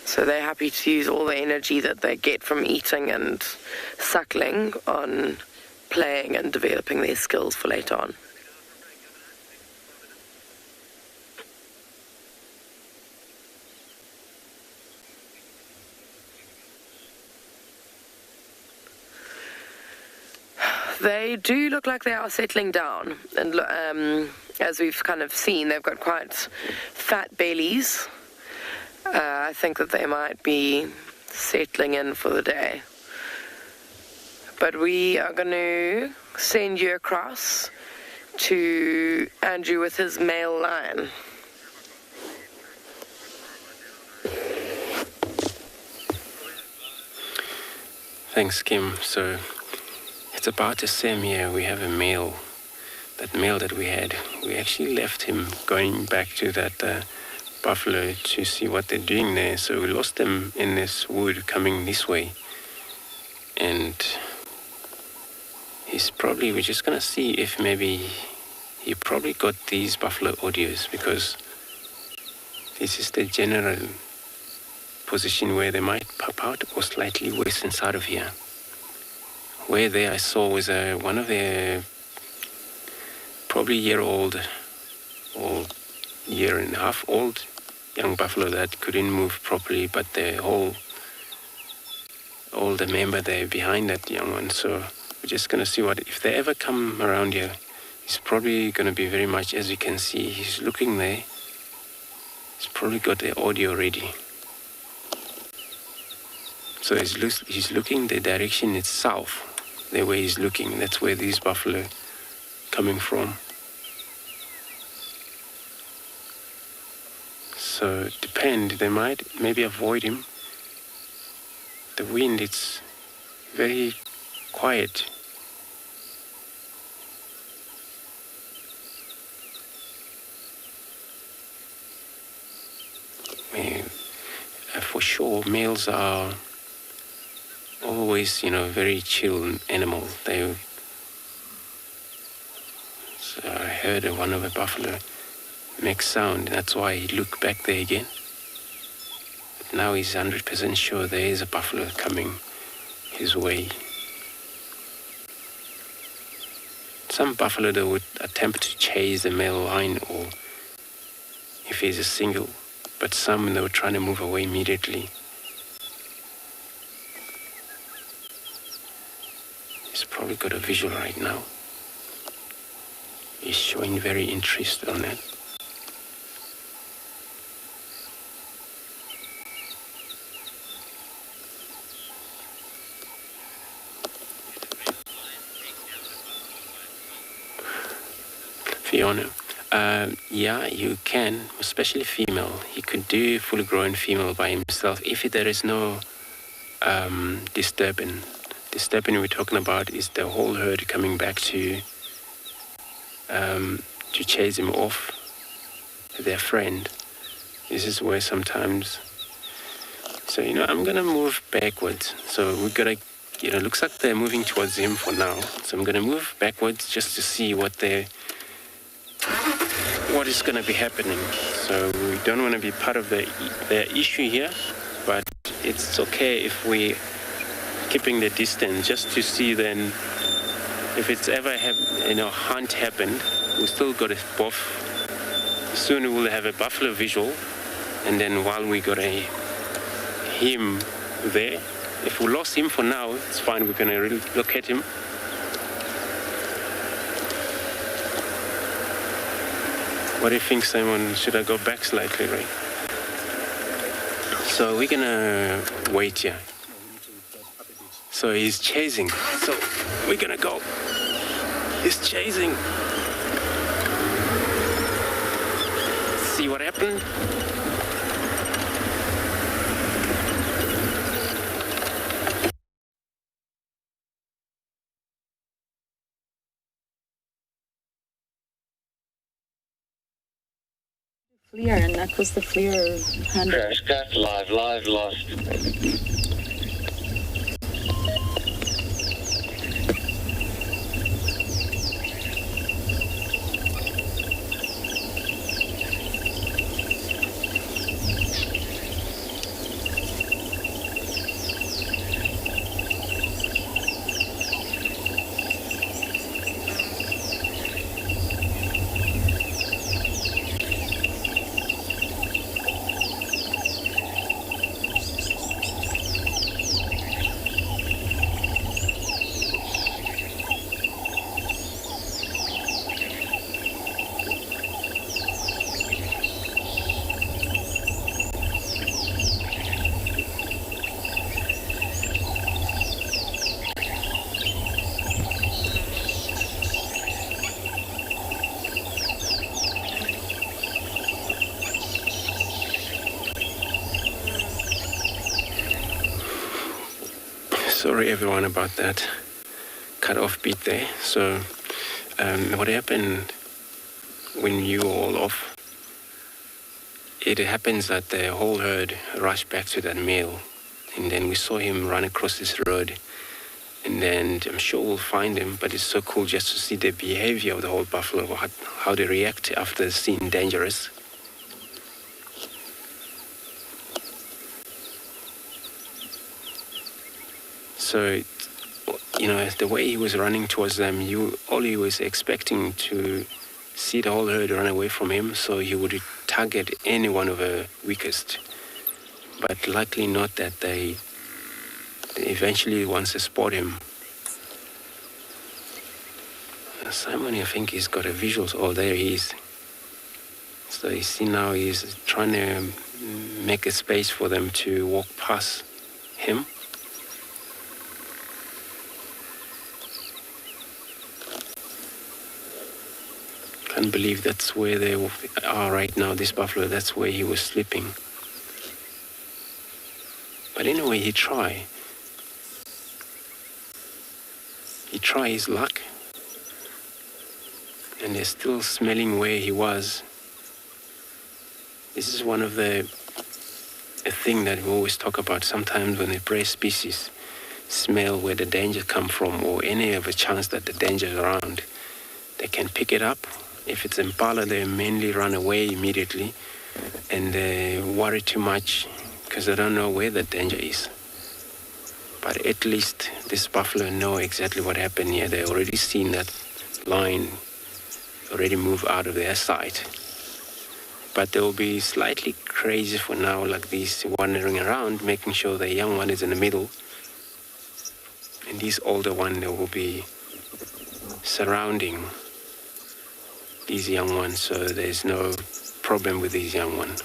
So they're happy to use all the energy that they get from eating and suckling on playing and developing their skills for later on. They do look like they are settling down, and as we've kind of seen, they've got quite fat bellies. I think that they might be settling in for the day. But we are going to send you across to Andrew with his male lion. Thanks, Kim. So it's about the same year. We have a male. That male that we had, we actually left him going back to that buffalo to see what they're doing there. So we lost them in this wood coming this way. And we're just going to see if maybe he probably got these buffalo audios, because this is the general position where they might pop out, or slightly western side of here. Where there I saw was one of their probably year-old or year and a half old young buffalo that couldn't move properly, but the older member there behind that young one. So we're just going to see if they ever come around here. He's probably going to be very much, as you can see, he's looking there. He's probably got the audio ready. So he's looking the direction, it's south, the way he's looking. That's where these buffalo coming from. So they might maybe avoid him. The wind, it's very quiet. For sure, males are always, very chill animal. So I heard one of a buffalo make sound. That's why he looked back there again. But now he's 100% sure there is a buffalo coming his way. Some buffalo, they would attempt to chase the male lion, or if he's a single, but some, they were trying to move away immediately. He's probably got a visual right now. He's showing very interest on that. Fiona, yeah, you can, especially female. He could do fully grown female by himself if there is no disturbing. Disturbing we're talking about is the whole herd coming back to chase him off their friend. This is where sometimes. So I'm gonna move backwards. So we gotta, looks like they're moving towards him for now. So I'm gonna move backwards just to see what is going to be happening. So we don't want to be part of the issue here, but it's okay if we keeping the distance just to see. Then if it's ever hunt happened, we still got it both. Soon we'll have a buffalo visual, and then while we got him there, if we lost him for now, it's fine. We're going to locate him. What do you think, Simon? Should I go back slightly, right? So we're gonna wait here. So he's chasing. So we're gonna go. He's chasing. See what happened? Fleer, and that was the Fleer hand. Crash, live, lost. Sorry everyone about that cut off beat there. So what happened when you were all off, it happens that the whole herd rushed back to that male, and then we saw him run across this road, and then I'm sure we'll find him, but it's so cool just to see the behavior of the whole buffalo, how they react after seeing dangerous. So, you know, the way he was running towards them, all he was expecting to see the whole herd run away from him, so he would target any one of the weakest. But likely not that they eventually, once they spot him. Simon, I think he's got a visuals. Oh, there he is. So you see now he's trying to make a space for them to walk past him. Can't believe that's where they are right now, this buffalo. That's where he was sleeping. But anyway, he tried his luck, and they're still smelling where he was. This is one of a thing that we always talk about. Sometimes when the prey species smell where the danger come from, or any of a chance that the danger is around, they can pick it up. If it's impala, they mainly run away immediately, and they worry too much because they don't know where the danger is. But at least this buffalo know exactly what happened here. They already seen that line already move out of their sight. But they will be slightly crazy for now, like these wandering around, making sure the young one is in the middle, and these older one, they will be surrounding these young ones, so there's no problem with these young ones.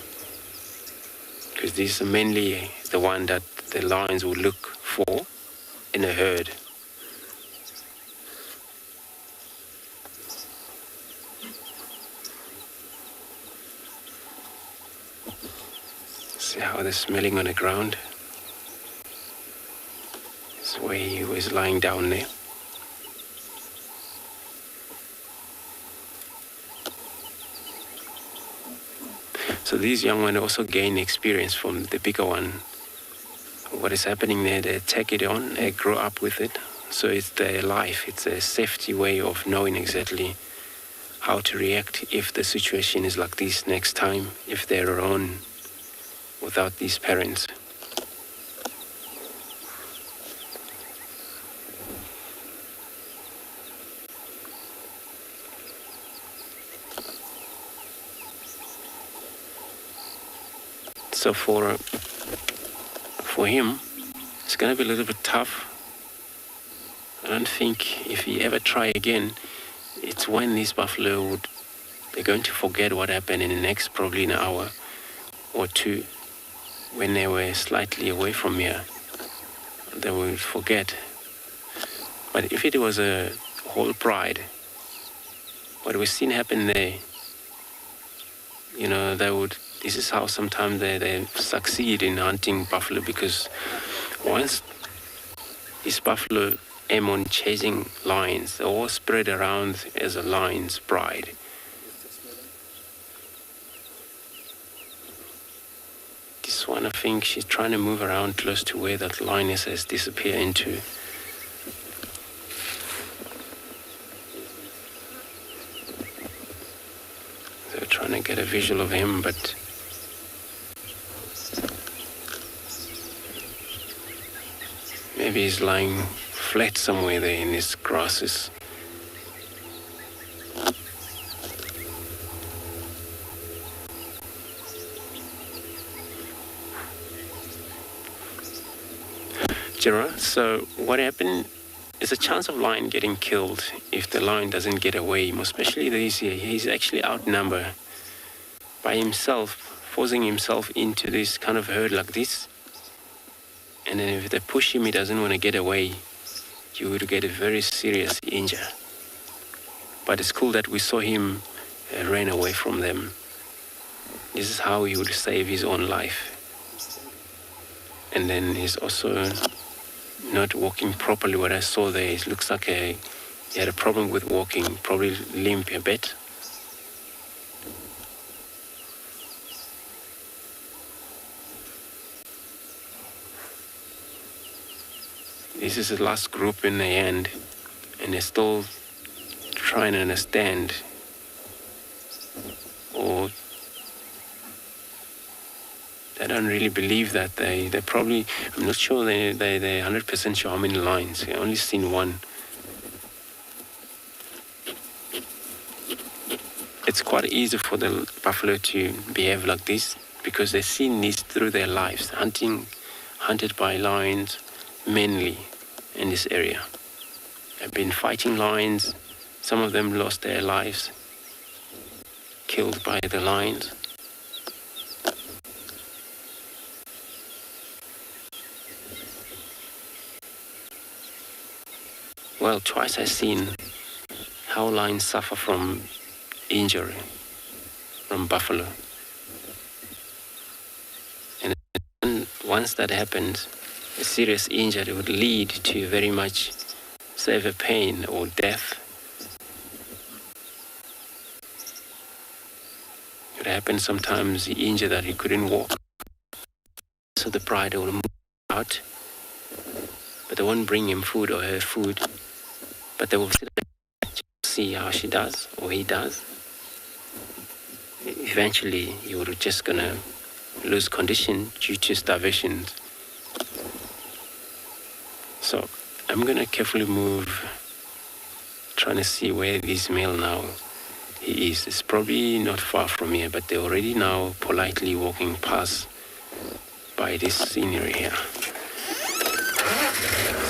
Because these are mainly the one that the lions will look for in a herd. See how they're smelling on the ground? This way he was lying down there. So these young ones also gain experience from the bigger one. What is happening there, they take it on, they grow up with it. So it's their life, it's a safety way of knowing exactly how to react if the situation is like this next time, if they're alone without these parents. So for him, it's going to be a little bit tough. I don't think if he ever try again, it's when this buffalo would they're going to forget what happened in the next probably an hour or two when they were slightly away from here. They will forget. But if it was a whole pride, what we've seen happen there, you know, this is how sometimes they succeed in hunting buffalo, because once these buffalo aim on chasing lions, they all spread around as a lion's pride. This one, I think she's trying to move around close to where that lioness has disappeared into. They're trying to get a visual of him, but maybe he's lying flat somewhere there in these grasses. Gerard, so what happened is a chance of lion getting killed if the lion doesn't get away, especially this year. He's actually outnumbered by himself, forcing himself into this kind of herd like this. And then if they push him, he doesn't want to get away, you would get a very serious injury. But it's cool that we saw him run away from them. This is how he would save his own life. And then he's also not walking properly. What I saw there, it looks like he had a problem with walking, probably limp a bit. This is the last group in the end, and they're still trying to understand, or they don't really believe that they probably, I'm not sure they're 100% sure how many lions. I've only seen one. It's quite easy for the buffalo to behave like this because they've seen this through their lives, hunted by lions mainly in this area. They've been fighting lions. Some of them lost their lives, killed by the lions. Well, twice I've seen how lions suffer from injury from buffalo. And once that happens, a serious injury would lead to very much severe pain or death. It happens sometimes, he injured that he couldn't walk. So the pride will move out, but they won't bring him food or her food. But they will see how she does or he does. Eventually, you're just gonna lose condition due to starvation. So I'm gonna carefully move, trying to see where this male now he is. It's probably not far from here, but they're already now politely walking past by this scenery here.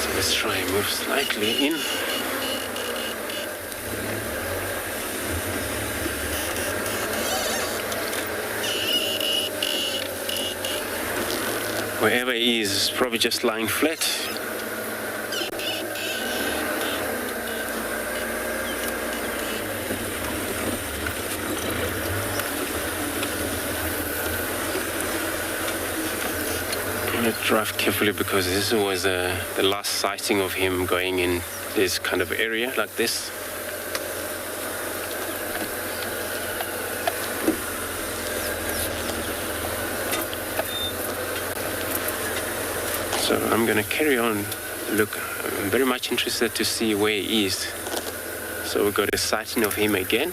So let's try and move slightly in. Wherever he is, probably just lying flat. I'm going to drive carefully because this was the last sighting of him going in this kind of area like this. So I'm going to carry on. Look, I'm very much interested to see where he is. So we got a sighting of him again.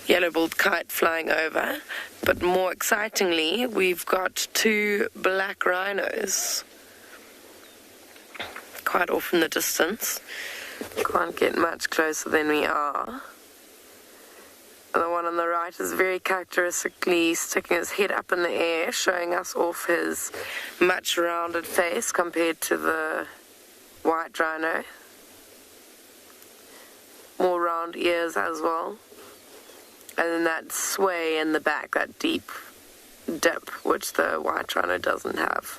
yellow-billed kite flying over. But more excitingly, we've got 2 black rhinos quite off in the distance. Can't get much closer than we are. The one on the right is very characteristically sticking his head up in the air, showing us off his much rounded face compared to the white rhino. More round ears as well. And then that sway in the back, that deep dip, which the white rhino doesn't have.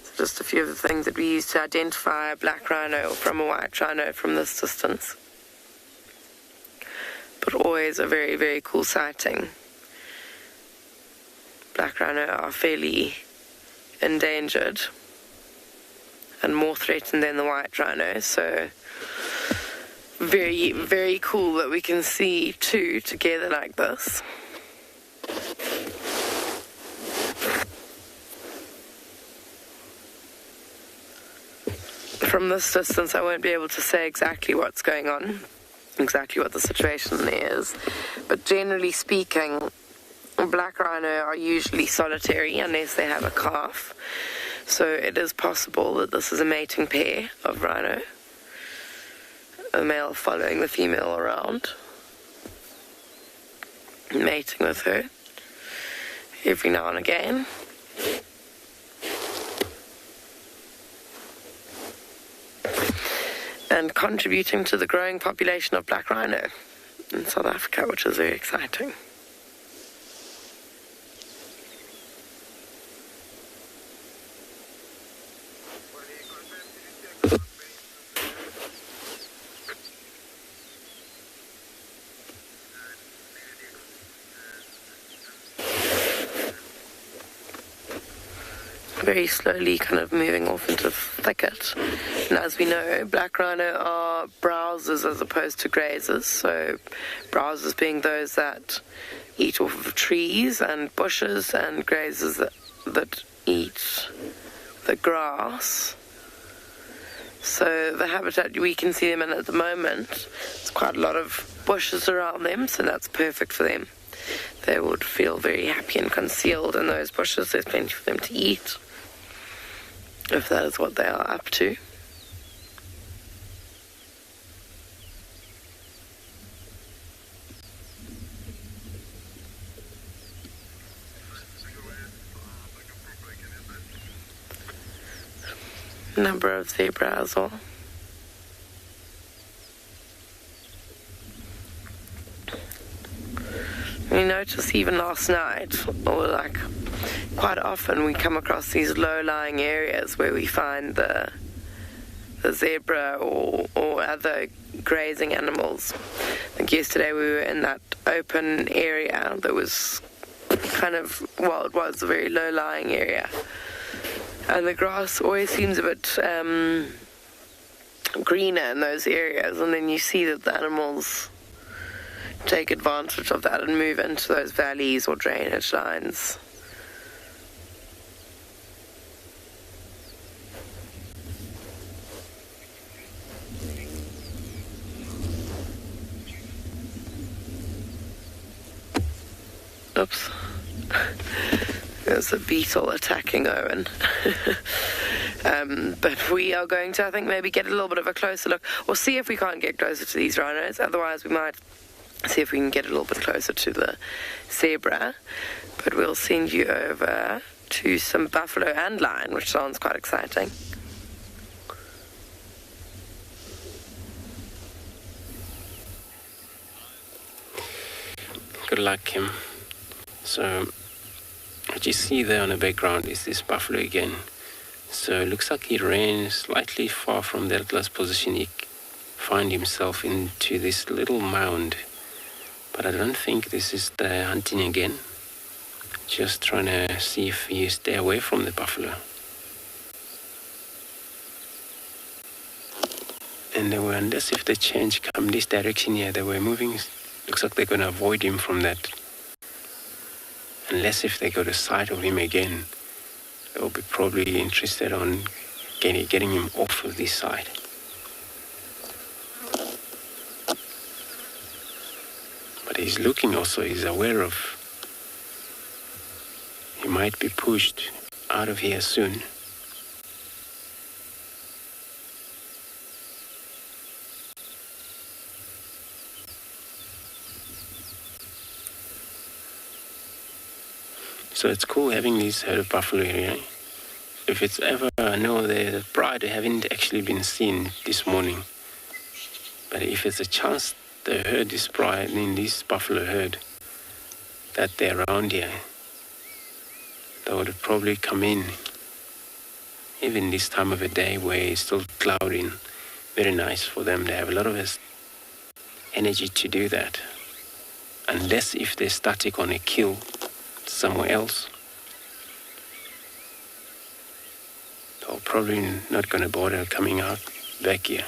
So just a few of the things that we use to identify a black rhino from a white rhino from this distance. But always a very, very cool sighting. Black rhino are fairly endangered and more threatened than the white rhino, so very, very cool that we can see 2 together like this. From this distance, I won't be able to say exactly what's going on, exactly what the situation is, but generally speaking, black rhino are usually solitary unless they have a calf, so it is possible that this is a mating pair of rhino, a male following the female around, mating with her every now and again. And contributing to the growing population of black rhino in South Africa, which is very exciting. Very slowly kind of moving off into the thicket. And as we know, black rhino are browsers as opposed to grazers. So browsers being those that eat off of trees and bushes, and grazers that eat the grass. So the habitat we can see them in at the moment, there's quite a lot of bushes around them, so that's perfect for them. They would feel very happy and concealed in those bushes. There's plenty for them to eat, if that is what they are up to. Number of zebra as well. We noticed even last night, or like quite often, we come across these low-lying areas where we find the zebra or other grazing animals. Like yesterday we were in that open area that was kind of, well, it was a very low-lying area. And the grass always seems a bit greener in those areas, and then you see that the animals take advantage of that and move into those valleys or drainage lines. Oops. There's a beetle attacking Owen. But we are going to, I think, maybe get a little bit of a closer look. We'll see if we can't get closer to these rhinos. Otherwise, we might see if we can get a little bit closer to the zebra. But we'll send you over to some buffalo and lion, which sounds quite exciting. Good luck, Kim. So what you see there on the background is this buffalo again. So it looks like he ran slightly far from that last position. He found himself into this little mound. But I don't think this is the hunting again. Just trying to see if you stay away from the buffalo. And they were, unless if the change come this direction here, they were moving. Looks like they're going to avoid him from that. Unless if they go to sight of him again, they'll be probably interested on getting him off of this side. But he's looking also, he's aware of he might be pushed out of here soon. So it's cool having these herd of buffalo here. If it's ever, I know the bride haven't actually been seen this morning. But if it's a chance the herd, this bride, this buffalo herd, that they're around here, they would probably come in, even this time of the day where it's still cloudy and very nice for them. They have a lot of energy to do that. Unless if they're static on a kill somewhere else, they're probably not going to bother coming out back here.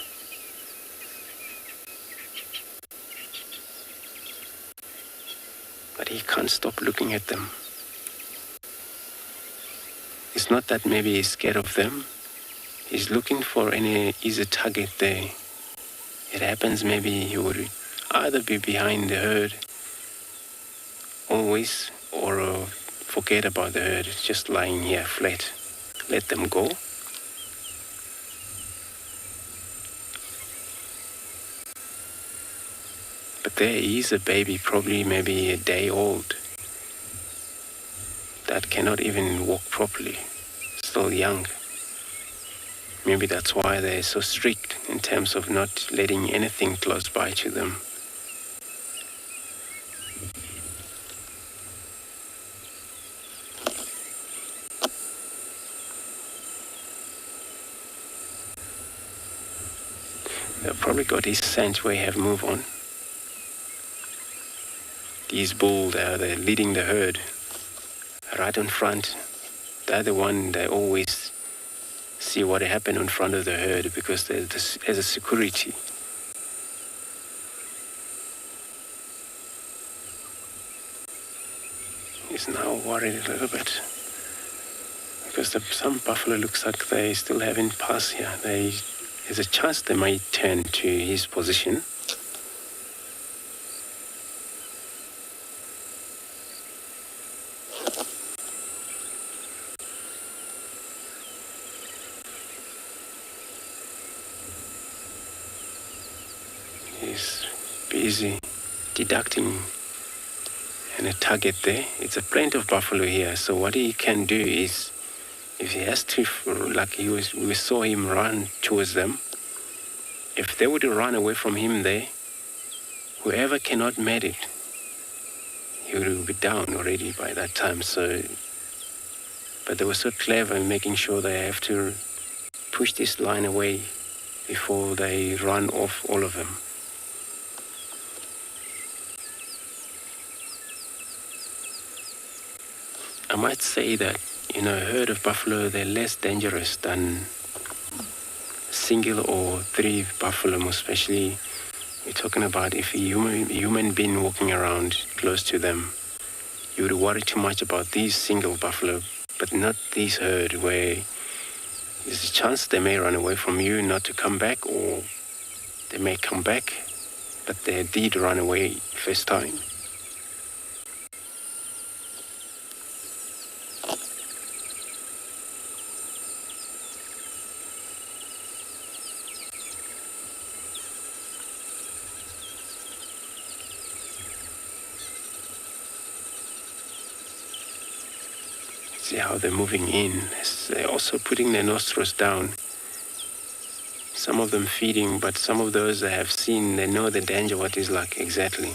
But he can't stop looking at them. It's not that maybe he's scared of them. He's looking for any easy target there. It happens maybe he would either be behind the herd always, or forget about the herd, just lying here flat. Let them go. But there is a baby, probably maybe a day old, that cannot even walk properly, still young. Maybe that's why they're so strict in terms of not letting anything close by to them. They've probably got his scent where he have moved on. These bulls, they're leading the herd right in front. They're the one they always see what happened in front of the herd because there's a security. He's now worried a little bit because some buffalo looks like they still haven't passed here. There's a chance they might turn to his position. He's busy deducting and a target there. It's a plenty of buffalo here, so what he can do is, if he has to, like we saw him run towards them, if they were to run away from him there, whoever cannot make it, he will be down already by that time. So, but they were so clever in making sure they have to push this line away before they run off all of them. I might say that, a herd of buffalo, they're less dangerous than single or three buffalo, especially we're talking about if a human being walking around close to them. You would worry too much about these single buffalo, but not these herd where there's a chance they may run away from you, not to come back, or they may come back, but they did run away first time. See how they're moving in. They're also putting their nostrils down. Some of them feeding, but some of those I have seen, they know the danger, what is like exactly.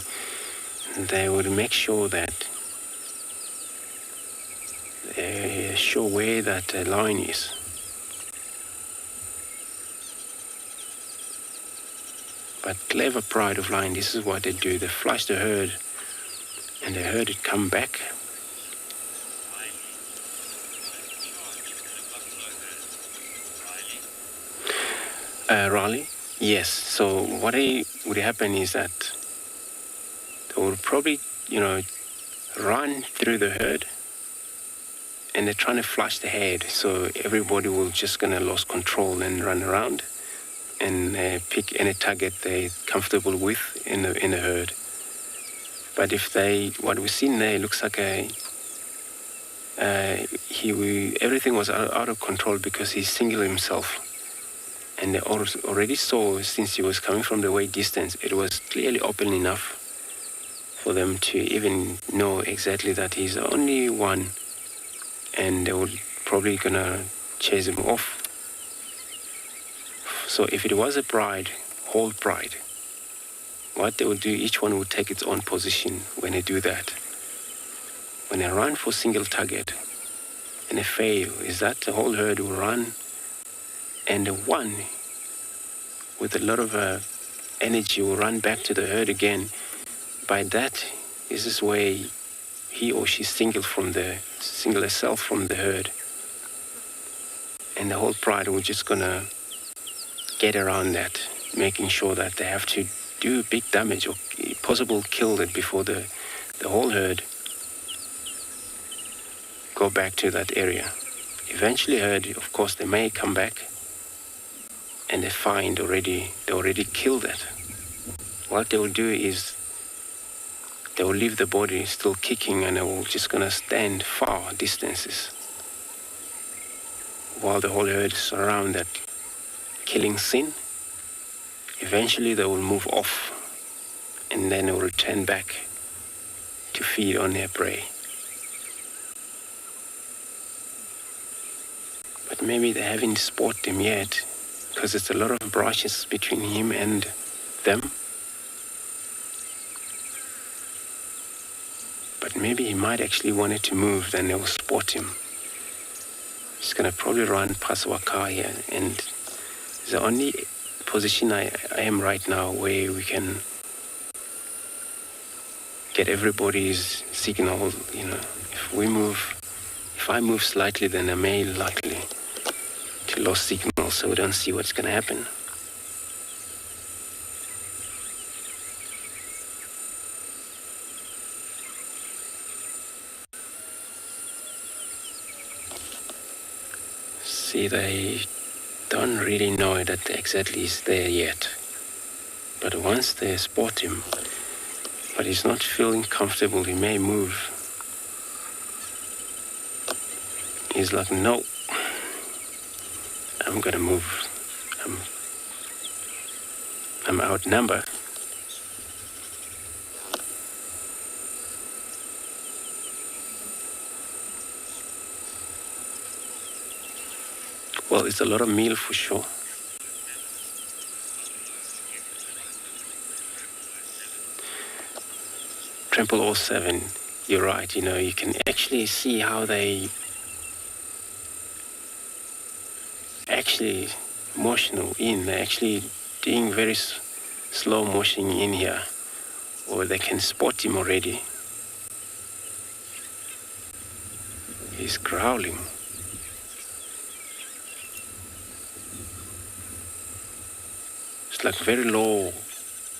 And they would make sure that they're sure where that line is. But clever pride of line, this is what they do. They flush the herd, and the herd would come back. Raleigh? Yes. So what would happen is that they would probably, run through the herd, and they're trying to flush the head. So everybody will just gonna lose control and run around and pick any target they're comfortable with in the herd. But if what we've seen there looks like everything was out of control because he singled himself. And they already saw, since he was coming from the way distance, it was clearly open enough for them to even know exactly that he's the only one, and they were probably gonna chase him off. So if it was a whole pride, what they would do, each one would take its own position when they do that. When they run for single target and they fail, is that the whole herd will run, and the one with a lot of energy will run back to the herd again. By that is this way he or she single herself from the herd, and the whole pride was just gonna get around that, making sure that they have to do big damage or possible kill it before the whole herd go back to that area. Eventually herd, of course, they may come back and they find they already killed it. What they will do is they will leave the body still kicking, and they will just gonna stand far distances while the whole herd is around that killing scene. Eventually they will move off, and then they will return back to feed on their prey. But maybe they haven't spotted him yet, because there's a lot of brushes between him and them. But maybe he might actually wanted to move, then they will spot him. He's gonna probably run past our car here, and it's the only position I am right now where we can get everybody's signal. If I move slightly, then I may likely to lose signal, so we don't see what's gonna happen. See, they don't really know that exactly is there yet. But once they spot him, but he's not feeling comfortable, he may move. He's like, no, I'm gonna move. I'm outnumbered. Well, it's a lot of meal for sure. Trample 07, you're right, you can actually see how they actually motion in. They're actually doing very slow motion in here, or they can spot him already. He's growling. It's like very low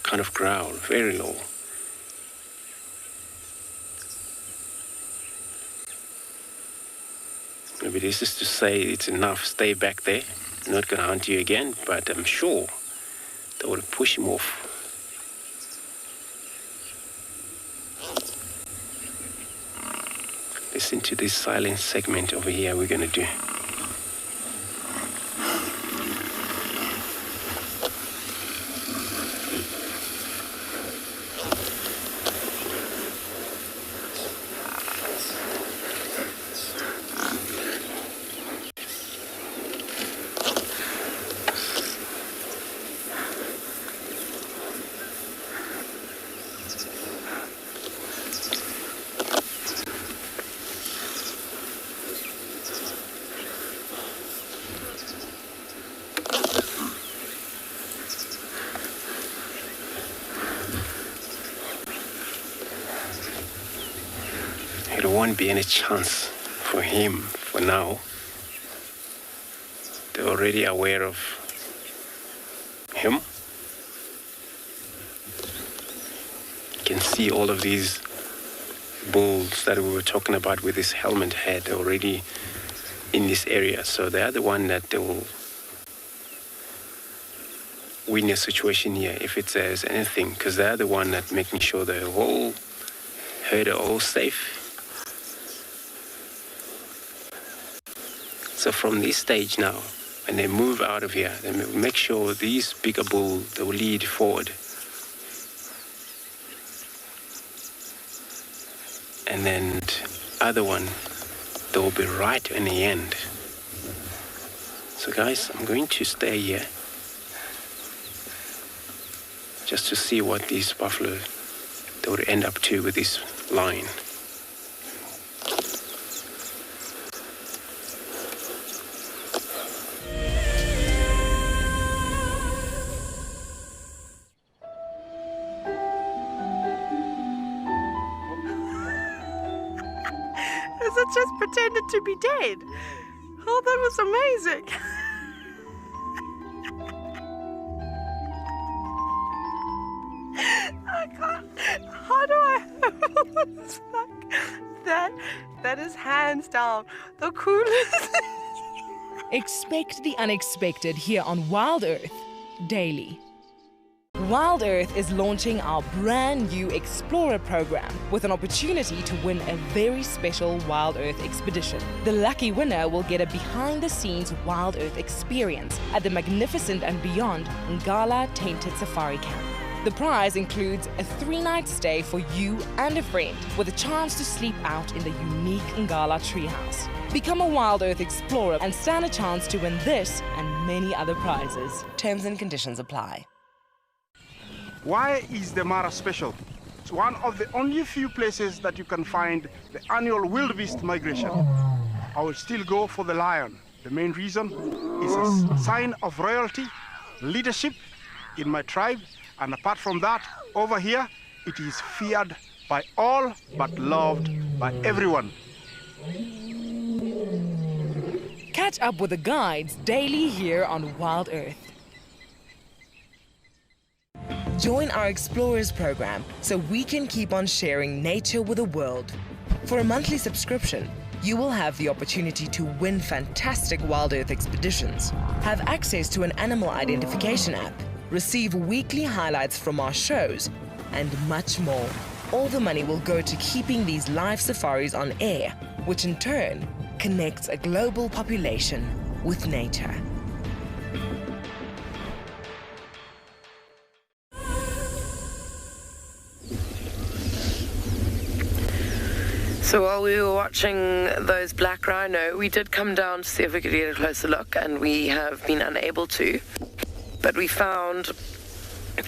kind of growl, very low. Maybe this is to say it's enough, stay back there. I'm not gonna hunt you again, but I'm sure they will push him off. Listen to this silent segment over here we're gonna do. There won't be any chance for him for now. They're already aware of him. You can see all of these bulls that we were talking about with this helmet head already in this area. So they are the one that they will win a situation here if it says anything, because they are the one that making sure the whole herd are all safe. So from this stage now, when they move out of here, they make sure these bigger bulls, they will lead forward. And then the other one, they will be right in the end. So guys, I'm going to stay here just to see what these buffalo they would end up to with this line. Is it just pretended to be dead? Oh, that was amazing. I can't. How do I? It's like that is hands down the coolest. Expect the unexpected here on Wild Earth daily. Wild Earth is launching our brand new Explorer program with an opportunity to win a very special Wild Earth expedition. The lucky winner will get a behind-the-scenes Wild Earth experience at the magnificent and beyond Ngala Tainted Safari Camp. The prize includes a 3-night stay for you and a friend with a chance to sleep out in the unique Ngala treehouse. Become a Wild Earth Explorer and stand a chance to win this and many other prizes. Terms and conditions apply. Why is the Mara special? It's one of the only few places that you can find the annual wildebeest migration. I will still go for the lion. The main reason is a sign of royalty, leadership in my tribe, and apart from that, over here, it is feared by all but loved by everyone. Catch up with the guides daily here on Wild Earth. Join our Explorers program so we can keep on sharing nature with the world. For a monthly subscription, you will have the opportunity to win fantastic Wild Earth expeditions, have access to an animal identification app, receive weekly highlights from our shows, and much more. All the money will go to keeping these live safaris on air, which in turn connects a global population with nature. So while we were watching those black rhino, we did come down to see if we could get a closer look, and we have been unable to. But we found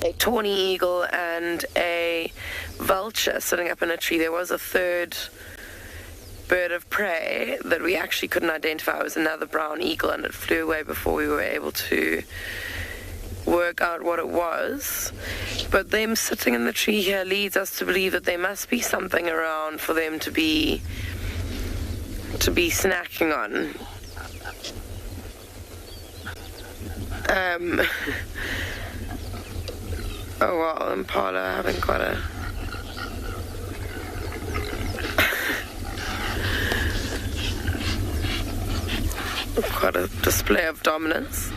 a tawny eagle and a vulture sitting up in a tree. There was a third bird of prey that we actually couldn't identify. It was another brown eagle, and it flew away before we were able to work out what it was. But them sitting in the tree here leads us to believe that there must be something around for them to be snacking on. Oh wow, impala having quite a display of dominance.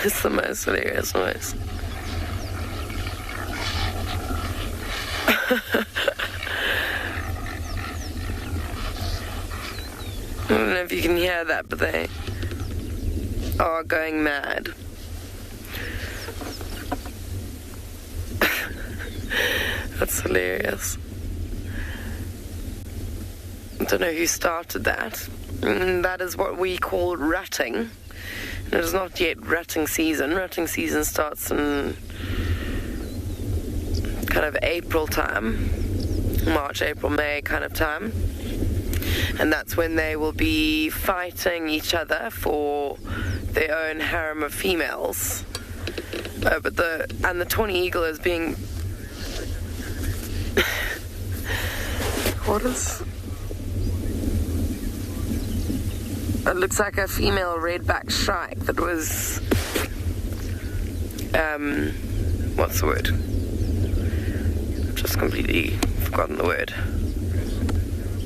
It's the most hilarious noise. I don't know if you can hear that, but they are going mad. That's hilarious. I don't know who started that. That is what we call rutting. It is not yet rutting season. Rutting season starts in kind of April time, March, April, May kind of time. And that's when they will be fighting each other for their own harem of females. But the tawny eagle is being... What is... It looks like a female redback shrike that was, what's the word? I've just completely forgotten the word.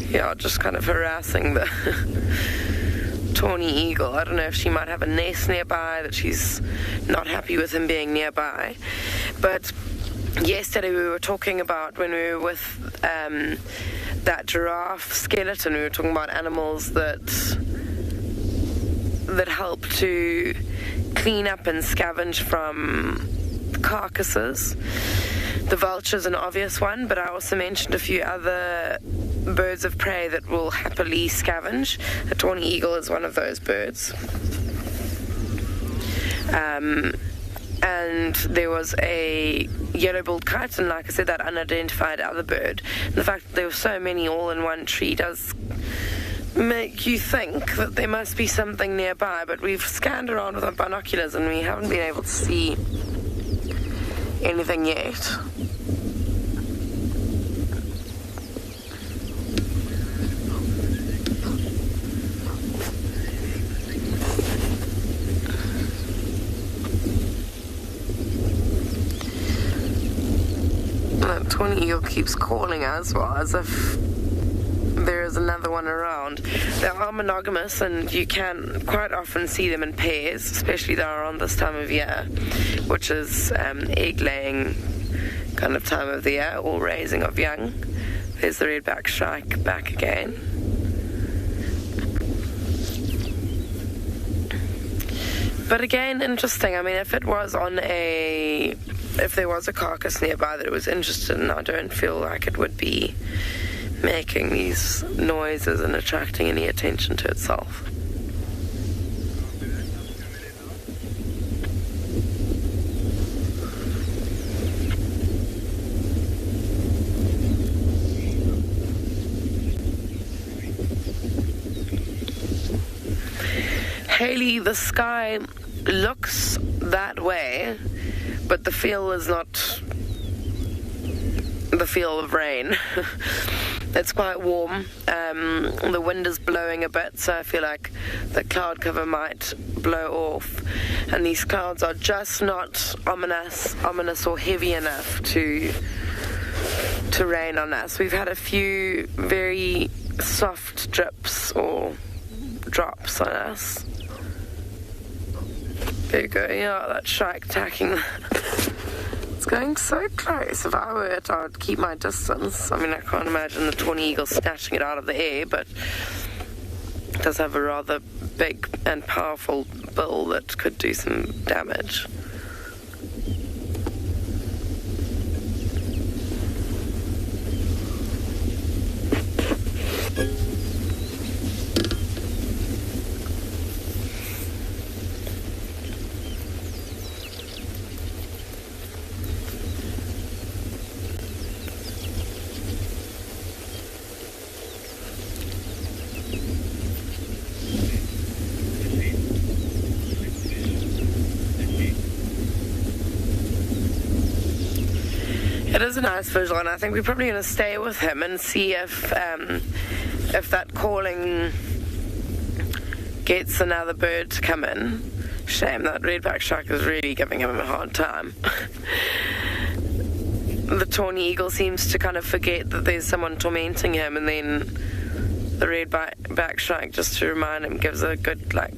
Yeah, just kind of harassing the tawny eagle. I don't know if she might have a nest nearby, that she's not happy with him being nearby. But yesterday we were talking about, when we were with that giraffe skeleton, we were talking about animals that help to clean up and scavenge from carcasses. The vulture's an obvious one, but I also mentioned a few other birds of prey that will happily scavenge. The tawny eagle is one of those birds. And there was a yellow-billed kite, and like I said, that unidentified other bird. And the fact that there were so many all in one tree does make you think that there must be something nearby, but we've scanned around with our binoculars and we haven't been able to see anything yet. That tawny eagle keeps calling us, well, as if there is another one around. They are monogamous, and you can quite often see them in pairs, especially around this time of year, which is egg-laying kind of time of the year, or raising of young. There's the redback shrike back again. But again, interesting. I mean, if there was a carcass nearby that it was interested in, I don't feel like it would be making these noises and attracting any attention to itself. Haley, the sky looks that way, but the feel is not the feel of rain. It's quite warm. The wind is blowing a bit, so I feel like the cloud cover might blow off. And these clouds are just not ominous or heavy enough to rain on us. We've had a few very soft drips or drops on us. There you go. Yeah, that shrike attacking. It's going so close. If I were it, I would keep my distance. I mean, I can't imagine the tawny eagle snatching it out of the air, but it does have a rather big and powerful bill that could do some damage. It is a nice visual, and I think we're probably going to stay with him and see if that calling gets another bird to come in. Shame that redback shark is really giving him a hard time. The tawny eagle seems to kind of forget that there's someone tormenting him, and then the redback shark, just to remind him, gives a good, like,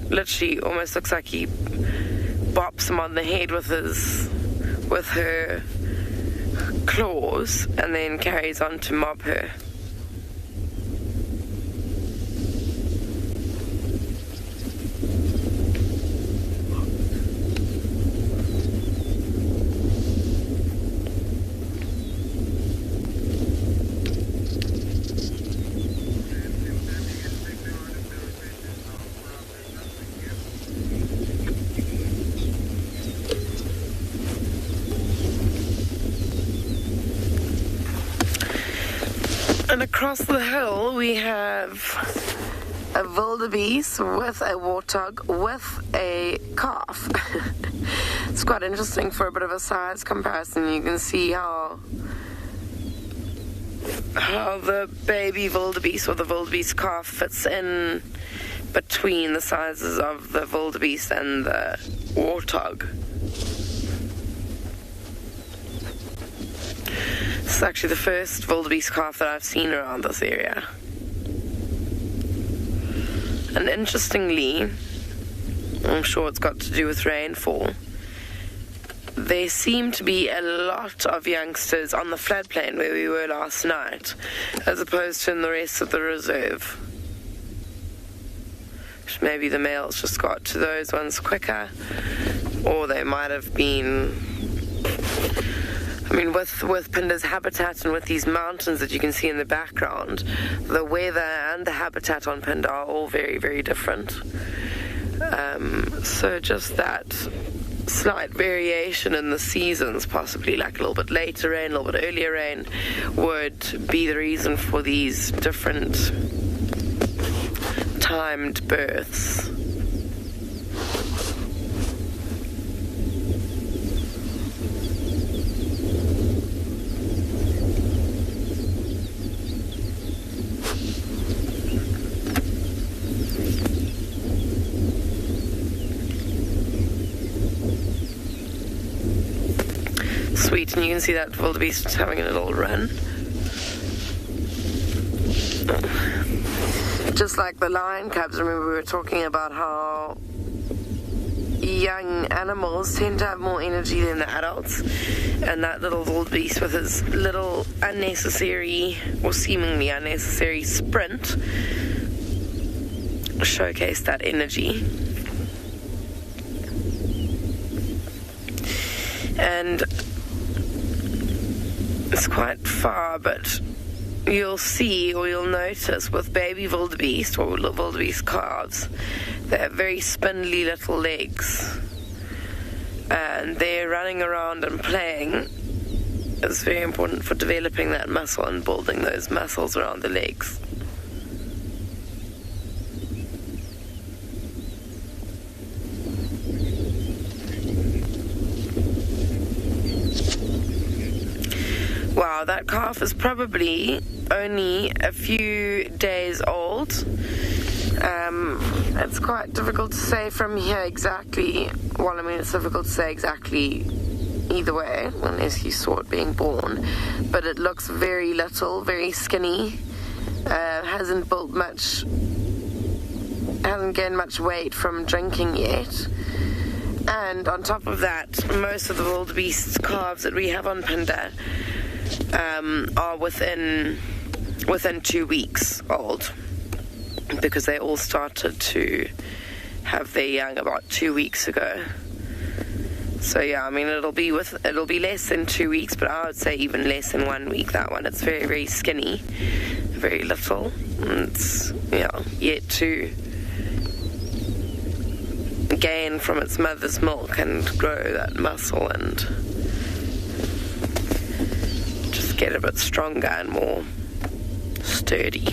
literally almost looks like he bops him on the head with her claws, and then carries on to mob her. And across the hill we have a wildebeest with a warthog with a calf. It's quite interesting for a bit of a size comparison. You can see how the baby wildebeest or the wildebeest calf fits in between the sizes of the wildebeest and the warthog. This is actually the first wildebeest calf that I've seen around this area. And interestingly, I'm sure it's got to do with rainfall, there seem to be a lot of youngsters on the floodplain where we were last night, as opposed to in the rest of the reserve. Maybe the males just got to those ones quicker, or they might have been... I mean, with Pinda's habitat and with these mountains that you can see in the background, the weather and the habitat on Pinda are all very, very different. So just that slight variation in the seasons, possibly like a little bit later rain, a little bit earlier rain, would be the reason for these different timed births. Sweet, and you can see that wildebeest having a little run. Just like the lion cubs, remember we were talking about how young animals tend to have more energy than the adults, and that little wildebeest with his little unnecessary, or seemingly unnecessary sprint showcased that energy. And it's quite far, but you'll see or you'll notice with baby wildebeest or wildebeest calves, they have very spindly little legs, and they're running around and playing. It's very important for developing that muscle and building those muscles around the legs. Wow, that calf is probably only a few days old. It's quite difficult to say from here exactly. Well, I mean, it's difficult to say exactly either way, unless you saw it being born. But it looks very little, very skinny. Hasn't gained much weight from drinking yet. And on top of that, most of the wildebeest calves that we have on Pinda are within 2 weeks old, because they all started to have their young about 2 weeks ago. So yeah, I mean, it'll be less than 2 weeks, but I would say even less than 1 week. That one, it's very, very skinny, very little, and it's yet to gain from its mother's milk and grow that muscle and just get a bit stronger and more sturdy.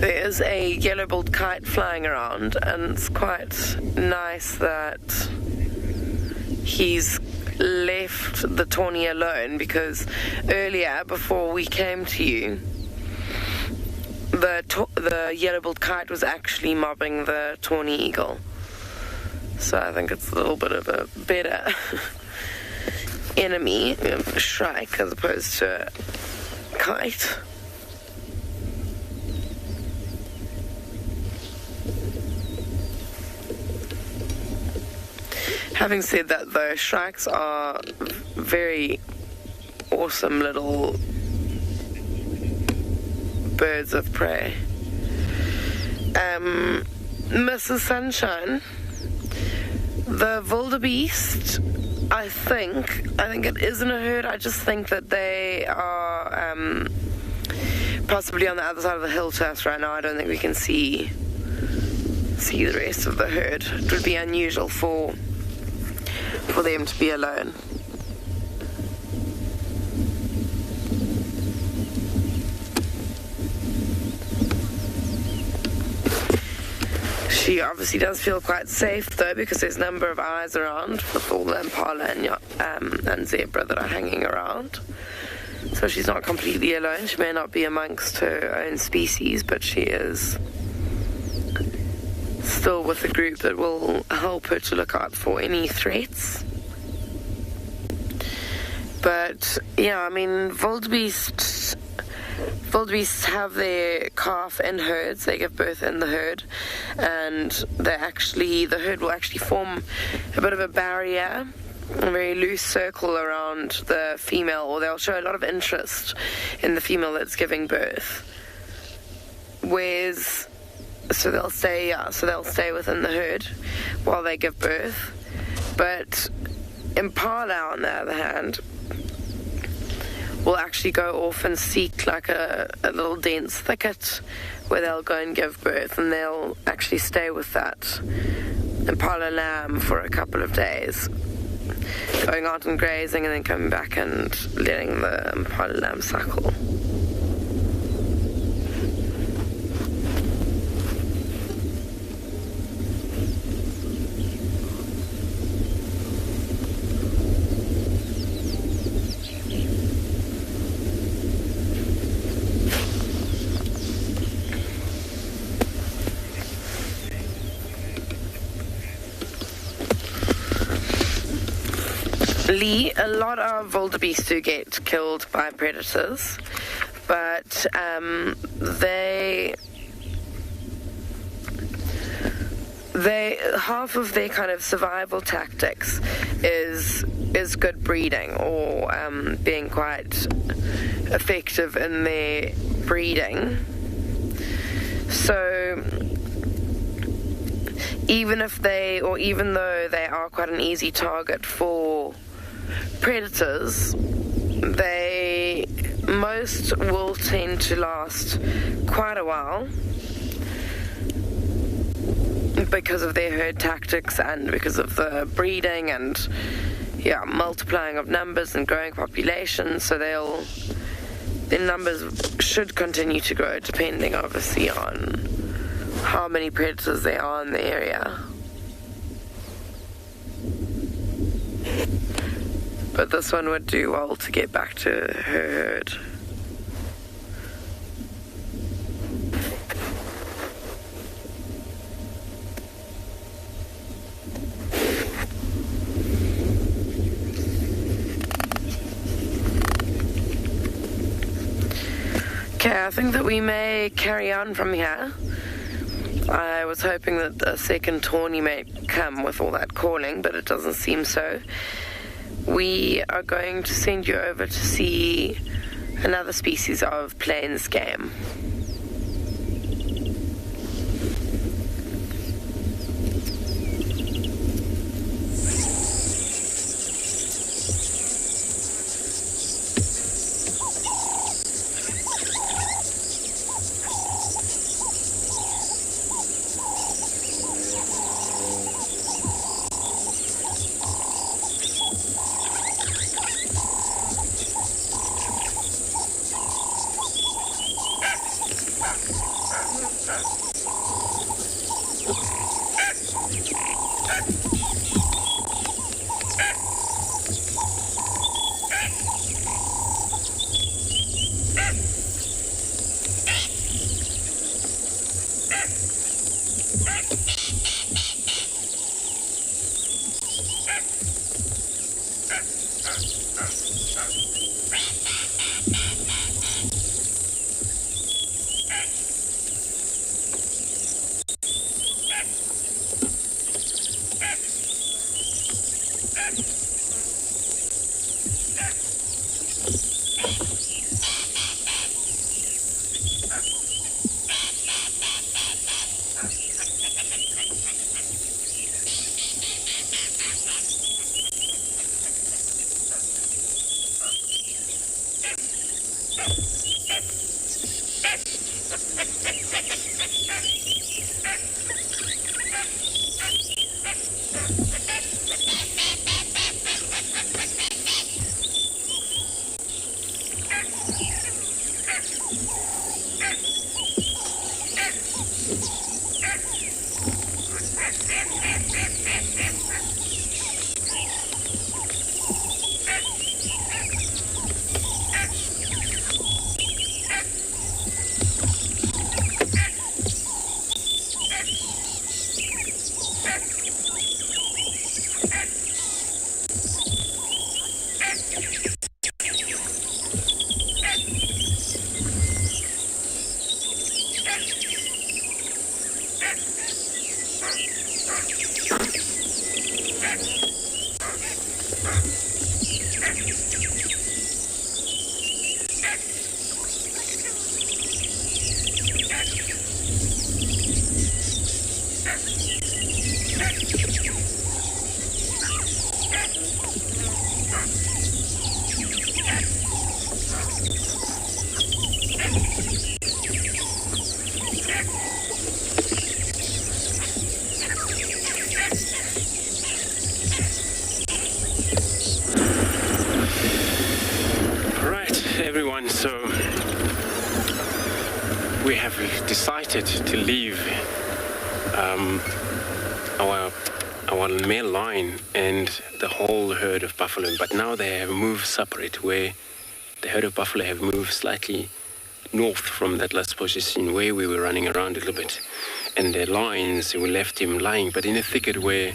There's a yellow-billed kite flying around, and it's quite nice that he's left the tawny alone, because earlier, before we came to you, the yellow-billed kite was actually mobbing the tawny eagle. So I think it's a little bit of a better enemy, a shrike, as opposed to a kite. Having said that, though, shrikes are very awesome little birds of prey. Mrs. Sunshine, the wildebeest, I think it is in a herd. I just think that they are possibly on the other side of the hill to us right now. I don't think we can see see the rest of the herd. It would be unusual for them to be alone. She obviously does feel quite safe though, because there's a number of eyes around with all the impala and zebra that are hanging around. So she's not completely alone. She may not be amongst her own species, but she is still with a group that will help her to look out for any threats. But yeah, I mean, wildebeests have their calf in herds. They give birth in the herd, and the herd will actually form a bit of a barrier, a very loose circle around the female, or they'll show a lot of interest in the female that's giving birth. So they'll stay within the herd while they give birth. But impala, on the other hand, will actually go off and seek like a little dense thicket where they'll go and give birth, and they'll actually stay with that impala lamb for a couple of days, going out and grazing and then coming back and letting the impala lamb suckle. Lee, a lot of wildebeest do get killed by predators, but half of their kind of survival tactics is good breeding, or being quite effective in their breeding. So even though they are quite an easy target for predators, most will tend to last quite a while because of their herd tactics and because of the breeding and multiplying of numbers and growing populations. So their numbers should continue to grow, depending obviously on how many predators there are in the area. But this one would do well to get back to her herd. Okay, I think that we may carry on from here. I was hoping that a second tawny may come with all that calling, but it doesn't seem so. We are going to send you over to see another species of plains game. Everyone, so we have decided to leave our male line and the whole herd of buffalo, but now they have moved separate, where the herd of buffalo have moved slightly north from that last position where we were running around a little bit, and the lines, we left him lying, but in a thicket where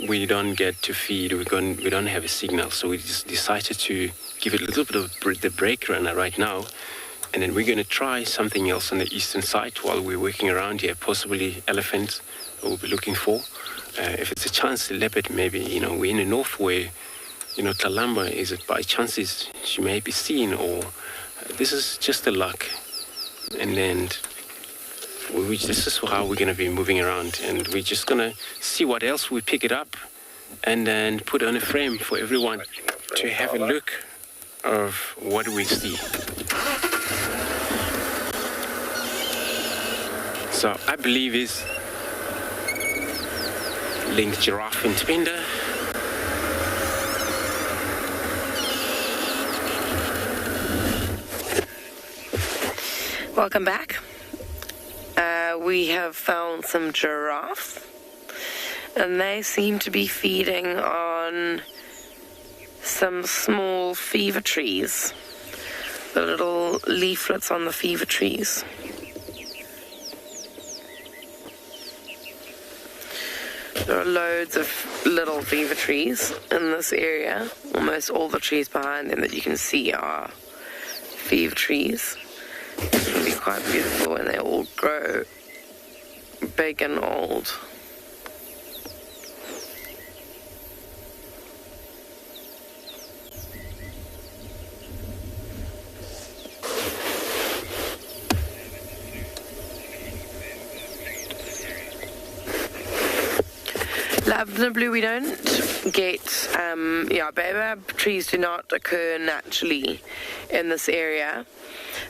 we don't get to feed, we don't have a signal, so we just decided to give it a little bit of the break runner right now, and then we're going to try something else on the eastern side while we're working around here, possibly elephants we'll be looking for. If it's a chance, a leopard maybe, we're in the north where, Talamba is it by chances she may be seen, or this is just the luck, and then this is how we're going to be moving around, and we're just going to see what else we pick it up and then put on a frame for everyone to have a look of what we see. So I believe is linked giraffe in Tpinda. Welcome back. We have found some giraffes, and they seem to be feeding on some small fever trees, the little leaflets on the fever trees. There are loads of little fever trees in this area. Almost all the trees behind them that you can see are fever trees. It's really quite beautiful when they all grow big and old. Lavender blue we don't get, baobab trees do not occur naturally in this area.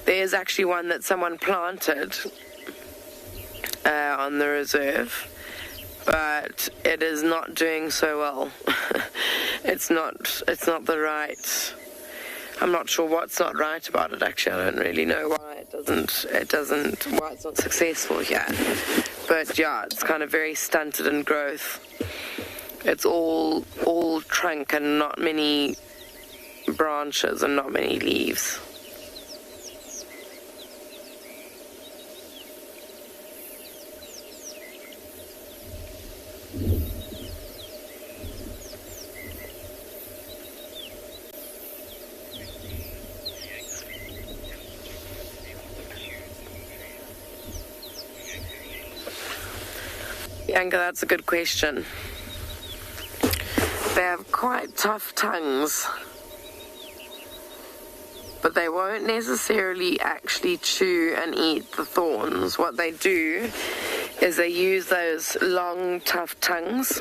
There is actually one that someone planted on the reserve, but it is not doing so well. It's not the right. I'm not sure what's not right about it. Actually, I don't really know why why it's not successful here. But yeah, it's kind of very stunted in growth. It's all trunk and not many branches and not many leaves. Bianca, that's a good question. They have quite tough tongues, but they won't necessarily actually chew and eat the thorns. What they do is they use those long, tough tongues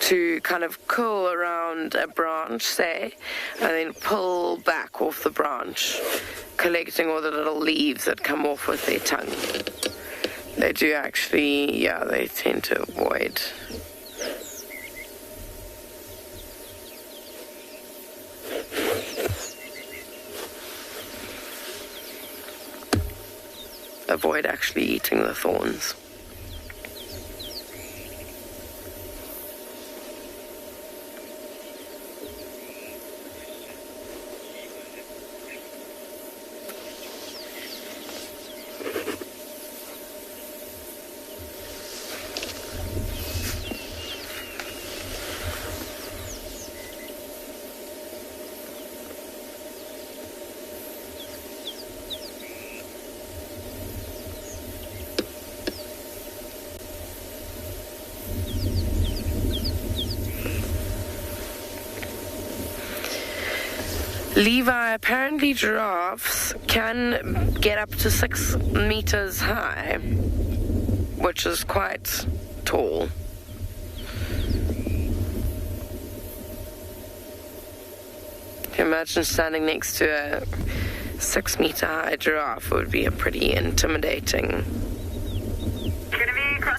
to kind of curl around a branch, say, and then pull back off the branch, collecting all the little leaves that come off with their tongue. They do actually, they tend to avoid. Avoid actually eating the thorns. Levi, apparently giraffes can get up to 6 meters high, which is quite tall. Can you imagine standing next to a 6 meter high giraffe? Would be a pretty intimidating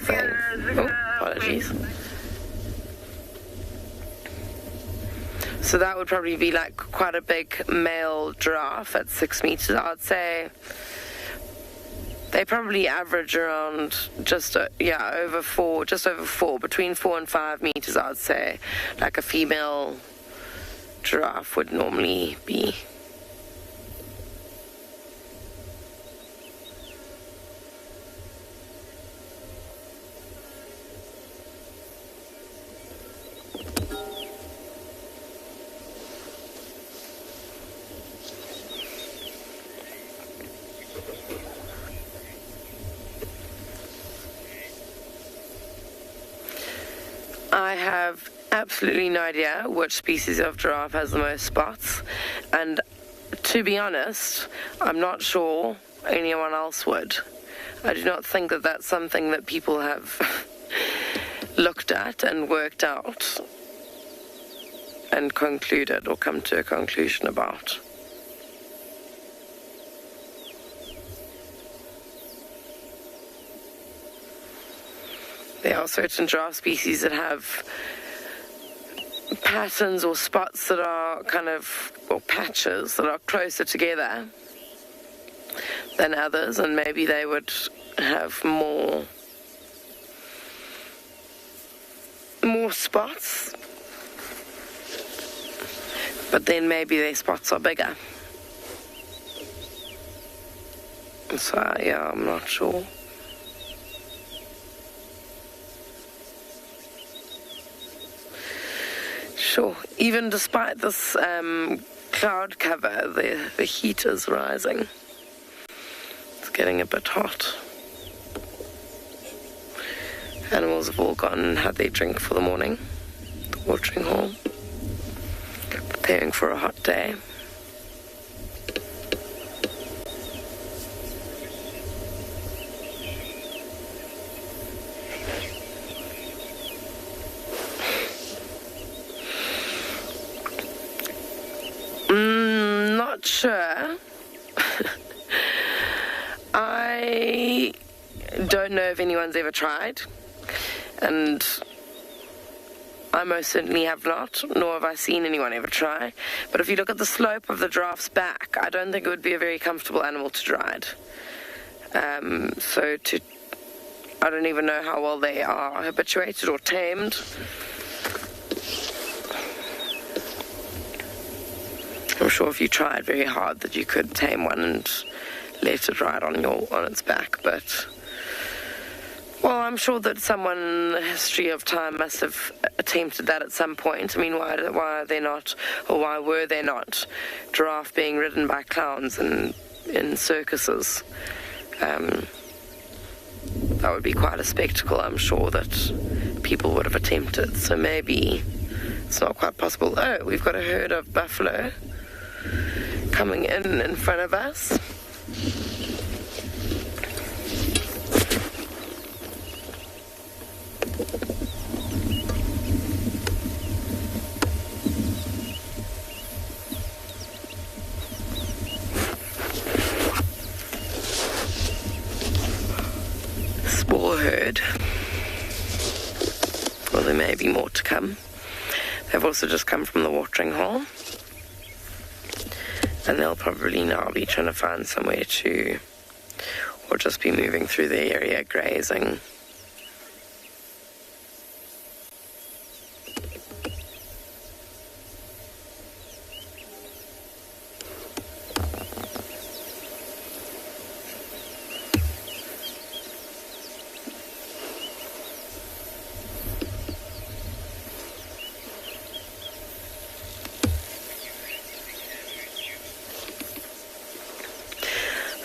thing. Oh, apologies. So that would probably be like quite a big male giraffe at 6 meters. I'd say they probably average around just over 4, between 4 and 5 meters. I'd say like a female giraffe would normally be. I have absolutely no idea which species of giraffe has the most spots, and to be honest, I'm not sure anyone else would. I do not think that that's something that people have looked at and worked out and concluded or come to a conclusion about. There are certain giraffe species that have patterns or spots that are or patches that are closer together than others, and maybe they would have more spots, but then maybe their spots are bigger. So yeah, I'm not sure. Sure, even despite this cloud cover, the heat is rising. It's getting a bit hot. Animals have all gone and had their drink for the morning. The watering hole. Preparing for a hot day. Not sure. I don't know if anyone's ever tried, and I most certainly have not, nor have I seen anyone ever try. But if you look at the slope of the giraffe's back, I don't think it would be a very comfortable animal to ride. I don't even know how well they are habituated or tamed. I'm sure if you tried very hard that you could tame one and let it ride on its back, but well, I'm sure that someone in the history of time must have attempted that at some point. I mean, why are they not, or why were they not, giraffe being ridden by clowns in circuses? That would be quite a spectacle. I'm sure that people would have attempted. So maybe it's not quite possible. Oh, we've got a herd of buffalo coming in front of us. Small herd. Well, there may be more to come. They've also just come from the watering hole. And they'll probably now be trying to find somewhere to, or just be moving through the area grazing.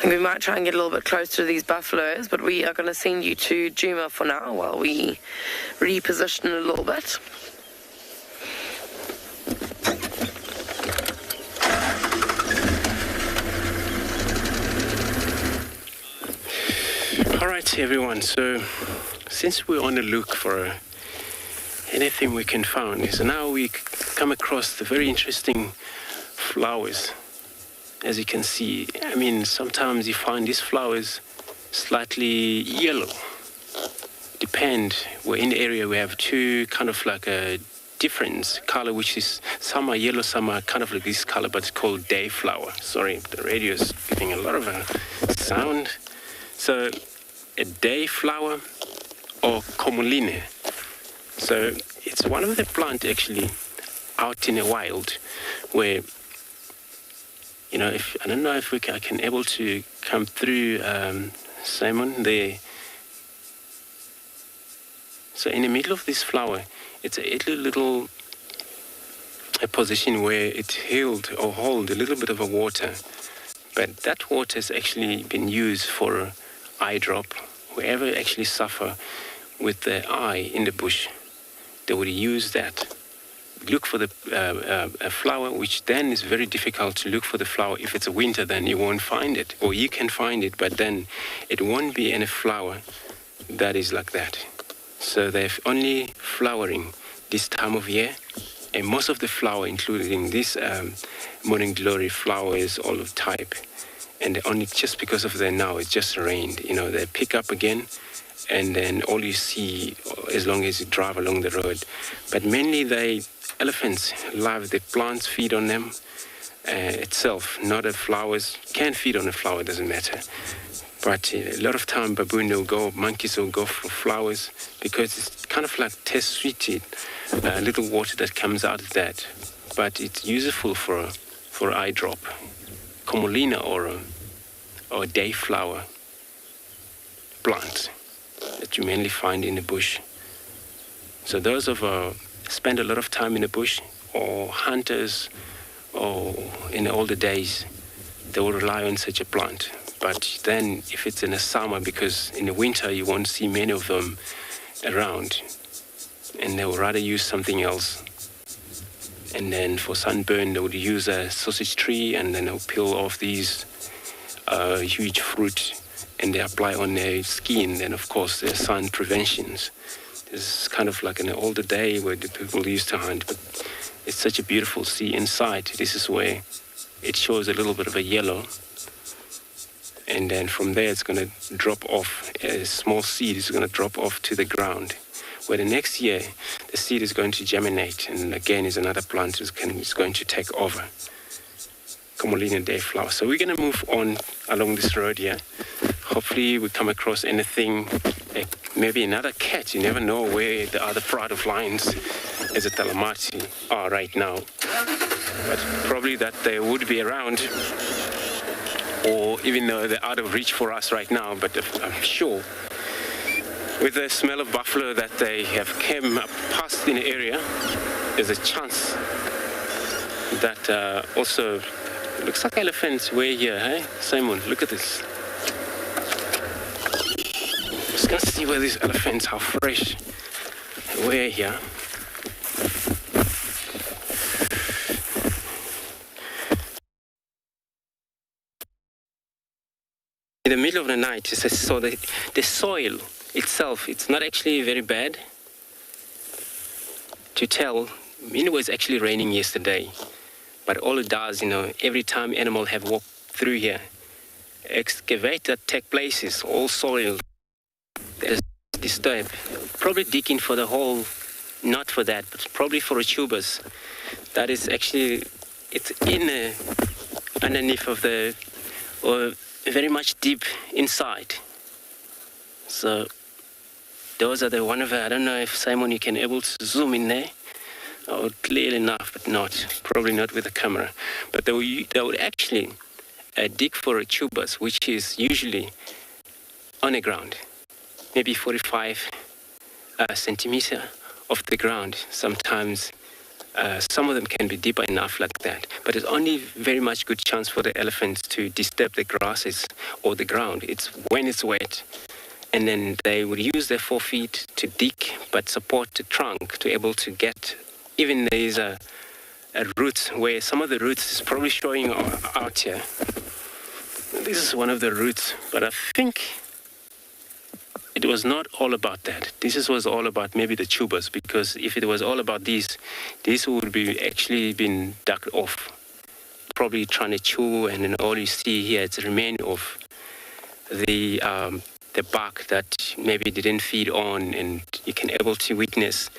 We might try and get a little bit closer to these buffaloes, but we are going to send you to Kijima for now while we reposition a little bit. right, everyone. So, since we're on the look for anything we can find, so now we come across the very interesting flowers. As you can see, I mean, sometimes you find these flowers slightly yellow. We're in the area, we have two kind of like a different color, which is some are yellow, some are kind of like this color, but it's called day flower. Sorry, the radio is giving a lot of sound. So a day flower or comoline. So it's one of the plants actually out in the wild where, you know, if I don't know if I can able to come through, Simon, there. So in the middle of this flower, it's a little position where it hold a little bit of a water. But that water has actually been used for eye drop. Whoever actually suffer with the eye in the bush, they would use that. Look for the a flower, which then is very difficult to look for the flower. If it's a winter, then you won't find it, or you can find it, but then it won't be any flower that is like that. So they're only flowering this time of year, and most of the flower, including this morning glory flower, is all of type. And only just because of that now, it just rained. You know, they pick up again, and then all you see, as long as you drive along the road. But mainly the elephants love the plants, feed on them itself, not the flowers. Can feed on a flower, doesn't matter. But a lot of time, baboon will go, monkeys will go for flowers because it's kind of like test sweeted, little water that comes out of that. But it's useful for eye drop, comolina or day flower plant that you mainly find in the bush. So those of spend a lot of time in the bush, or hunters, or in the older days, they will rely on such a plant. But then if it's in the summer, because in the winter you won't see many of them around, and they will rather use something else. And then for sunburn, they would use a sausage tree, and then they'll peel off these huge fruit, and they apply on their skin. Then, of course, there's sun preventions. This is kind of like an older day where the people used to hunt, but it's such a beautiful sea inside. This is where it shows a little bit of a yellow. And then from there, it's going to drop off. A small seed is going to drop off to the ground, where the next year, the seed is going to germinate. And again, is another plant is going to take over. Comolina day flower. So we're going to move on along this road here. Hopefully we come across anything, maybe another cat. You never know where the other pride of lions as a Talamati are right now. But probably that they would be around, or even though they're out of reach for us right now. But I'm sure with the smell of buffalo that they have came up past in the area, there's a chance that also looks like elephants were here, hey? Simon, look at this. Just gonna see where these elephants are fresh. Were here. In the middle of the night, so the soil itself, it's not actually very bad to tell. It was actually raining yesterday, but all it does, you know, every time animals have walked through here, excavate that take places, all soil that is disturbed, probably digging for the hole, not for that, but probably for a tubers. That is actually, it's in underneath of the, or very much deep inside. So those are the one of, I don't know if Simon you can able to zoom in there, or clearly enough, but not, probably not with the camera. But they would actually dig for a tubers, which is usually on the ground, maybe 45 centimeter off the ground. Sometimes some of them can be deeper enough like that, but it's only very much good chance for the elephants to disturb the grasses or the ground. It's when it's wet, and then they would use their 4 feet to dig, but support the trunk to able to get. Even there is a root where some of the roots is probably showing out here. This is one of the roots, but I think it was not all about that. This was all about maybe the tubers, because if it was all about these would be actually been dug off, probably trying to chew, and then all you see here is the remain of the bark that maybe didn't feed on, and you can able to witness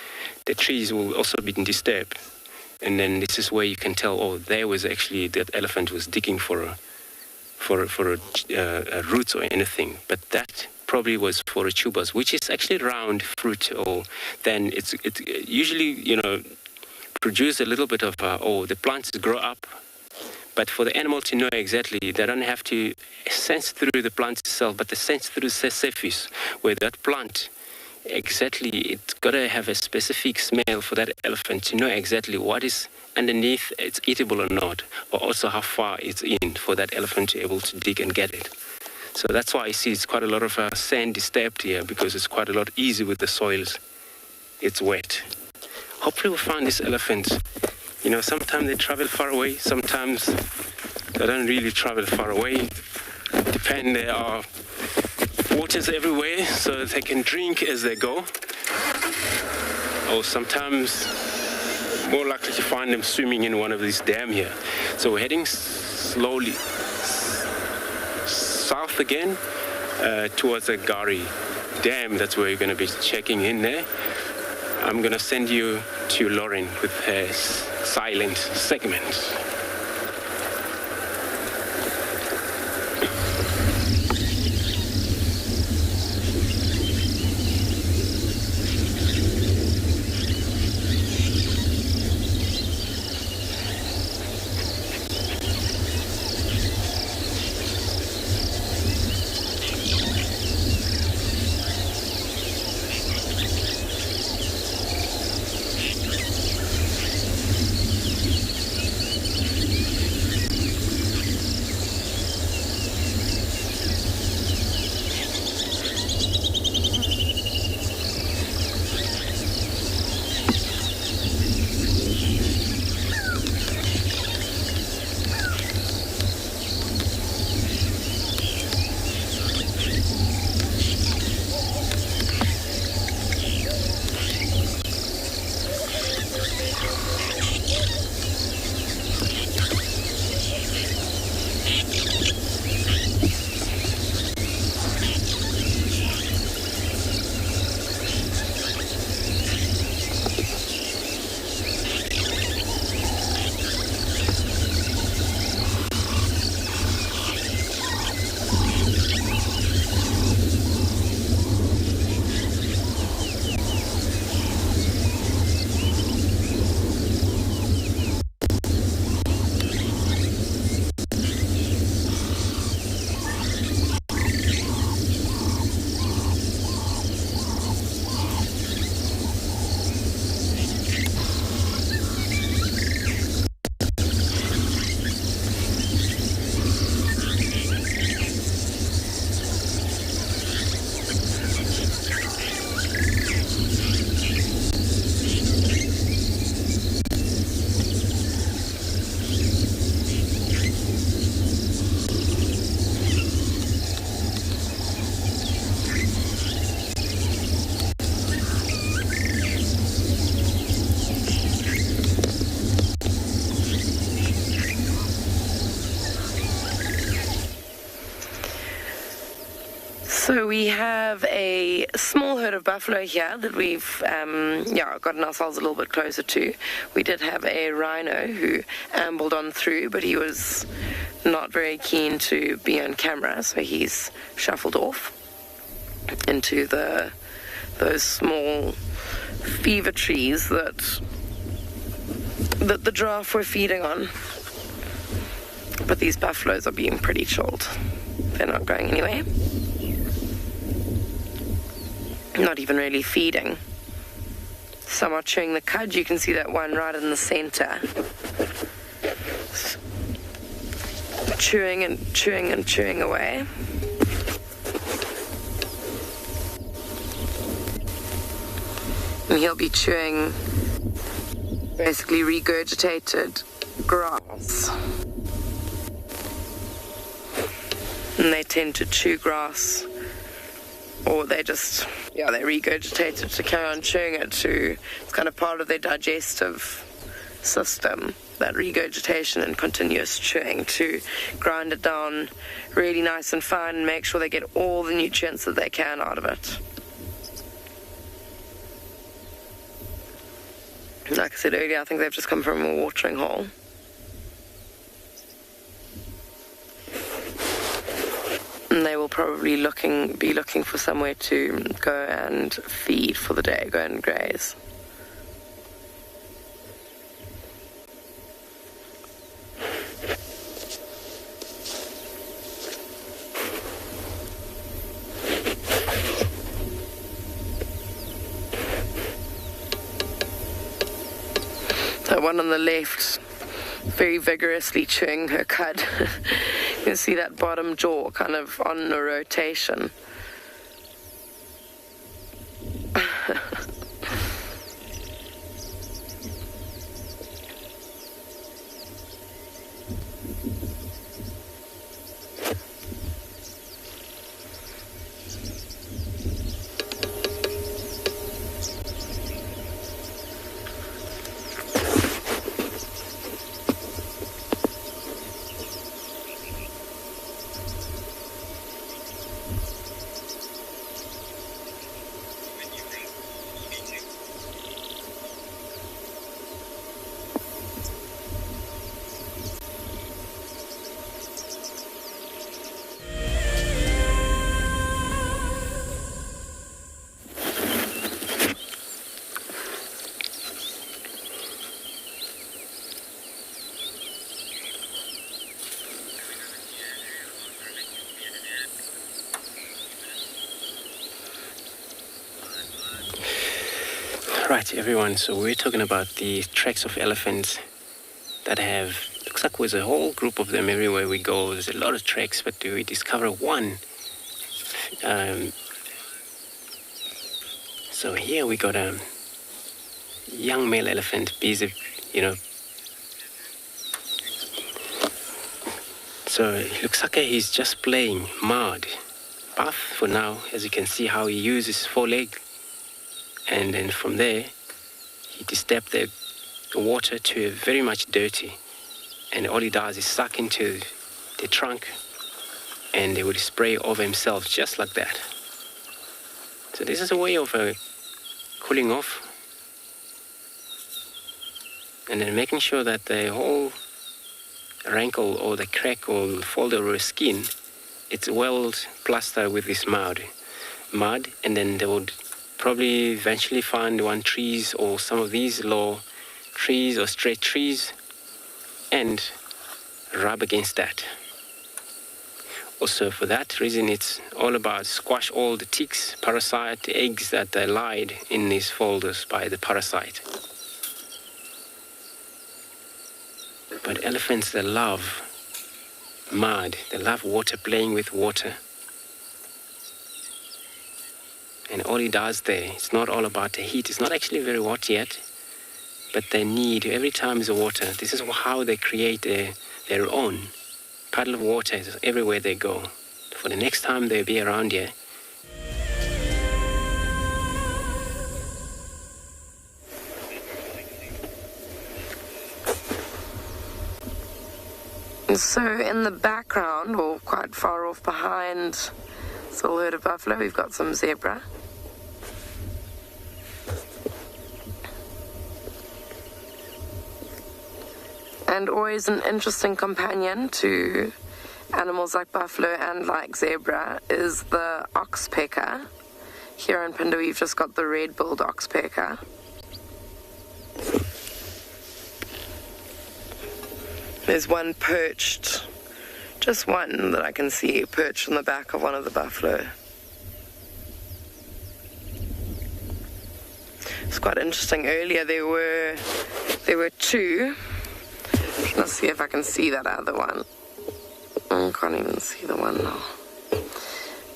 the trees will also be disturbed. And then this is where you can tell, oh, there was actually that elephant was digging for a roots or anything, but that probably was for a tubers, which is actually round fruit, or then it usually produce a little bit of the plants grow up. But for the animal to know exactly, they don't have to sense through the plant itself, but they sense through the surface where that plant exactly, it's got to have a specific smell for that elephant to know exactly what is underneath, it's eatable or not, or also how far it's in for that elephant to be able to dig and get it. So that's why I see it's quite a lot of sand disturbed here, because it's quite a lot easy with the soils. It's wet. Hopefully we'll find this elephant. Sometimes they travel far away, sometimes they don't really travel far away. There are waters everywhere, so they can drink as they go. Or sometimes more likely to find them swimming in one of these dams here. So we're heading slowly south again towards the Gari Dam. That's where you're going to be checking in there. I'm going to send you to Lauren with her silent segment. So we have a small herd of buffalo here that we've gotten ourselves a little bit closer to. We did have a rhino who ambled on through, but he was not very keen to be on camera, so he's shuffled off into those small fever trees that the giraffe were feeding on. But these buffaloes are being pretty chilled. They're not going anywhere. Not even really feeding. Some are chewing the cud. You can see that one right in the center. Chewing and chewing and chewing away. And he'll be chewing basically regurgitated grass. And they tend to chew grass or they just, they regurgitate it to carry on chewing it to, it's kind of part of their digestive system, that regurgitation and continuous chewing to grind it down really nice and fine and make sure they get all the nutrients that they can out of it. Like I said earlier, I think they've just come from a watering hole. And they will probably be looking for somewhere to go and feed for the day, go and graze. So one on the left, very vigorously chewing her cud. You can see that bottom jaw kind of on a rotation. Right, everyone, so we're talking about the tracks of elephants that have, looks like there's a whole group of them everywhere we go. There's a lot of tracks, but we discover one. So here we got a young male elephant, busy, so it looks like he's just playing mud. Buff for now, as you can see how he uses his foreleg. And then from there, he disturbed the water to very much dirty. And all he does is suck into the trunk and they would spray over himself just like that. So this is a way of cooling off and then making sure that the whole rankle or the crack or fold over the skin, it's well plastered with this mud. And then they would probably eventually find one trees or some of these low trees or straight trees and rub against that. Also for that reason it's all about squash all the ticks, parasite, eggs that are laid in these folders by the parasite. But elephants, they love mud, they love water, playing with water. And all he does there, it's not all about the heat. It's not actually very hot yet, but they need, every time is water. This is how they create their own puddle of water everywhere they go. For the next time they'll be around here. So in the background, or quite far off behind this little herd of buffalo, we've got some zebra. And always an interesting companion to animals like buffalo and like zebra is the oxpecker. Here in Phinda we've just got the red-billed oxpecker. There's one perched, just one that I can see perched on the back of one of the buffalo. It's quite interesting. Earlier there were two. Let's see if I can see that other one. I can't even see the one now.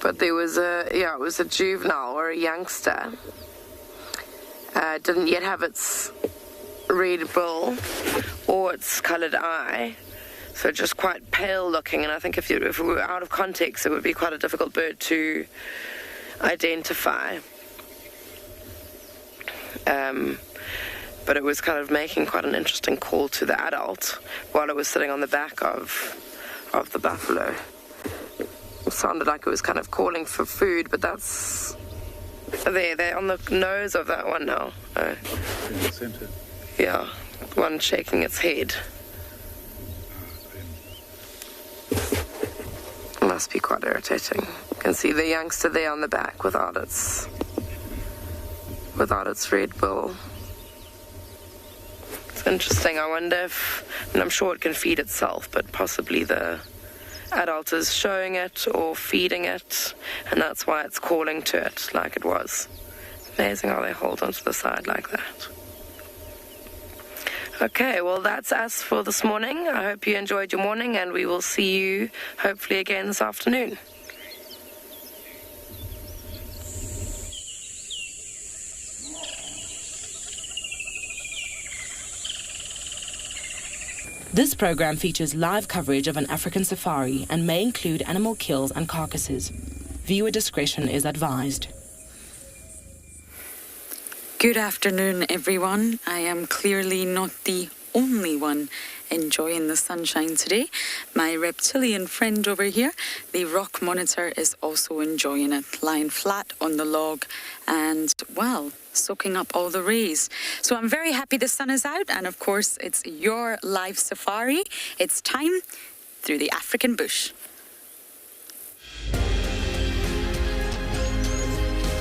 But there was it was a juvenile or a youngster. Didn't yet have its red bill or its coloured eye, so just quite pale looking. And I think if it were out of context, it would be quite a difficult bird to identify. But it was kind of making quite an interesting call to the adult while it was sitting on the back of the buffalo. It sounded like it was kind of calling for food, but that's... They're on the nose of that one now. In the center. Yeah, one shaking its head. It must be quite irritating. You can see the youngster there on the back without its red bill. It's interesting. I wonder if, and I'm sure it can feed itself, but possibly the adult is showing it or feeding it, and that's why it's calling to it like it was. Amazing how they hold onto the side like that. Okay, well, that's us for this morning. I hope you enjoyed your morning, and we will see you hopefully again this afternoon. This program features live coverage of an African safari and may include animal kills and carcasses. Viewer discretion is advised. Good afternoon, everyone. I am clearly not the only one enjoying the sunshine today. My reptilian friend over here, the rock monitor, is also enjoying it, lying flat on the log and, well, soaking up all the rays. So I'm very happy the sun is out, and of course it's your live safari. It's time through the African bush.